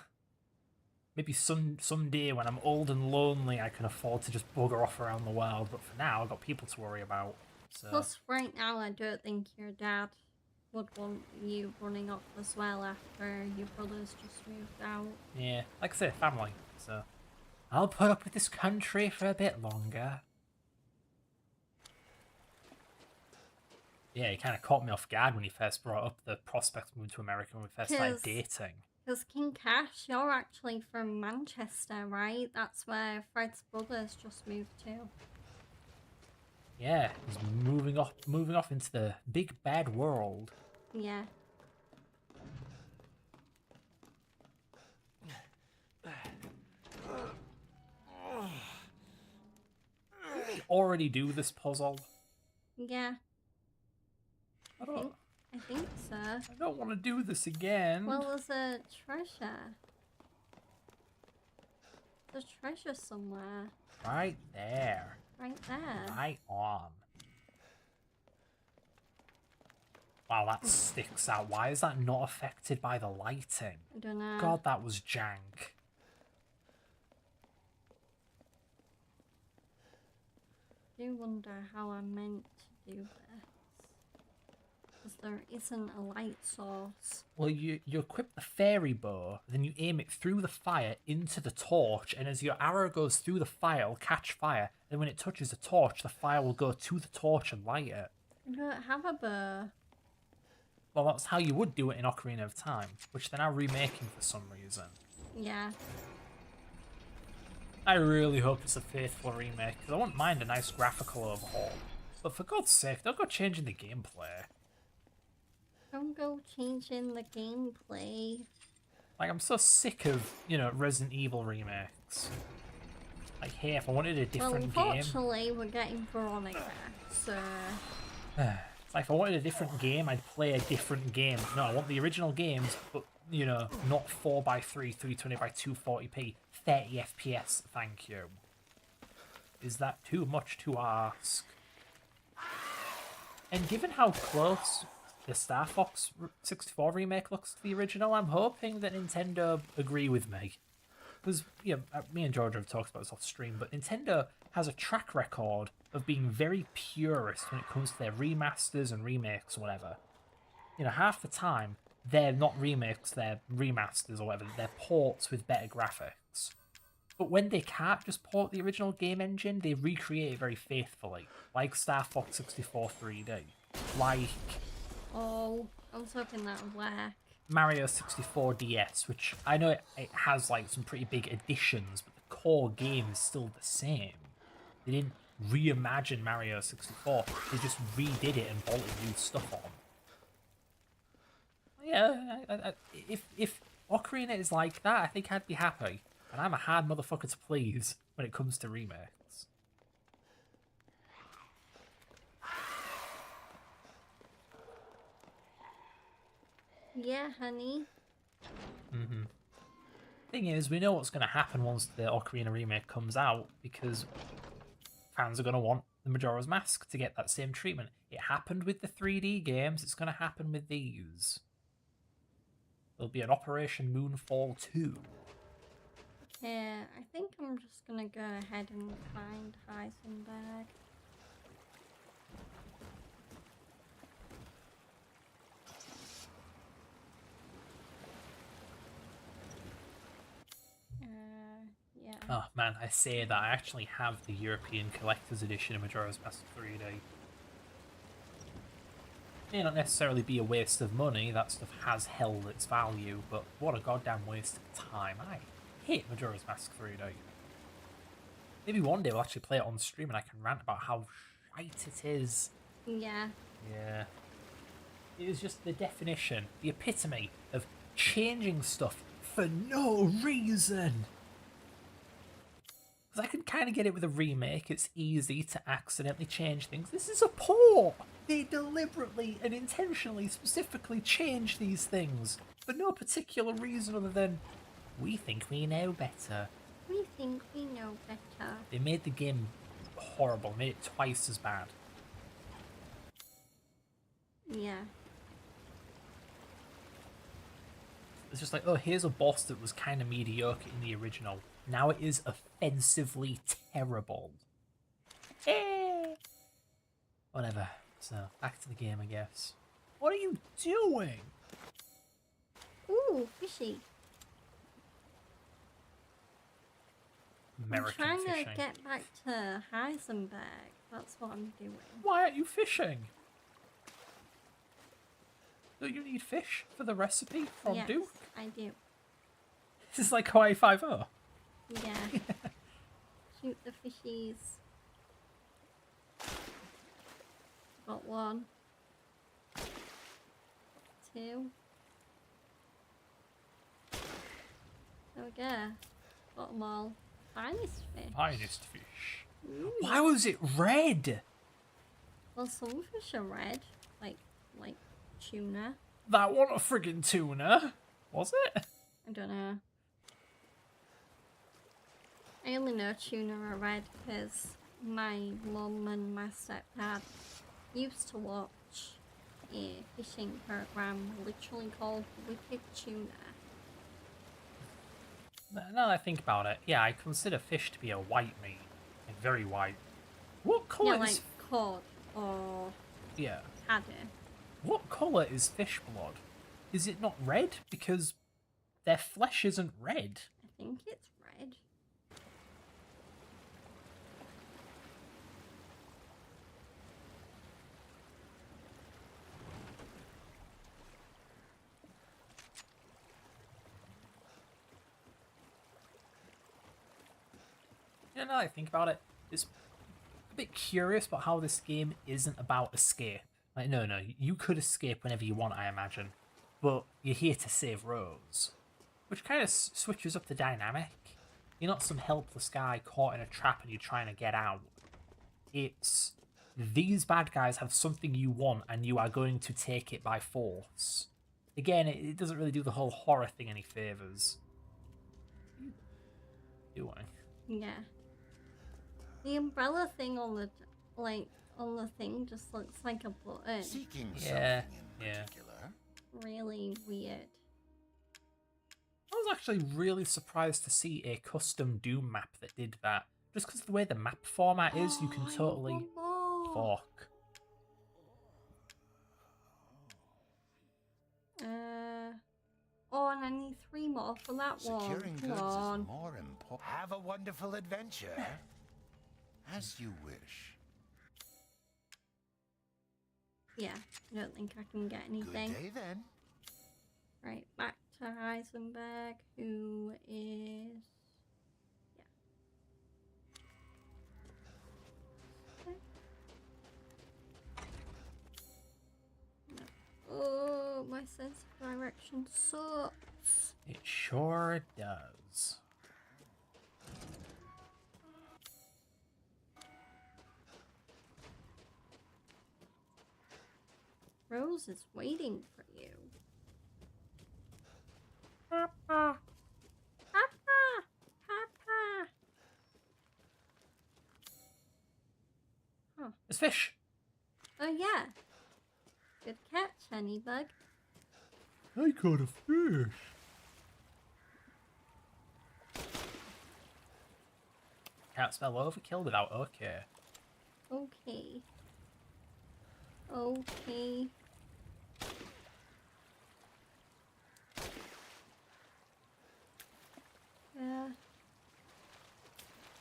Maybe someday when I'm old and lonely, I can afford to just bugger off around the world. But for now, I've got people to worry about. So. Plus, right now, I don't think your dad would want you running off as well after your brothers just moved out. Yeah, like I say, family. So I'll put up with this country for a bit longer. Yeah, he kind of caught me off guard when he first brought up the prospect of moving to America when we first started dating. Because King Cash, you're actually from Manchester, right? That's where Fred's brothers just moved to. Yeah, he's moving off into the big bad world. Yeah. Already do this puzzle? Yeah. I think so. I don't want to do this again. Well, there's a treasure. There's a treasure somewhere. Right there. Right there. Right on. Wow, that sticks out. Why is that not affected by the lighting? I don't know. God, that was jank. I do wonder how I'm meant to do this. Because there isn't a light source. Well, you equip the fairy bow, then you aim it through the fire into the torch, and as your arrow goes through the fire, it'll catch fire. Then when it touches the torch, the fire will go to the torch and light it. I don't have a bow. Well, that's how you would do it in Ocarina of Time, which they're now remaking for some reason. Yeah. I really hope it's a faithful remake, because I wouldn't mind a nice graphical overhaul. But for God's sake, don't go changing the gameplay. Don't go changing the gameplay. Like, I'm so sick of, Resident Evil remakes. Like, hey, if I wanted a different well, game... unfortunately, we're getting Veronica, so... It's like, if I wanted a different game, I'd play a different game. No, I want the original games, but, not 4x3, 320x 240p, 30 FPS, thank you. Is that too much to ask? And given how close the Star Fox 64 remake looks to the original, I'm hoping that Nintendo agree with me. Because, me and George have talked about this off stream, but Nintendo has a track record of being very purist when it comes to their remasters and remakes or whatever. Half the time, they're not remakes, they're remasters or whatever, they're ports with better graphics. But when they can't just port the original game engine, they recreate it very faithfully. Like Star Fox 64 3D. Like... Oh, I was hoping that would work. Mario 64 DS, which I know it has like some pretty big additions, but the core game is still the same. They didn't reimagine Mario 64, they just redid it and bolted new stuff on. Yeah, if Ocarina is like that, I think I'd be happy. And I'm a hard motherfucker to please when it comes to remakes. Yeah, honey. Thing is, we know what's going to happen once the Ocarina remake comes out, because fans are going to want the Majora's Mask to get that same treatment. It happened with the 3D games, it's going to happen with these. There'll be an Operation Moonfall 2. Yeah, I think I'm just gonna go ahead and find Heisenberg. Yeah. Oh man, I say that I actually have the European Collector's Edition of Majora's Mask 3D. May not necessarily be a waste of money, that stuff has held its value, but what a goddamn waste of time. I hate Majora's Mask 3D. Maybe one day we'll actually play it on stream and I can rant about how shite it is. Yeah. Yeah. It is just the definition, the epitome of changing stuff for no reason. Because I can kind of get it with a remake. It's easy to accidentally change things. This is a port. They deliberately and intentionally, specifically change these things for no particular reason other than we think we know better. We think we know better. They made the game horrible, made it twice as bad. Yeah. It's just like, oh, here's a boss that was kind of mediocre in the original. Now it is offensively terrible. Whatever. So, back to the game, I guess. What are you doing? Ooh, fishy. American I'm trying fishing. to get back to Heisenberg. That's what I'm doing. Why aren't you fishing? Don't you need fish for the recipe from Yes, Duke? I do. This is like Hawaii 5-0. Yeah. Shoot the fishies. Got one. Two. There we go. Got them all. Finest fish. Finest fish. Ooh. Why was it red? Well, some fish are red. Like tuna. That wasn't a friggin' tuna, was it? I don't know. I only know tuna are red because my mum and my stepdad used to watch a fishing program literally called Wicked Tuna. Now that I think about it, yeah, I consider fish to be a white meat. Like very white. What colour Yeah, like is... cod or Yeah. haddock. What colour is fish blood? Is it not red? Because their flesh isn't red. I think it's red. Yeah, now that I think about it, it's a bit curious about how this game isn't about escape. Like, no, you could escape whenever you want, I imagine. But you're here to save Rose. Which kind of switches up the dynamic. You're not some helpless guy caught in a trap and you're trying to get out. It's these bad guys have something you want and you are going to take it by force. Again, it doesn't really do the whole horror thing any favours. Do I? Yeah. The umbrella thing on the thing just looks like a button. Seeking Yeah, something in yeah. particular. Really weird. I was actually really surprised to see a custom Doom map that did that. Just because of the way the map format is, you can I totally... want more. Fuck. Oh, and I need 3 more for that Securing one. Come goods on. is more important. Have a wonderful adventure. As you wish. Yeah, I don't think I can get Good anything. day then. Right, back to Heisenberg, who is... Yeah. Okay. No. Oh, my sense of direction sucks. It sure does. Rose is waiting for you. Papa. Papa! Papa! Huh. It's fish. Oh, yeah. Good catch, Honeybug. I got a fish. Can't spell overkill without okay. Okay. Okay.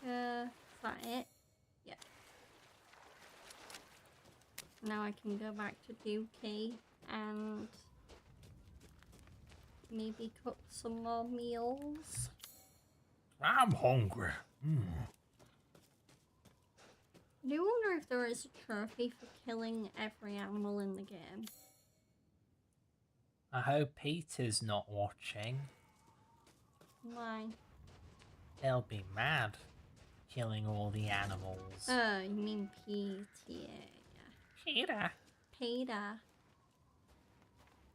Is that it? Yeah. Now I can go back to Dookie and maybe cook some more meals. I'm hungry. I do wonder if there is a trophy for killing every animal in the game. I hope Peter's not watching. Why? He'll be mad. Killing all the animals. Oh, you mean PTA. Peter. PETA.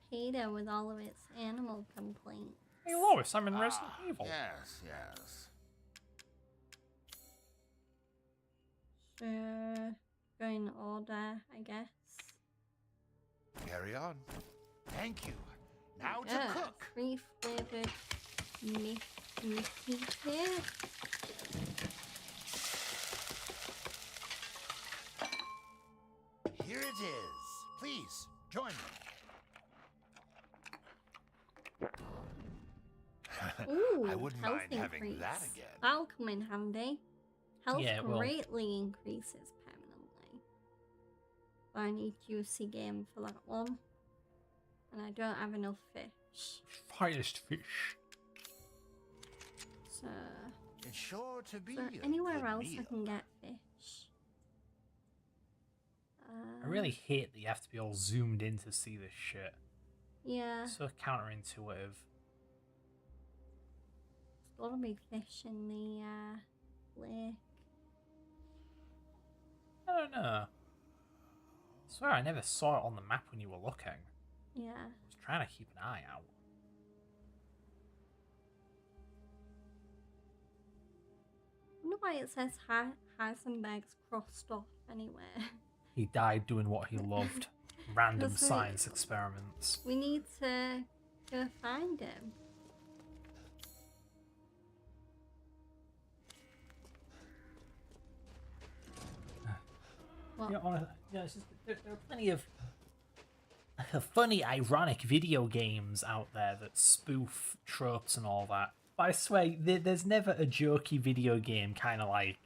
PETA with all of its animal complaints. Hey Lois, I'm in Resident Evil. Yes, yes. So, go in order, I guess. Carry on. Thank you. Now to Yeah, cook. 3 flavored Mickey here. Here it is. Please, join me. Ooh, I wouldn't health mind having increase. that again. That'll come in handy. Health Yeah, it will. greatly increases permanently. But I need juicy game for that one. And I don't have enough fish. Finest fish. So, It's sure to be is there a anywhere good else I meal. can get fish? I really hate that you have to be all zoomed in to see this shit. Yeah, So counterintuitive. there's gotta be fish in the lake. I don't know. I swear I never saw it on the map when you were looking. Yeah. I was trying to keep an eye out. I wonder why it says Heisenberg's crossed off anywhere. He died doing what he loved. Random That's right. science experiments. We need to go find him. What? You know, it's just, there are plenty of funny, ironic video games out there that spoof tropes and all that. But I swear, there's never a jokey video game kind of like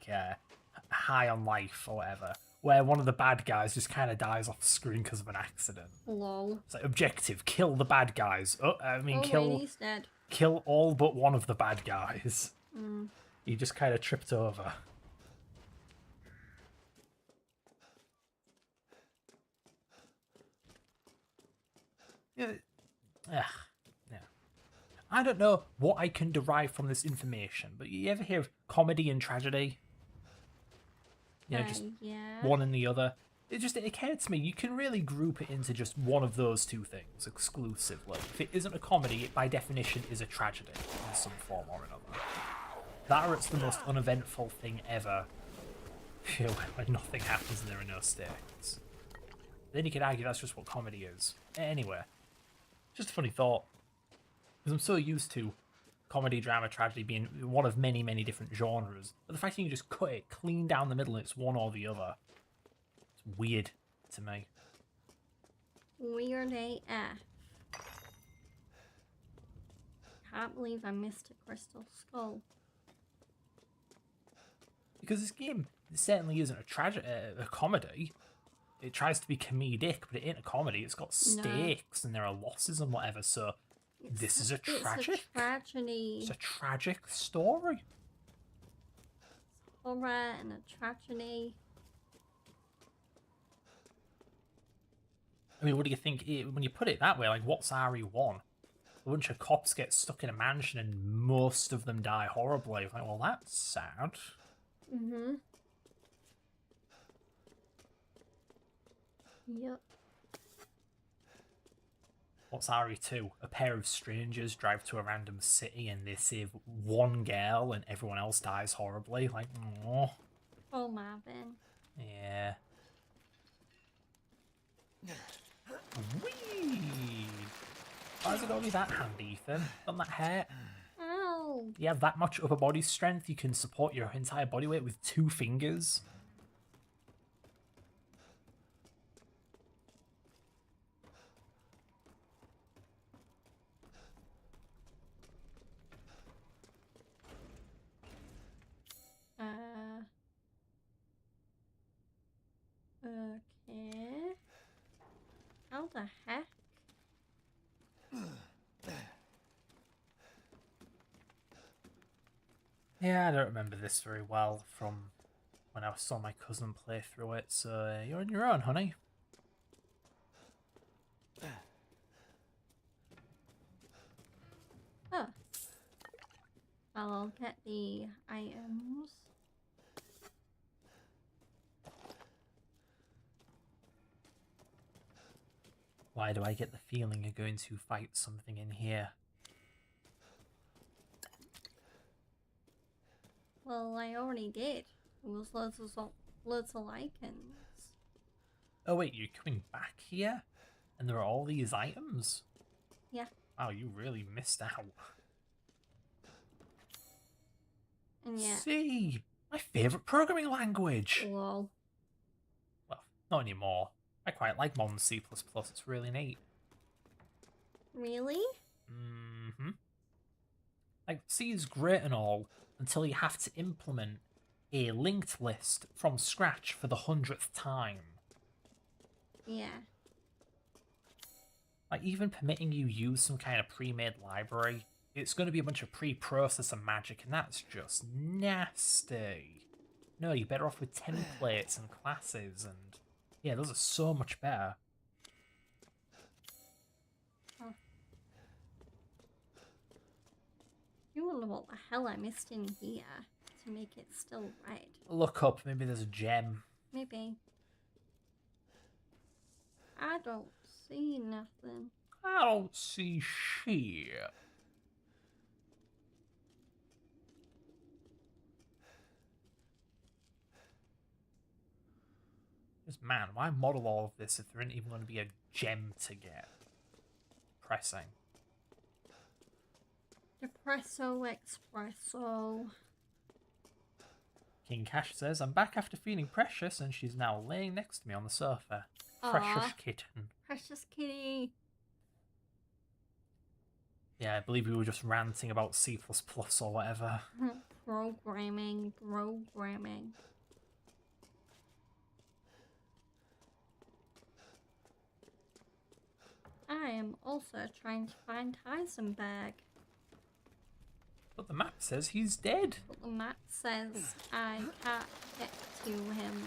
High on Life or whatever, where one of the bad guys just kind of dies off the screen because of an accident. Lol. It's like, objective, kill the bad guys. Wait, he's dead. Kill all but one of the bad guys. Mm. He just kind of tripped over. Yeah. Yeah. I don't know what I can derive from this information, but you ever hear of comedy and tragedy? You know, just Yeah. one and the other. It occurred to me, you can really group it into just one of those two things exclusively. If it isn't a comedy, it by definition is a tragedy in some form or another. That or it's the most uneventful thing ever. When nothing happens and there are no stakes. Then you could argue that's just what comedy is. Anyway, just a funny thought. Because I'm so used to comedy, drama, tragedy being one of many, many different genres. But the fact that you can just cut it clean down the middle and it's one or the other. It's weird to me. Weird AF. Can't believe I missed a crystal skull. Because this game certainly isn't a comedy. It tries to be comedic, but it ain't a comedy. It's got stakes and there are losses and whatever, so this is a tragic. It's a tragedy. It's a tragic story. Horror and a tragedy. I mean, what do you think? When you put it that way, like, what's RE1? A bunch of cops get stuck in a mansion and most of them die horribly. Like, well, that's sad. Mm-hmm. Yep. What's RE2? A pair of strangers drive to a random city and they save one girl and everyone else dies horribly. Like, oh. Oh, Marvin. Yeah. Whee! Why is it only that handy, Ethan? Doesn't that hurt? Ow. You have that much upper body strength, you can support your entire body weight with 2 fingers. Okay. How the heck? Yeah, I don't remember this very well from when I saw my cousin play through it, so you're on your own, honey. Oh. Well, I'll get the items. Why do I get the feeling you're going to fight something in here? Well, I already did. It was loads of lichens. Oh wait, you're coming back here? And there are all these items? Yeah. Wow, you really missed out. And yeah. C! My favourite programming language! Lol. Well, not anymore. I quite like modern C++, it's really neat. Really? Mm-hmm. Like, C is great and all, until you have to implement a linked list from scratch for the 100th time. Yeah. Like, even permitting you use some kind of pre-made library, it's going to be a bunch of pre-processor magic, and that's just nasty. No, you're better off with templates and classes, and yeah, those are so much better. Oh. You wonder what the hell I missed in here to make it still red. Look up, maybe there's a gem. Maybe. I don't see nothing. I don't see shit. Just, man, why model all of this if there isn't even going to be a gem to get? Pressing. Depresso espresso. King Cash says, I'm back after feeling precious, and she's now laying next to me on the sofa. Precious kitten. Precious kitty. Yeah, I believe we were just ranting about C++ or whatever. Programming. I am also trying to find Heisenberg. But the map says he's dead. But the map says I can't get to him.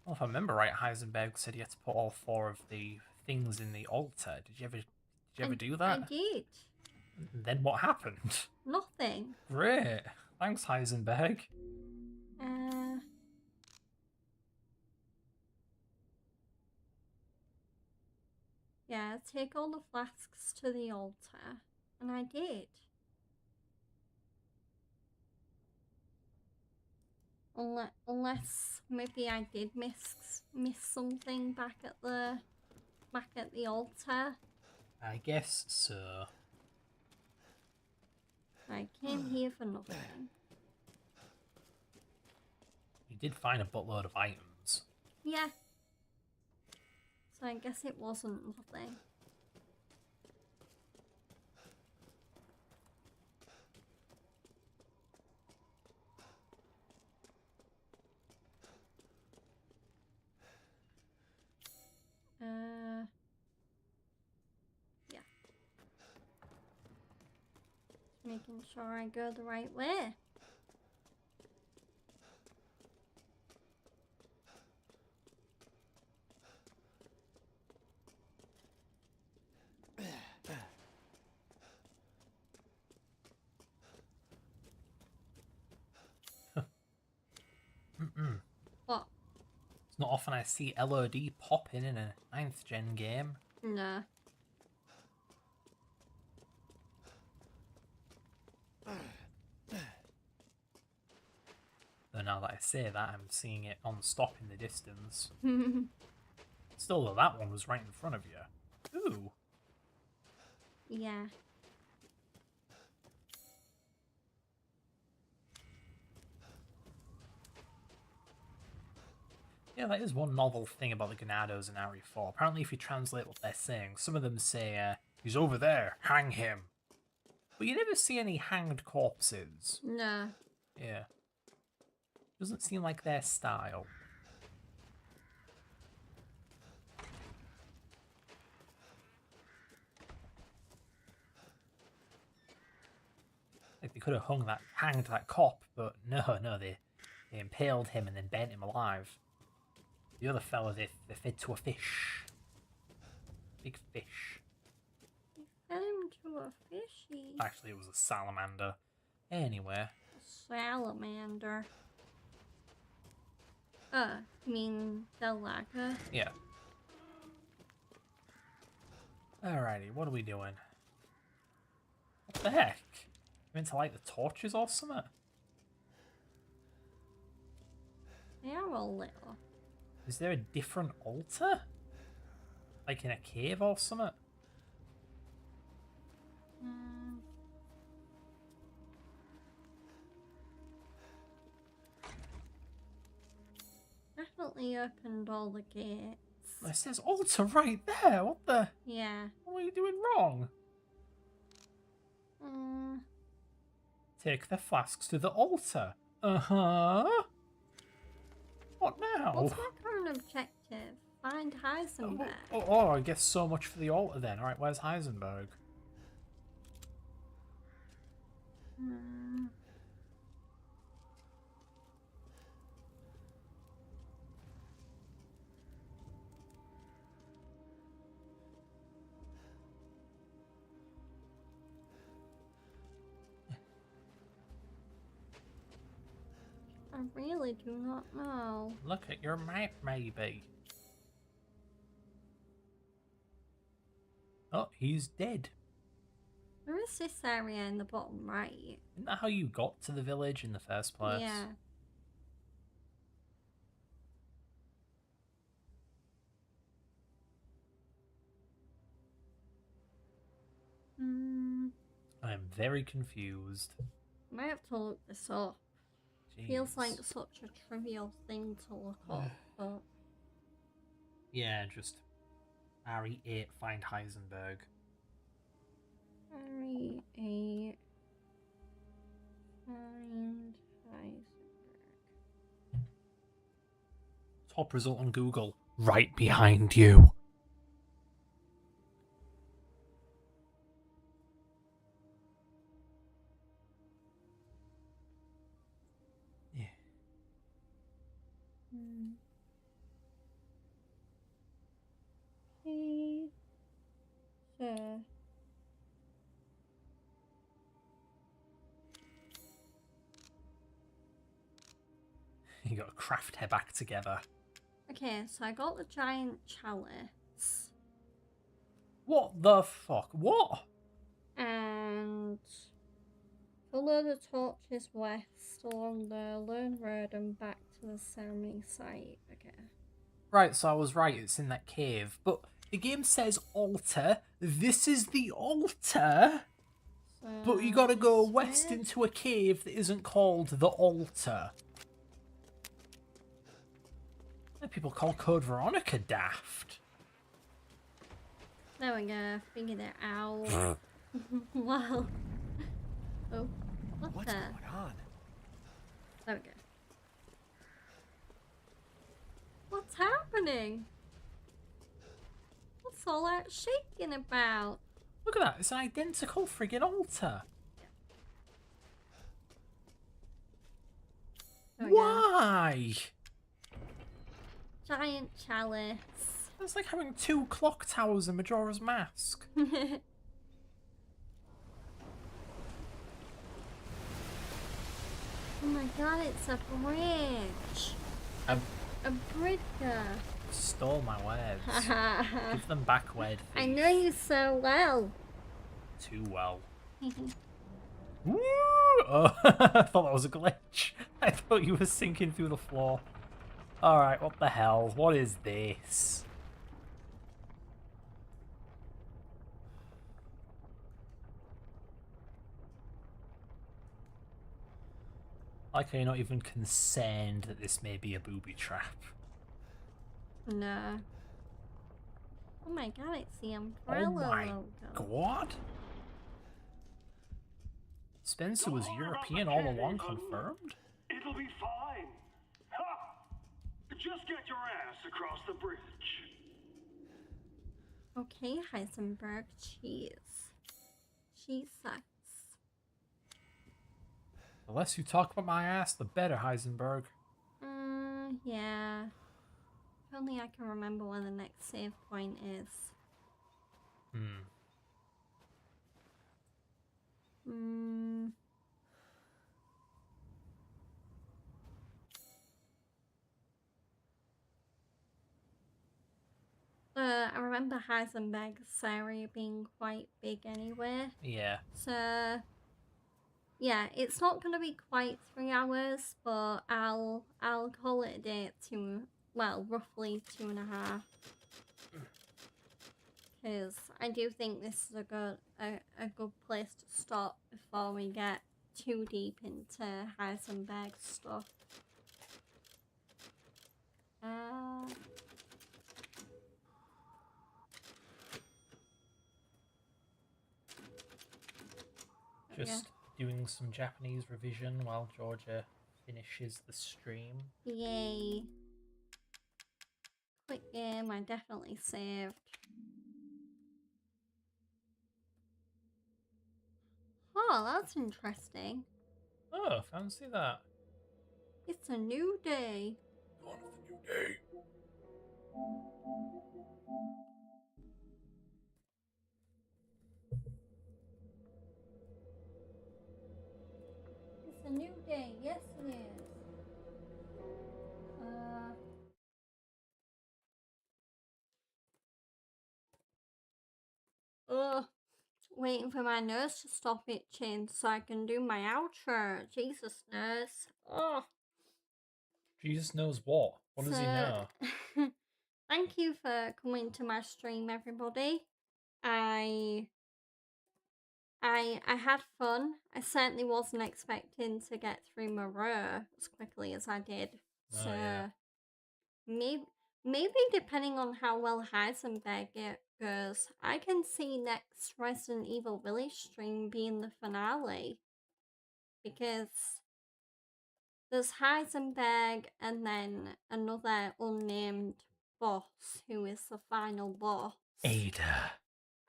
Well, if I remember right, Heisenberg said he had to put all 4 of the things in the altar. Did you ever do that? I did. And then what happened? Nothing. Great. Thanks, Heisenberg. Yeah, take all the flasks to the altar. And I did. Unless maybe I did miss something back at the altar. I guess so. I came here for nothing. You did find a buttload of items. Yeah. So I guess it wasn't nothing. Yeah. Making sure I go the right way. What? It's not often I see LOD popping in a 9th gen game. Nah. Though now that I say that, I'm seeing it non-stop in the distance. Still, though, that one was right in front of you. Ooh. Yeah. Yeah, that is one novel thing about the Ganados in RE4. Apparently, if you translate what they're saying, some of them say, he's over there, hang him. But you never see any hanged corpses. No. Yeah. Doesn't seem like their style. Like they could have hanged that cop, but no, they impaled him and then burnt him alive. The other fella, they fed to a fish. Big fish. Fed him to a fishy. Actually, it was a salamander. Anyway. Salamander. You mean Delaca? Yeah. Alrighty, what are we doing? What the heck? You meant to light the torches or something? They are a little. Is there a different altar? Like in a cave or something? Definitely opened all the gates. It says altar right there. What the? Yeah. What are you doing wrong? Take the flasks to the altar. Uh-huh. What now? What's my current objective? Find Heisenberg. Oh, I guess so much for the altar then. Alright, where's Heisenberg? I really do not know. Look at your map, maybe. Oh, he's dead. There is this area in the bottom right. Isn't that how you got to the village in the first place? Yeah. I am very confused. I might have to look this up. Jeez. Feels like such a trivial thing to look up, but... Yeah, just RE8 find Heisenberg. RE8 find Heisenberg. Top result on Google. Right behind you. Yeah. Okay. So... You gotta craft her back together. Okay, so I got the giant chalice. What the fuck? What? And follow the torches west along the lone road and back to the ceremony site. Okay. Right, so I was right, it's in that cave. But the game says altar. This is the altar. So But you gotta go west into a cave that isn't called the altar. People call Code Veronica daft. There we go. Figured it out. Wow. Oh, What's the? going on? There we go. What's happening? What's all that shaking about? Look at that, it's an identical friggin' altar. There we go. Why? Giant chalice. It's like having two clock towers in Majora's Mask. Oh my god, it's a bridge. A bridge. Stole my words. Give them back, Wed. I know you so well. Too well. Woo! Oh, I thought that was a glitch. I thought you were sinking through the floor. Alright, what the hell? What is this? Like, are you not even concerned that this may be a booby trap? No. Oh my god, it's the umbrella Oh my logo. god! Spencer was European all along, confirmed? It'll be fine. Ha! Just get your ass across the bridge. Okay, Heisenberg, cheese. Cheese sucks. The less you talk about my ass, the better, Heisenberg. Yeah. If only I can remember where the next save point is. I remember Heisenberg's area being quite big anyway. Yeah. So, yeah, it's not gonna be quite 3 hours, but I'll call it a day at roughly 2.5. Because I do think this is a good place to stop before we get too deep into Heisenberg's stuff. Just doing some Japanese revision while Georgia finishes the stream. Yay. Quick game, I definitely saved. Oh, that's interesting. Oh, fancy that. It's a new day. Dawn of the new day. It's a new day. Yes, it is. Waiting for my nurse to stop itching so I can do my outro. Jesus, nurse. Oh. Jesus knows what. What does he know? Thank you for coming to my stream, everybody. I had fun. I certainly wasn't expecting to get through Moreau as quickly as I did. So maybe depending on how well Heisenberg goes, I can see next Resident Evil Village stream being the finale. Because there's Heisenberg and then another unnamed boss who is the final boss. Ada.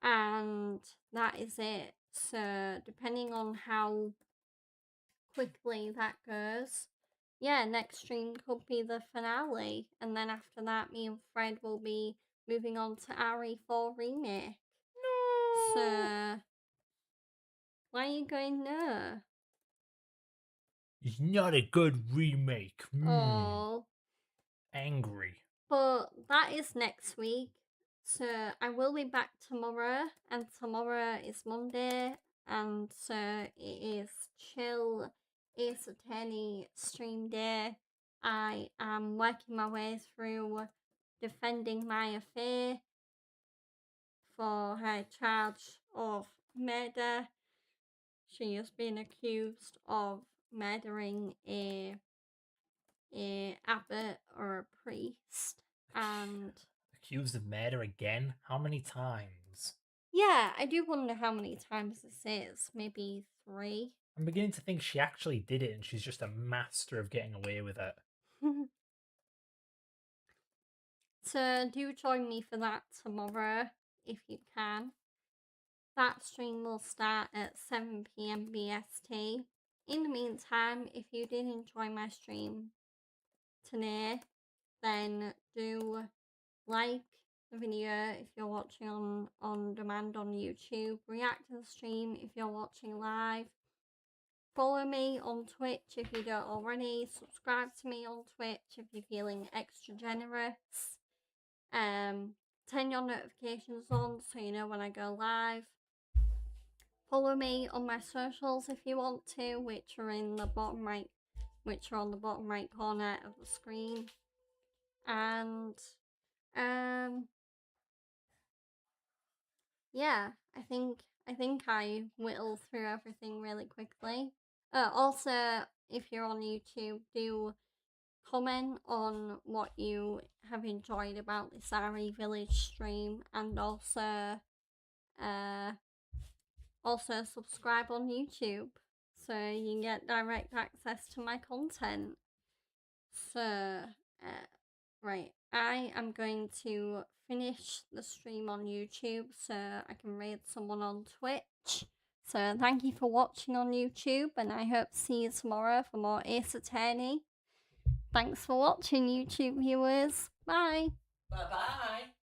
And that is it. So depending on how quickly that goes, yeah, next stream could be the finale. And then after that, me and Fred will be moving on to RE4 Remake. No! So, why are you going no? It's not a good remake. Oh. Angry. But that is next week. So I will be back tomorrow, and tomorrow is Monday, and so it is chill Ace Attorney stream day. I am working my way through defending Maya Fey for her charge of murder. She has been accused of murdering a abbot or a priest, and Accused of murder again? How many times? yeah, I do wonder how many times this is. Maybe 3. I'm beginning to think she actually did it and she's just a master of getting away with it. So do join me for that tomorrow if you can. That stream will start at 7 PM BST. In the meantime, if you did enjoy my stream today, then do like the video if you're watching on demand on YouTube, react to the stream if you're watching live, follow me on Twitch if you don't already, subscribe to me on Twitch if you're feeling extra generous, turn your notifications on so you know when I go live. Follow me on my socials if you want to, which are on the bottom right corner of the screen. And yeah, I think I whittled through everything really quickly. Also, if you're on YouTube, do comment on what you have enjoyed about this RE Village stream, and also subscribe on YouTube so you can get direct access to my content. So, right, I am going to finish the stream on YouTube so I can raid someone on Twitch. So thank you for watching on YouTube, and I hope to see you tomorrow for more Ace Attorney. Thanks for watching, YouTube viewers. Bye. Bye-bye.